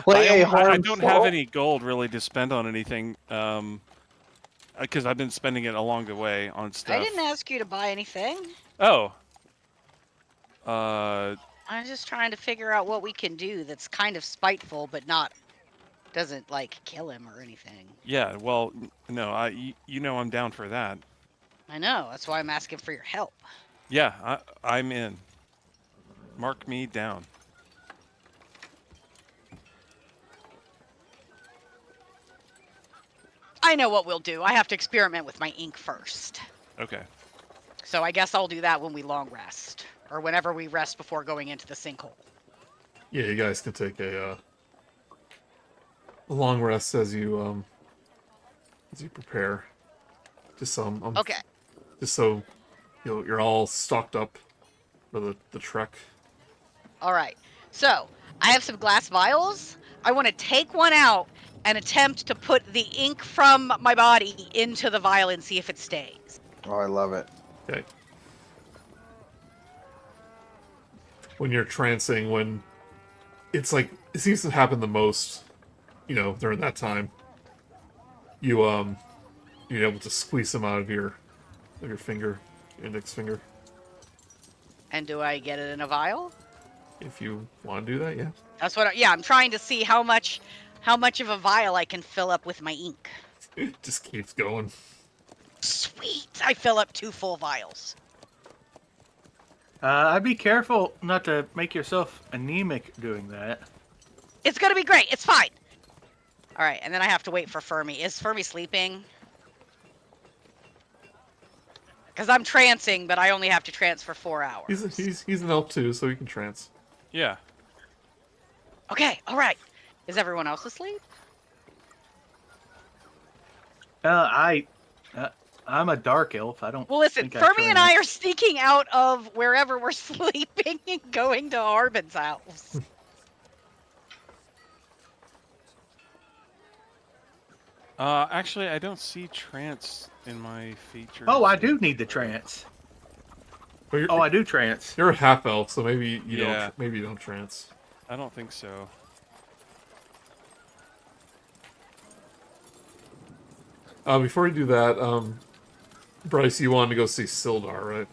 play I don't have any gold really to spend on anything, because I've been spending it along the way on stuff. I didn't ask you to buy anything. Oh. I'm just trying to figure out what we can do that's kind of spiteful, but doesn't like kill him or anything. Yeah. Well, no. You know I'm down for that. I know. That's why I'm asking for your help. Yeah, I'm in. Mark me down. I know what we'll do. I have to experiment with my ink first. Okay. So I guess I'll do that when we long rest. Or whenever we rest before going into the sinkhole. Yeah, you guys can take a long rest as you prepare. Just Okay. Just so you're all stocked up for the trek. All right. So I have some glass vials. I want to take one out and attempt to put the ink from my body into the vial and see if it stays. Oh, I love it. Okay. When you're trancing, when it's like it seems to happen the most, during that time. You're able to squeeze them out of your finger, your index finger. And do I get it in a vial? If you want to do that, yeah. That's what. I'm trying to see how much of a vial I can fill up with my ink. It just keeps going. Sweet! I fill up 2 full vials. I'd be careful not to make yourself anemic doing that. It's gonna be great. It's fine. All right, and then I have to wait for Fermi. Is Fermi sleeping? Because I'm trancing, but I only have to trance for 4 hours. He's an elf too, so he can trance. Yeah. Okay, all right. Is everyone else asleep? I'm a dark elf. I don't. Well, listen, think Fermi and I trance. are sneaking out of wherever we're sleeping and going to Harbin's house. Actually, I don't see trance in my features. Oh, I do need the trance. Well, I do trance. You're a half elf, so maybe you Yeah. don't. Maybe you don't trance. I don't think so. Before we do that, Brice, you wanted to go see Sildar, right?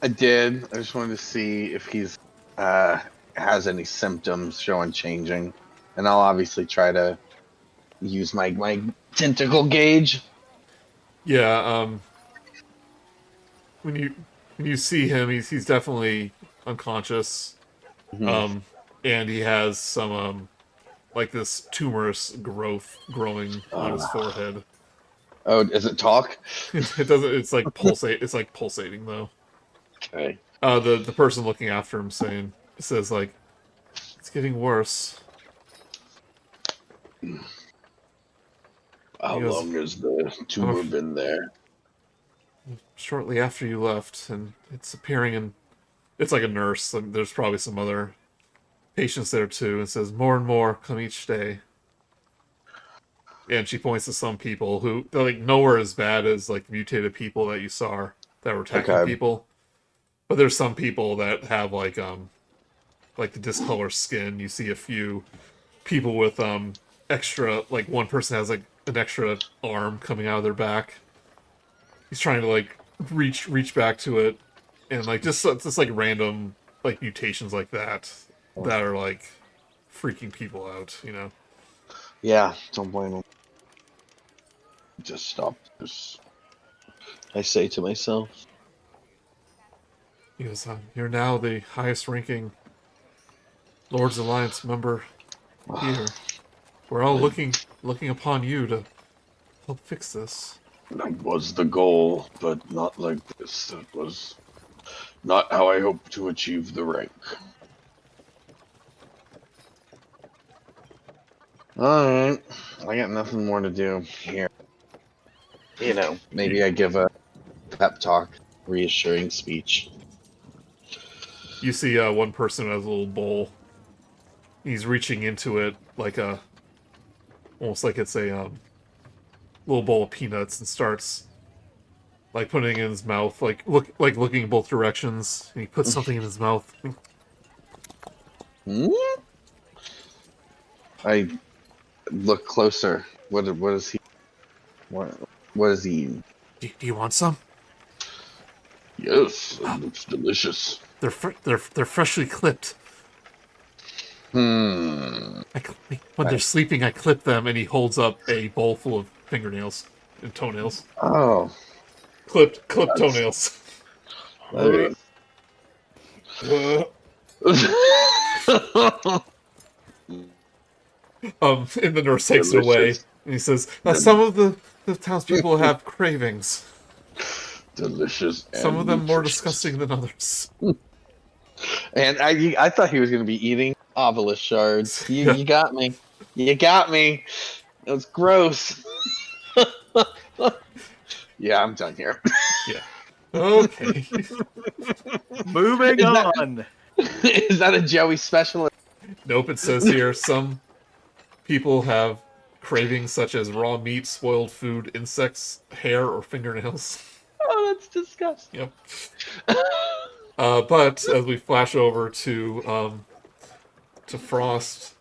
I did. I just wanted to see if he's has any symptoms showing changing, and I'll obviously try to use my tentacle gauge. Yeah. When you see him, he's definitely unconscious. Mhm. And he has some like this tumorous growth growing on his forehead. Oh, does it talk? It doesn't. It's like pulsate. It's like pulsating though. Okay. The person looking after him says like, it's getting worse. How He goes, long has the tumor been there? shortly after you left, and it's appearing in. It's like a nurse. Like, there's probably some other patients there too, and says more and more come each day. And she points to some people who they're like nowhere as bad as like mutated people that you saw that were attacking Okay. people. But there's some people that have like the discolored skin. You see a few people with extra, like one person has like an extra arm coming out of their back. He's trying to like reach back to it, and like just like random like mutations like that are like freaking people out. You know. Yeah, don't blame him. Just stop this. I say to myself. He goes, "You're now the highest ranking Lord's Alliance member here. We're all looking upon you to help fix this." That was the goal, but not like this. That was not how I hoped to achieve the rank. Alright. I got nothing more to do here. You know, maybe I give a pep talk, reassuring speech. You see one person who has a little bowl. He's reaching into it like almost like it's a little bowl of peanuts, and starts like putting it in his mouth, like looking in both directions. And he puts something in his mouth. Hmm? I look closer. What is he? What is he eating? Do you want some? Yes, it looks delicious. They're freshly clipped. Hmm. When they're sleeping, I clip them, and he holds up a bowl full of fingernails and toenails. Oh. Clipped toenails. Okay. And the nurse takes it away, and he says, "Some of the townspeople have cravings. Delicious. Some of them more nutritious. disgusting than others." And I thought he was going to be eating obelisk shards. You got me. You got me. It was gross. Yeah, I'm done here. Yeah. Okay. Moving on. Is that a Joey special? Nope, it says here, some people have cravings such as raw meat, spoiled food, insects, hair, or fingernails. Oh, that's disgusting. Yep. But as we flash over to Frost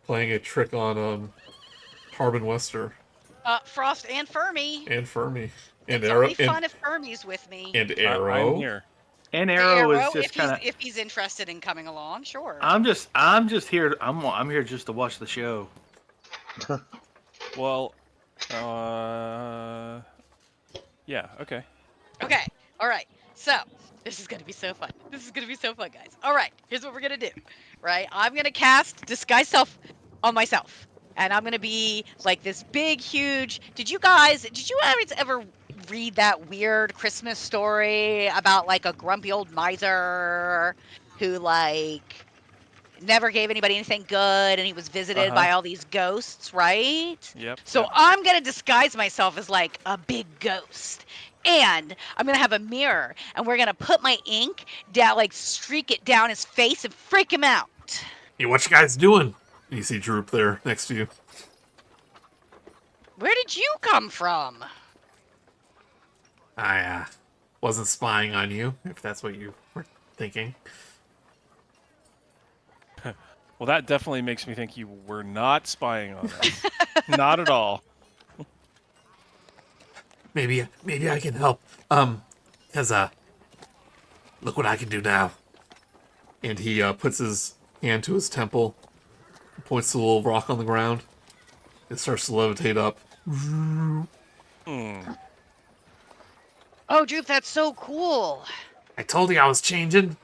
playing a trick on Harbin Wester Frost and Fermi. and Fermi and It's Erro only fun if Fermi's with me. and I'm Arrow. here. And Erro is just kind of. if he's interested in coming along, sure. I'm just here. I'm here just to watch the show. Well, yeah, okay. Okay. All right. So this is gonna be so fun. This is gonna be so fun, guys. All right. Here's what we're gonna do. Right. I'm gonna cast Disguise Self on myself, and I'm gonna be like this big, huge. Did you ever read that weird Christmas story about like a grumpy old miser who like never gave anybody anything good, and he was visited by all these ghosts, right? Yep. So yep. I'm gonna disguise myself as like a big ghost, and I'm gonna have a mirror, and we're gonna put my ink down, like streak it down his face, and freak him out. Hey, what you guys doing? You see Droop there next to you. Where did you come from? I wasn't spying on you, if that's what you were thinking. Well, that definitely makes me think you were not spying on us. Not at all. Maybe I can help. Cause look what I can do now. And he puts his hand to his temple, points to a little rock on the ground. It starts to levitate up. Oh, Droop, that's so cool. I told you I was changing.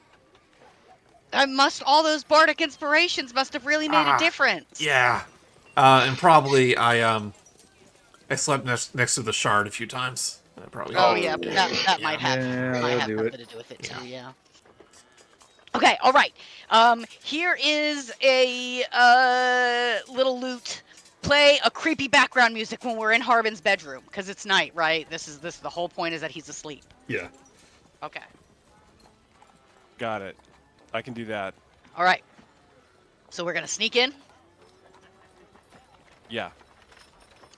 All those bardic inspirations must have really made a difference. Yeah. And probably I slept next to the shard a few times. Probably. Oh yeah, that might have something to do with it too. Yeah. Okay. All right. Here is a little loot play a creepy background music when we're in Harbin's bedroom, because it's night, right? This is the whole point is that he's asleep. Yeah. Okay. Got it. I can do that. All right. So we're gonna sneak in, Yeah.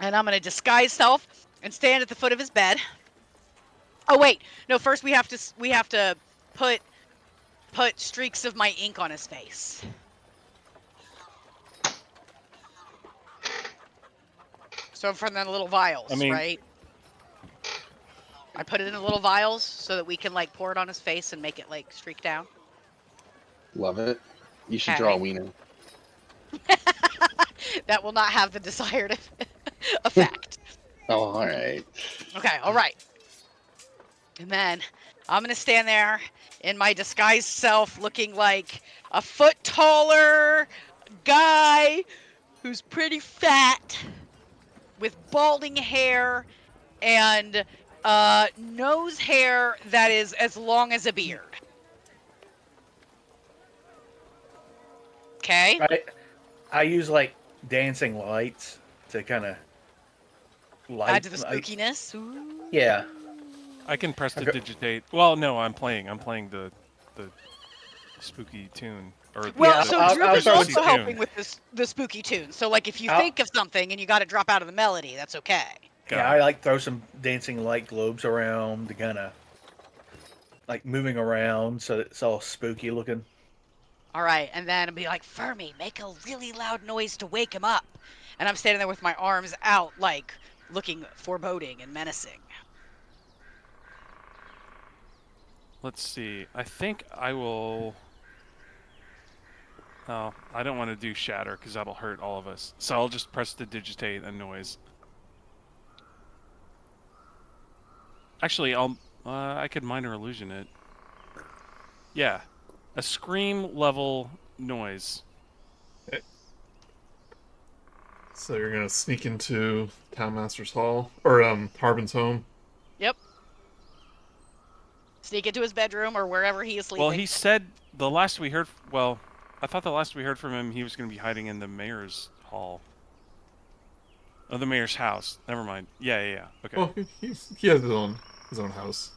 and I'm gonna disguise self and stand at the foot of his bed. Oh wait, no. First we have to put streaks of my ink on his face. So from the little vials, I mean- right? I put it in the little vials so that we can like pour it on his face and make it like streak down. Love it. You should Okay. draw a wiener. That will not have the desired effect. Oh, all right. Okay, all right. And then I'm going to stand there in my disguised self looking like a foot taller guy who's pretty fat with balding hair and nose hair that is as long as a beard. Okay? I use like dancing lights to kind of light. Add to the spookiness. Ooh. Yeah. I can Okay. prestidigitate. Well, no, I'm playing the spooky tune. Well, Yeah, so I'll Droop is throw also some helping with the spooky tune. So, like, if you think of something and you got to drop out of the melody, that's okay. Yeah, I like throw some dancing light globes around to kind of like moving around so it's all spooky looking. All right, and then I'll be like, Fermi, make a really loud noise to wake him up. And I'm standing there with my arms out, like, looking foreboding and menacing. Let's see. I think I will. Oh, I don't want to do shatter because that'll hurt all of us. So I'll just prestidigitate a noise. Actually, I could minor illusion it. Yeah, a scream level noise. So you're gonna sneak into Townmaster's Hall or Harbin's home. Yep. Sneak into his bedroom or wherever he is sleeping. Well, he said the last we heard. Well, I thought the last we heard from him, he was going to be hiding in the mayor's hall. Oh, the mayor's house. Never mind. Yeah. Okay. Well, he has his own house.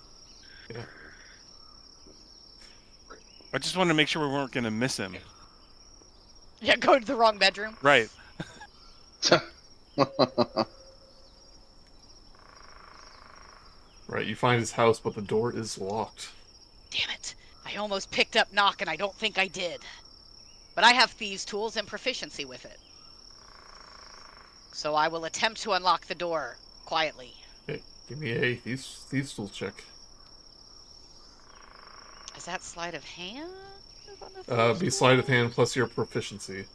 Yeah. I just wanted to make sure we weren't going to miss him. Yeah, go to the wrong bedroom. Right. Right, you find his house, but the door is locked. Damn it. I almost picked up knock and I don't think I did. But I have thieves' tools and proficiency with it. So I will attempt to unlock the door quietly. Okay, give me a thieves tool check. Is that sleight of hand? Be sleight of hand plus your proficiency.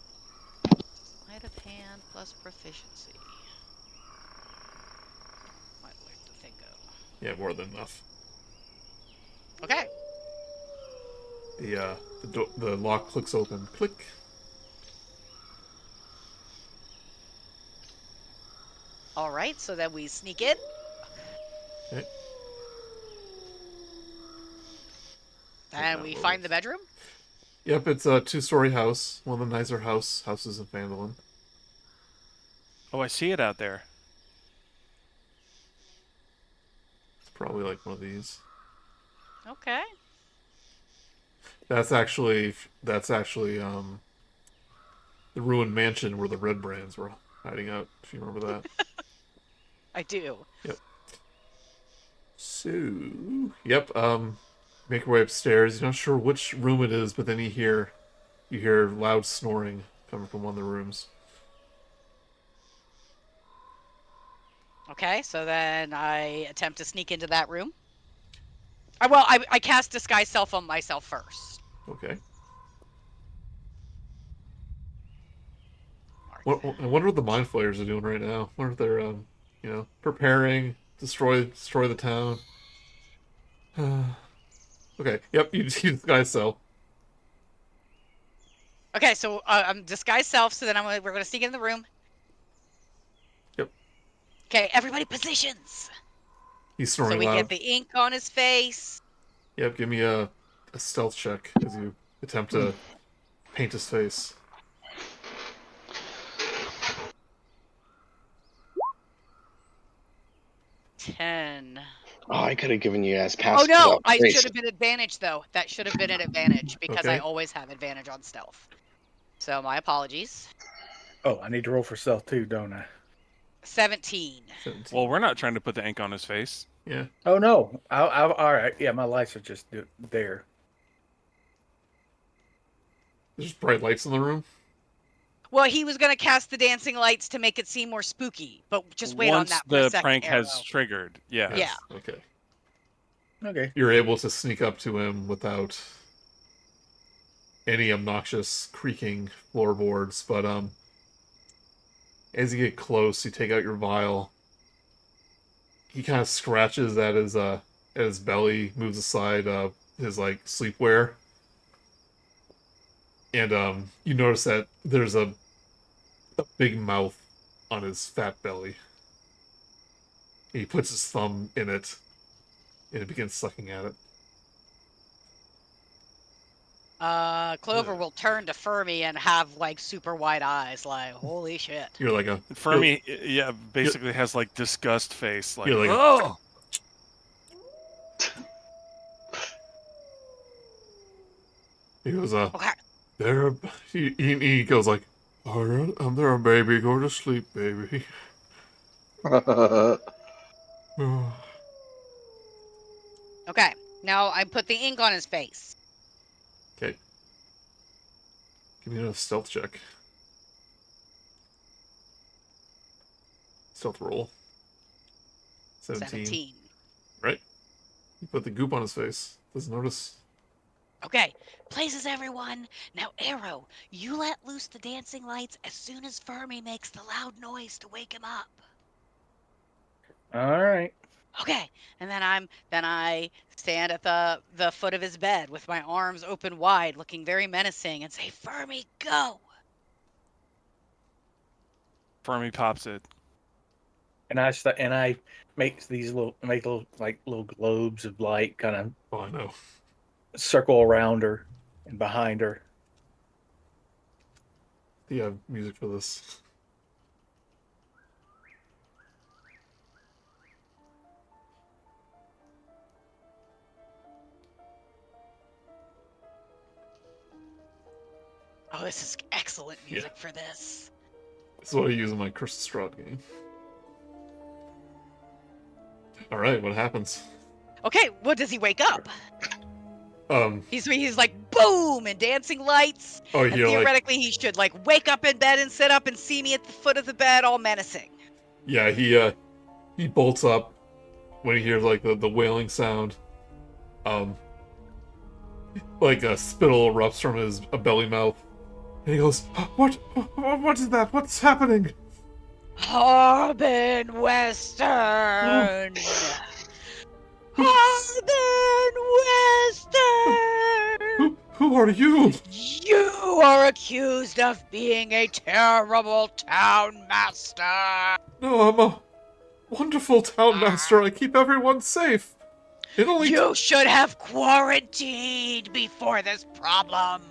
Sleight of hand plus proficiency. Might like to think of. Yeah, more than enough. Okay. The lock clicks open. Click. All right, so then we sneak in. Okay. And we find the bedroom. Yep, it's a 2-story house. One of the nicer houses in Phandalin. Oh, I see it out there. It's probably like one of these. Okay. That's actually the ruined mansion where the Red Brands were hiding out, if you remember that. I do. Yep. So, yep, make your way upstairs. You're not sure which room it is, but then you hear loud snoring coming from one of the rooms. Okay, so then I attempt to sneak into that room. I cast Disguise Self on myself first. Okay. I wonder what the Mind Flayers are doing right now. I wonder if they're, preparing, destroy the town. Okay, yep, you Disguise Self. Okay, so I'm Disguise Self, so then we're going to sneak in the room. Yep. Okay, everybody positions! He's snoring So we loud. get the ink on his face. Yep, give me a stealth check as you attempt to paint his face. 10. Oh, I could have given you guys pass. Oh no, without I grace. should have been advantage though. That should have been an advantage because I Okay. always have advantage on stealth. So my apologies. Oh, I need to roll for stealth too, don't I? 17. 17. Well, we're not trying to put the ink on his face. Yeah. Oh no. All right. Yeah, my lights are just there. There's just bright lights in the room. Well, he was gonna cast the dancing lights to make it seem more spooky, but just wait on Once that for a the second. prank has Erro. triggered, yeah. Yeah. Yes, okay. Okay. You're able to sneak up to him without any obnoxious creaking floorboards, but as you get close, you take out your vial. He kind of scratches at his belly, moves aside his like sleepwear, and you notice that there's a big mouth on his fat belly. He puts his thumb in it, and it begins sucking at it. Clover will turn to Fermi and have like super wide eyes, like holy shit. You're like a Fermi, yeah, basically has like disgust face, like, You're like, oh, He goes, Okay. there. He goes like, all right, I'm there, baby. Go to sleep, baby. Okay. Now I put the ink on his face. Okay. Give me a stealth check. Stealth roll. 17. Right? You put the goop on his face. Doesn't notice. Okay. Places everyone. Now, Erro, you let loose the dancing lights as soon as Fermi makes the loud noise to wake him up. All right. Okay. And then I stand at the foot of his bed with my arms open wide, looking very menacing, and say, Fermi, go. Fermi pops it. And I make little globes of light kind of Oh, I know. circle around her and behind her. Do you have music for this? Oh, this is excellent music for this. This is what I use in my Cursed Strahd game. Alright, what happens? Okay, what does he wake up? Um, He's like boom and dancing lights. oh, And you're like, theoretically he should like wake up in bed and sit up and see me at the foot of the bed all menacing. yeah, he bolts up when he hears like the wailing sound. Like a spittle erupts from his belly mouth. And he goes, what is that? What's happening? Harbin Western! Harbin Western! Who are you? You are accused of being a terrible town master! No, I'm a wonderful town master. I keep everyone safe. It only You should have quarantined before this problem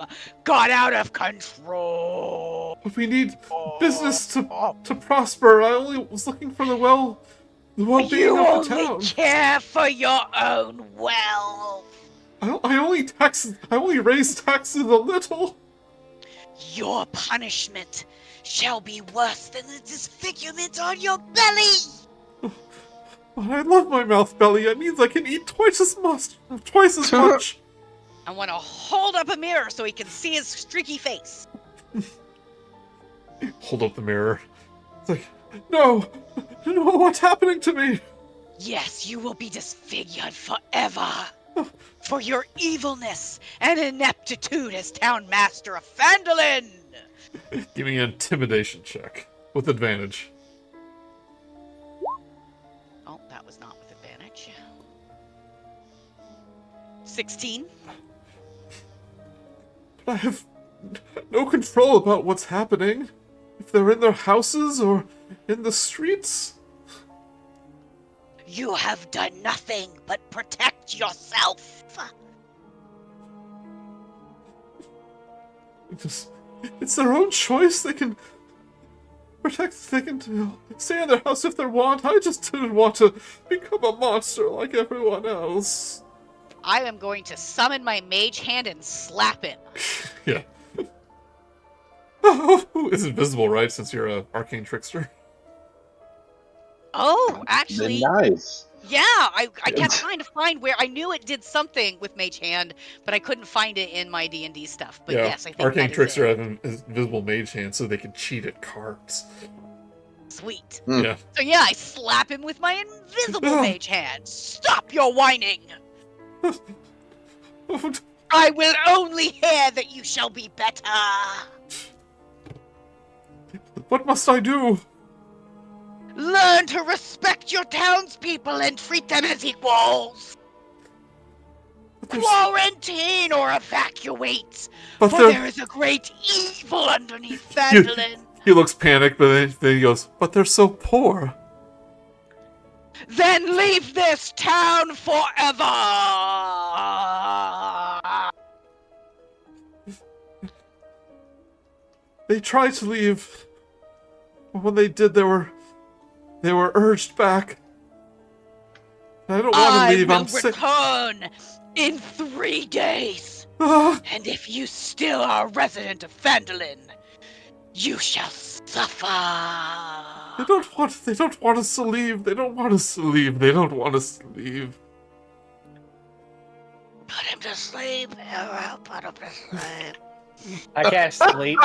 got out of control. But we need business to prosper. I only was looking for the well-being You of the only town. care for your own wealth. I only raise taxes a little. Your punishment shall be worse than the disfigurement on your belly. But I love my mouth belly. It means I can eat twice as much. I want to hold up a mirror so he can see his streaky face. Hold up the mirror. It's like, no, what's happening to me? Yes, you will be disfigured forever for your evilness and ineptitude as town master of Phandalin. Give me an intimidation check with advantage. Oh, that was not with advantage. 16. But I have no control about what's happening. If they're in their houses or in the streets. You have done nothing but protect yourself. It's their own choice. They can protect, they can stay in their house if they want. I just didn't want to become a monster like everyone else. I am going to summon my mage hand and slap him. Yeah. Oh, it's invisible, right? Since you're a arcane trickster. Oh, actually, Nice. yeah. I kept trying to find where I knew it did something with mage hand, but I couldn't find it in my D&D stuff. But Yeah, yes, I think arcane that is trickster it. have invisible mage hand, so they can cheat at cards. Sweet. Yeah. So yeah, I slap him with my invisible mage hand. Stop your whining! I will only hear that you shall be better. What must I do? Learn to respect your townspeople and treat them as equals. Quarantine or evacuate, for there is a great evil underneath Phandalin. He looks panicked, but then he goes, "But they're so poor." Then leave this town forever. They tried to leave, but when they did, they were urged back. I don't want to leave. I'm sick. Return in 3 days. Ah, And if you still are a resident of Phandalin, you shall suffer. they don't want us to leave. They don't want us to leave. They don't want us to leave. Put him to sleep, Erro. Put him to sleep. I cast sleep.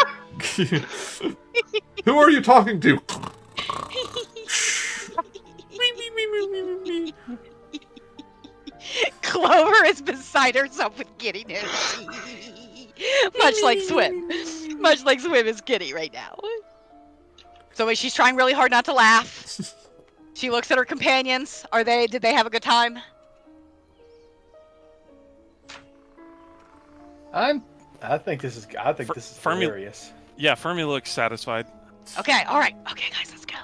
Who are you talking to? Clover is beside herself with giddiness. Much like Swim. Much like Swim is giddy right now. So she's trying really hard not to laugh. She looks at her companions. Did they have a good time? I think this is Fermi- hilarious. Yeah, Fermi looks satisfied. Okay, alright. Okay, guys, let's go.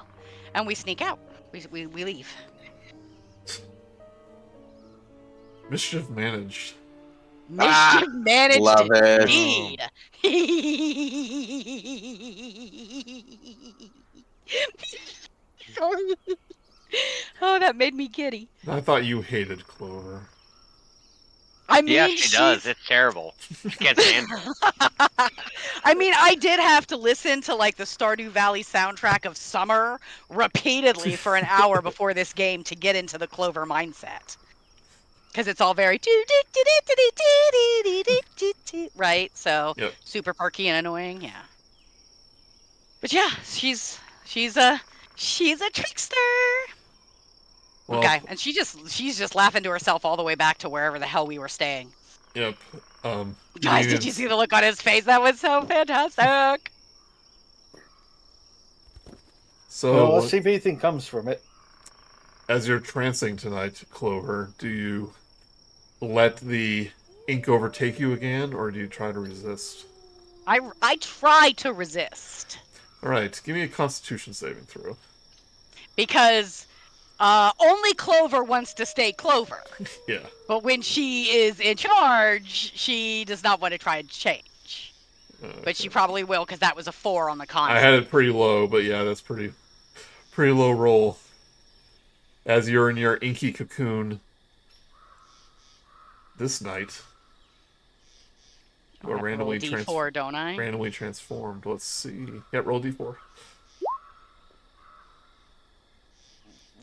And we sneak out. We leave. Mischief managed. Mischief managed love it. indeed. Oh, that made me giddy. I thought you hated Clover. I mean, Yeah, she does. It's terrible. She can't stand her. I mean, I did have to listen to like the Stardew Valley soundtrack of Summer repeatedly for an hour before this game to get into the Clover mindset. Because it's all very right, so Yep. super perky and annoying, yeah. But yeah, she's a trickster. Well, Okay, and she's just laughing to herself all the way back to wherever the hell we were staying. Yep. Guys, did you see the look on his face? That was so fantastic. So Well, let's see if anything comes from it. as you're trancing tonight, Clover, do you let the ink overtake you again, or do you try to resist? I try to resist. Alright, give me a Constitution saving throw. Because only Clover wants to stay Clover. Yeah. But when she is in charge, she does not want to try and change. But she probably will, because that was a 4 on the con. I had it pretty low, but yeah, that's pretty low roll. As you're in your inky cocoon this night, you are randomly D4, don't I? randomly transformed. Let's see. Yeah, roll D4.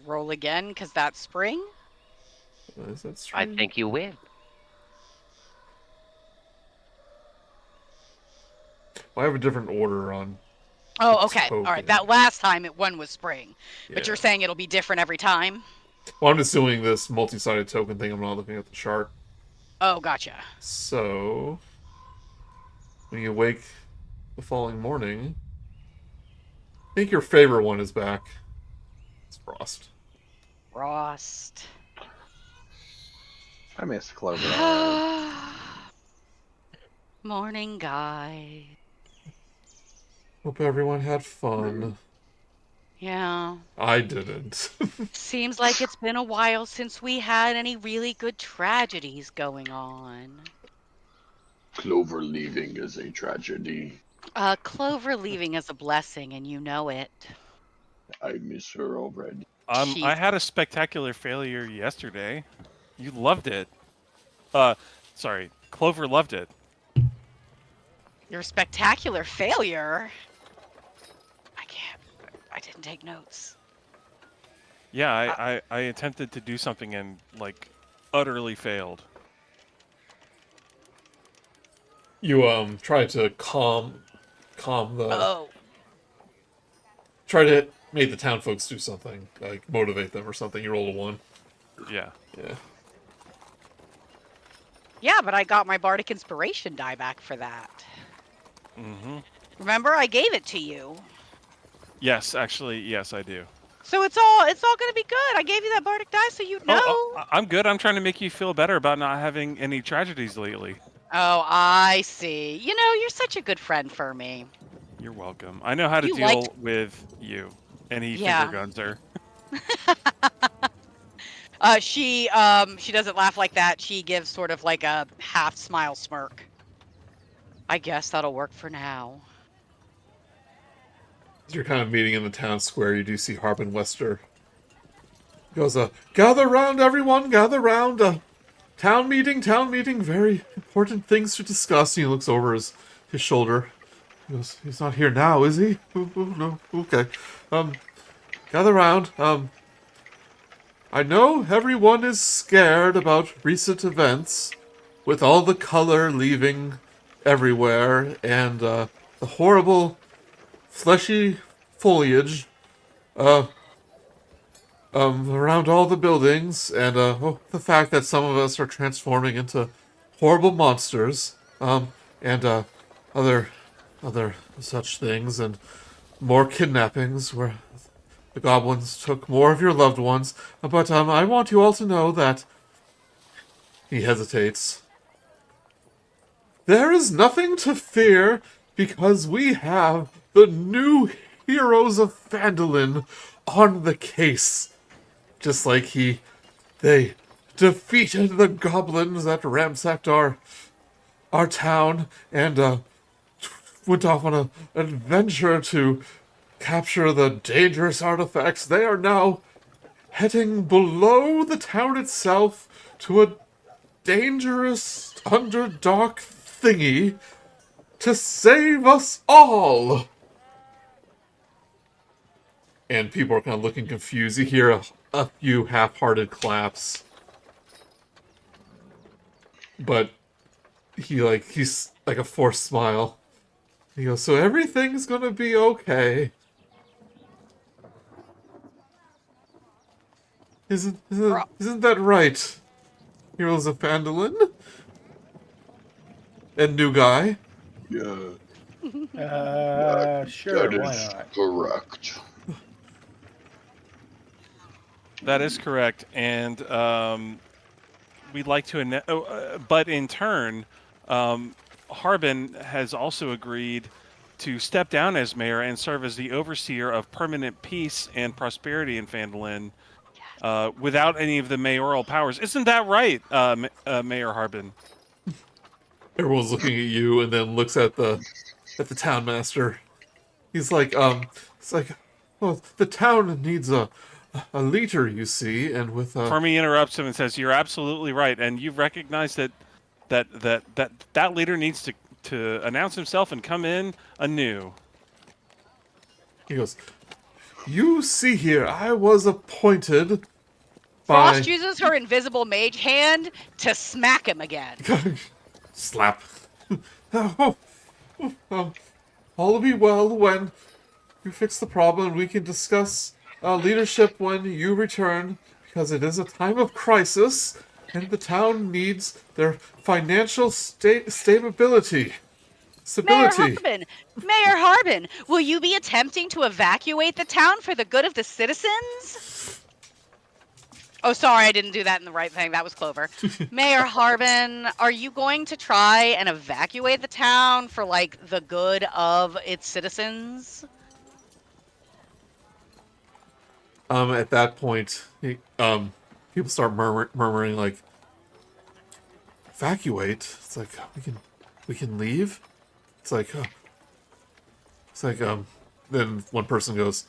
Roll again, because that's spring. Is that I strange? think you win. Well, I have a different order on. Oh, okay. token. All right. That last time one was spring. But Yeah. you're saying it'll be different every time? Well, I'm just doing this multi-sided token thing. I'm not looking at the chart. Oh, gotcha. So, when you wake the following morning, I think your favorite one is back. It's Frost. Frost. I miss Clover already. Morning, guy. Hope everyone had fun. Yeah. I didn't. Seems like it's been a while since we had any really good tragedies going on. Clover leaving is a tragedy. Clover leaving is a blessing, and you know it. I miss her already. I had a spectacular failure yesterday. You loved it. Sorry, Clover loved it. Your spectacular failure. I didn't take notes. Yeah, I attempted to do something and like utterly failed. You try to calm the Oh. try to make the town folks do something, like motivate them or something. You roll a 1. Yeah. Yeah. Yeah, but I got my bardic inspiration die back for that. Mm-hmm. Remember, I gave it to you. Yes, actually, yes, I do. So it's all gonna be good. I gave you that bardic die so you'd know. I'm good. I'm trying to make you feel better about not having any tragedies lately. Oh, I see. You know, you're such a good friend for me. You're welcome. I know how to You deal with you. And he finger guns her. She doesn't laugh like that. She gives sort of like a half smile smirk. I guess that'll work for now. As you're kind of meeting in the town square, you do see Harbin Wester. He goes, gather round, everyone, gather round. Town meeting, very important things to discuss. And he looks over his shoulder. He goes, he's not here now, is he? No, okay. Gather round. I know everyone is scared about recent events, with all the color leaving everywhere, and the horrible fleshy foliage around all the buildings, and the fact that some of us are transforming into horrible monsters, and other such things, and more kidnappings where the goblins took more of your loved ones. But I want you all to know that he hesitates. There is nothing to fear, because we have the new heroes of Phandalin on the case. Just like they defeated the goblins that ransacked our town, and went off on an adventure to capture the dangerous artifacts. They are now heading below the town itself to a dangerous underdark thingy to save us all. And people are kind of looking confused. You hear a few half-hearted claps. But he's like a forced smile. He goes, so everything's gonna be okay. Isn't that right, Heroes of Phandalin? And new guy? Yeah. Sure, That why is not? correct. That is correct. And we'd like to... but in turn, Harbin has also agreed to step down as mayor and serve as the overseer of permanent peace and prosperity in Phandalin without any of the mayoral powers. Isn't that right, Mayor Harbin? Everyone's looking at you and then looks at the town master. He's like, well, the town needs a leader, you see, and with Fermi interrupts him and says, "You're absolutely right, and you've recognized that leader needs to announce himself and come in anew." He goes, you see here, I was appointed by... Frost uses her invisible mage hand to smack him again. Slap. All will be well when you fix the problem, and we can discuss leadership when you return, because it is a time of crisis, and the town needs their financial stability. Mayor Harbin, will you be attempting to evacuate the town for the good of the citizens? Oh, sorry, I didn't do that in the right thing. That was Clover. Mayor Harbin, are you going to try and evacuate the town for, like, the good of its citizens? At that point, people start murmuring, like, evacuate? It's like, we can leave? It's like, It's like, then one person goes,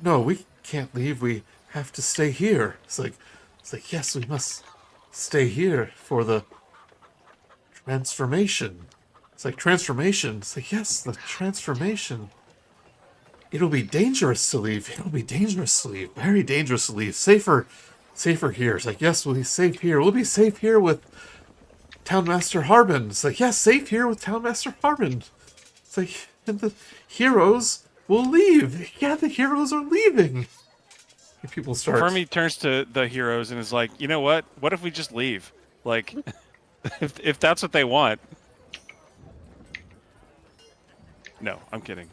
no, we can't leave. We have to stay here. It's like, yes, we must stay here for the transformation. It's like, transformation? It's like, yes, the transformation. It'll be dangerous to leave. It'll be dangerous to leave. Very dangerous to leave. Safer here. It's like, yes, we'll be safe here. We'll be safe here with Townmaster Harbin. It's like, yes, safe here with Townmaster Harbin. It's like, and the heroes will leave. Yeah, the heroes are leaving. And people start... Fermi turns to the heroes and is like, you know what? What if we just leave? Like, if that's what they want. No, I'm kidding.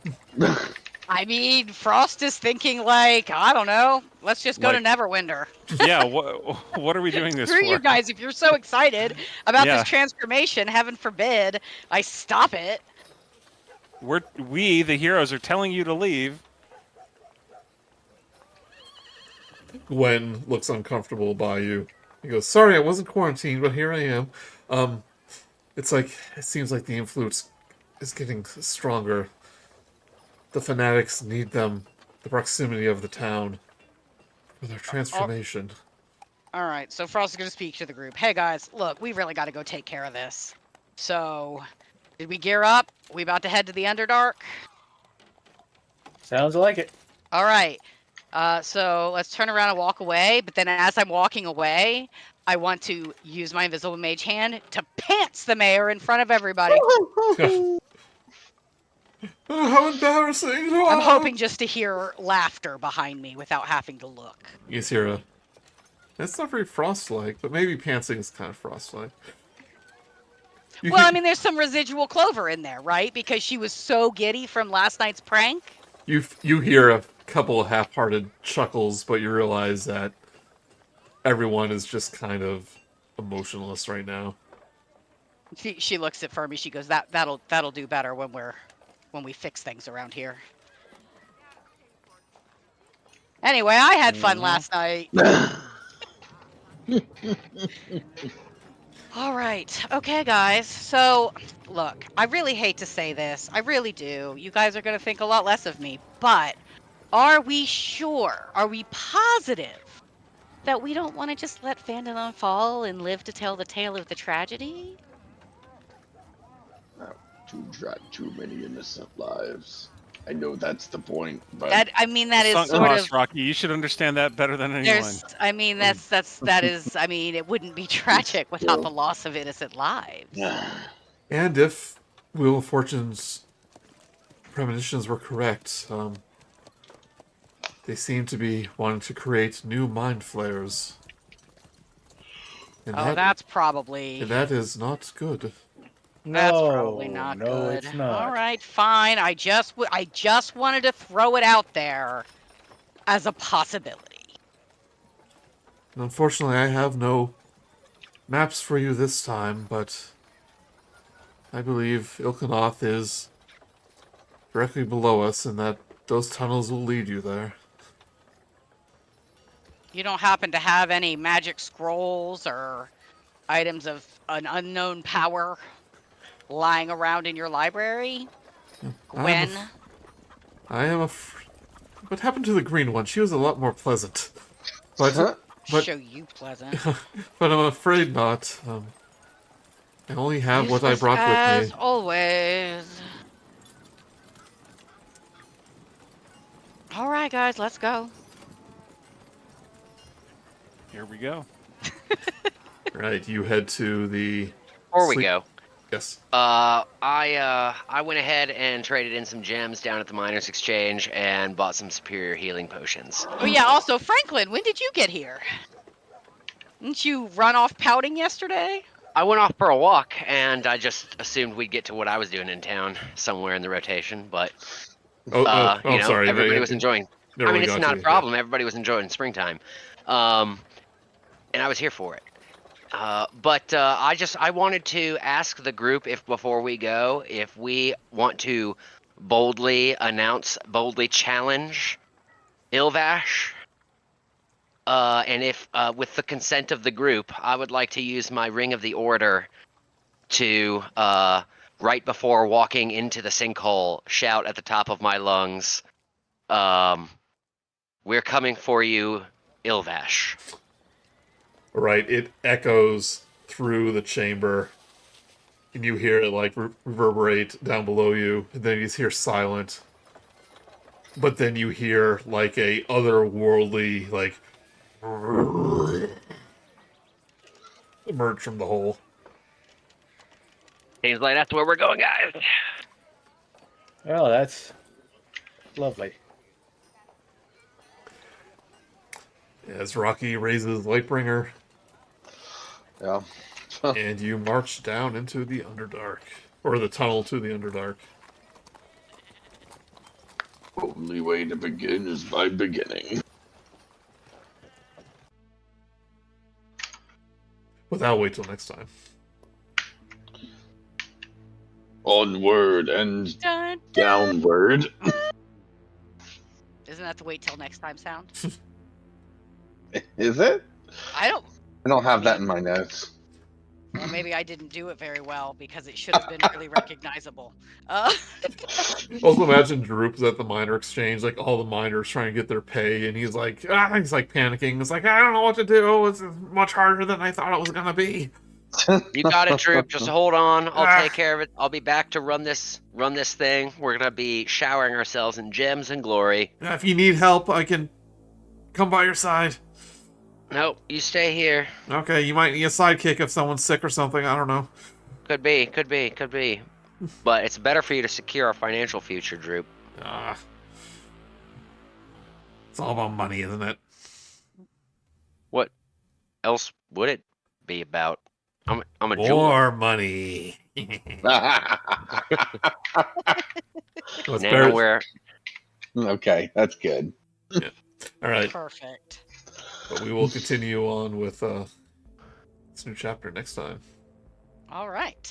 I mean, Frost is thinking like, I don't know, let's just go to Neverwinter. Yeah, what are we doing this Screw for? you guys, if you're so excited about this transformation, heaven forbid I stop it. We, the heroes, are telling you to leave. Gwen looks uncomfortable by you. He goes, sorry, I wasn't quarantined, but here I am. It's like, it seems like the influence is getting stronger. The fanatics need them, the proximity of the town, for their transformation. Alright, so Frost is going to speak to the group. Hey guys, look, we really got to go take care of this. So, did we gear up? We about to head to the Underdark? Sounds like it. Alright, so let's turn around and walk away, but then as I'm walking away, I want to use my invisible mage hand to pants the mayor in front of everybody. How embarrassing! I'm hoping just to hear laughter behind me without having to look. You hear a... That's not very Frost-like, but maybe pantsing is kind of Frost-like. Well, I mean, there's some residual Clover in there, right? Because she was so giddy from last night's prank. You hear a couple of half-hearted chuckles, but you realize that everyone is just kind of emotionless right now. She looks at Fermi. She goes, "That'll do better when we fix things around here." Anyway, I had fun last night. All right. Okay, guys. So, look, I really hate to say this. I really do. You guys are going to think a lot less of me. But are we sure? Are we positive that we don't want to just let Phandalin fall and live to tell the tale of the tragedy? Too many innocent lives. I know that's the point, but That is sort of... Rocky, you should understand that better than anyone. It wouldn't be tragic without the loss of innocent lives. And if Wheel of Fortune's premonitions were correct, they seem to be wanting to create new mind flayers. And that's probably... And that is not good. That's probably not good. No, it's not. All right, fine. I just wanted to throw it out there as a possibility. And unfortunately, I have no maps for you this time, but I believe Il'Kanoth is directly below us, and that those tunnels will lead you there. You don't happen to have any magic scrolls or items of an unknown power lying around in your library? Gwen? What happened to the green one? She was a lot more pleasant. But Show you pleasant. But I'm afraid not. I only have what I brought with me. As always. All right, guys, let's go. Here we go. Right, you head to the... Before we go, Yes. I went ahead and traded in some gems down at the Miners Exchange and bought some superior healing potions. Oh yeah, also Franklin, when did you get here? Didn't you run off pouting yesterday? I went off for a walk, and I just assumed we'd get to what I was doing in town somewhere in the rotation, but sorry. everybody was enjoying. I mean, it's not a problem. Everybody was enjoying springtime, and I was here for it. But I wanted to ask the group before we go, if we want to boldly challenge Ilvash. And if, with the consent of the group, I would like to use my Ring of the Order to right before walking into the sinkhole, shout at the top of my lungs, "We're coming for you, Ilvash." Right, it echoes through the chamber, and you hear it like reverberate down below you, and then you just hear silent. But then you hear like a otherworldly like emerge from the hole. Seems like that's where we're going, guys. Oh, that's lovely. As Rok'kee raises Lightbringer, Yeah. and you march down into the Underdark, or the tunnel to the Underdark. Only way to begin is by beginning. But I'll wait till next time. Onward and Dun, dun. downward. Isn't that the wait till next time sound? Is it? I don't. I don't have that in my notes. Well, maybe I didn't do it very well because it should have been really recognizable. Also, imagine Droop's at the miner exchange, like all the miners trying to get their pay, and he's like panicking. It's like, I don't know what to do. It's much harder than I thought it was gonna be. You got it, Droop. Just hold on. I'll take care of it. I'll be back to run this thing. We're gonna be showering ourselves in gems and glory. If you need help, I can come by your side. Nope, you stay here. Okay, you might need a sidekick if someone's sick or something. I don't know. Could be. But it's better for you to secure our financial future, Droop. It's all about money, isn't it? What else would it be about? I'm a jeweler. More money. Now we're Okay, that's good. Yeah. All right. Perfect. But we will continue on with this new chapter next time. All right.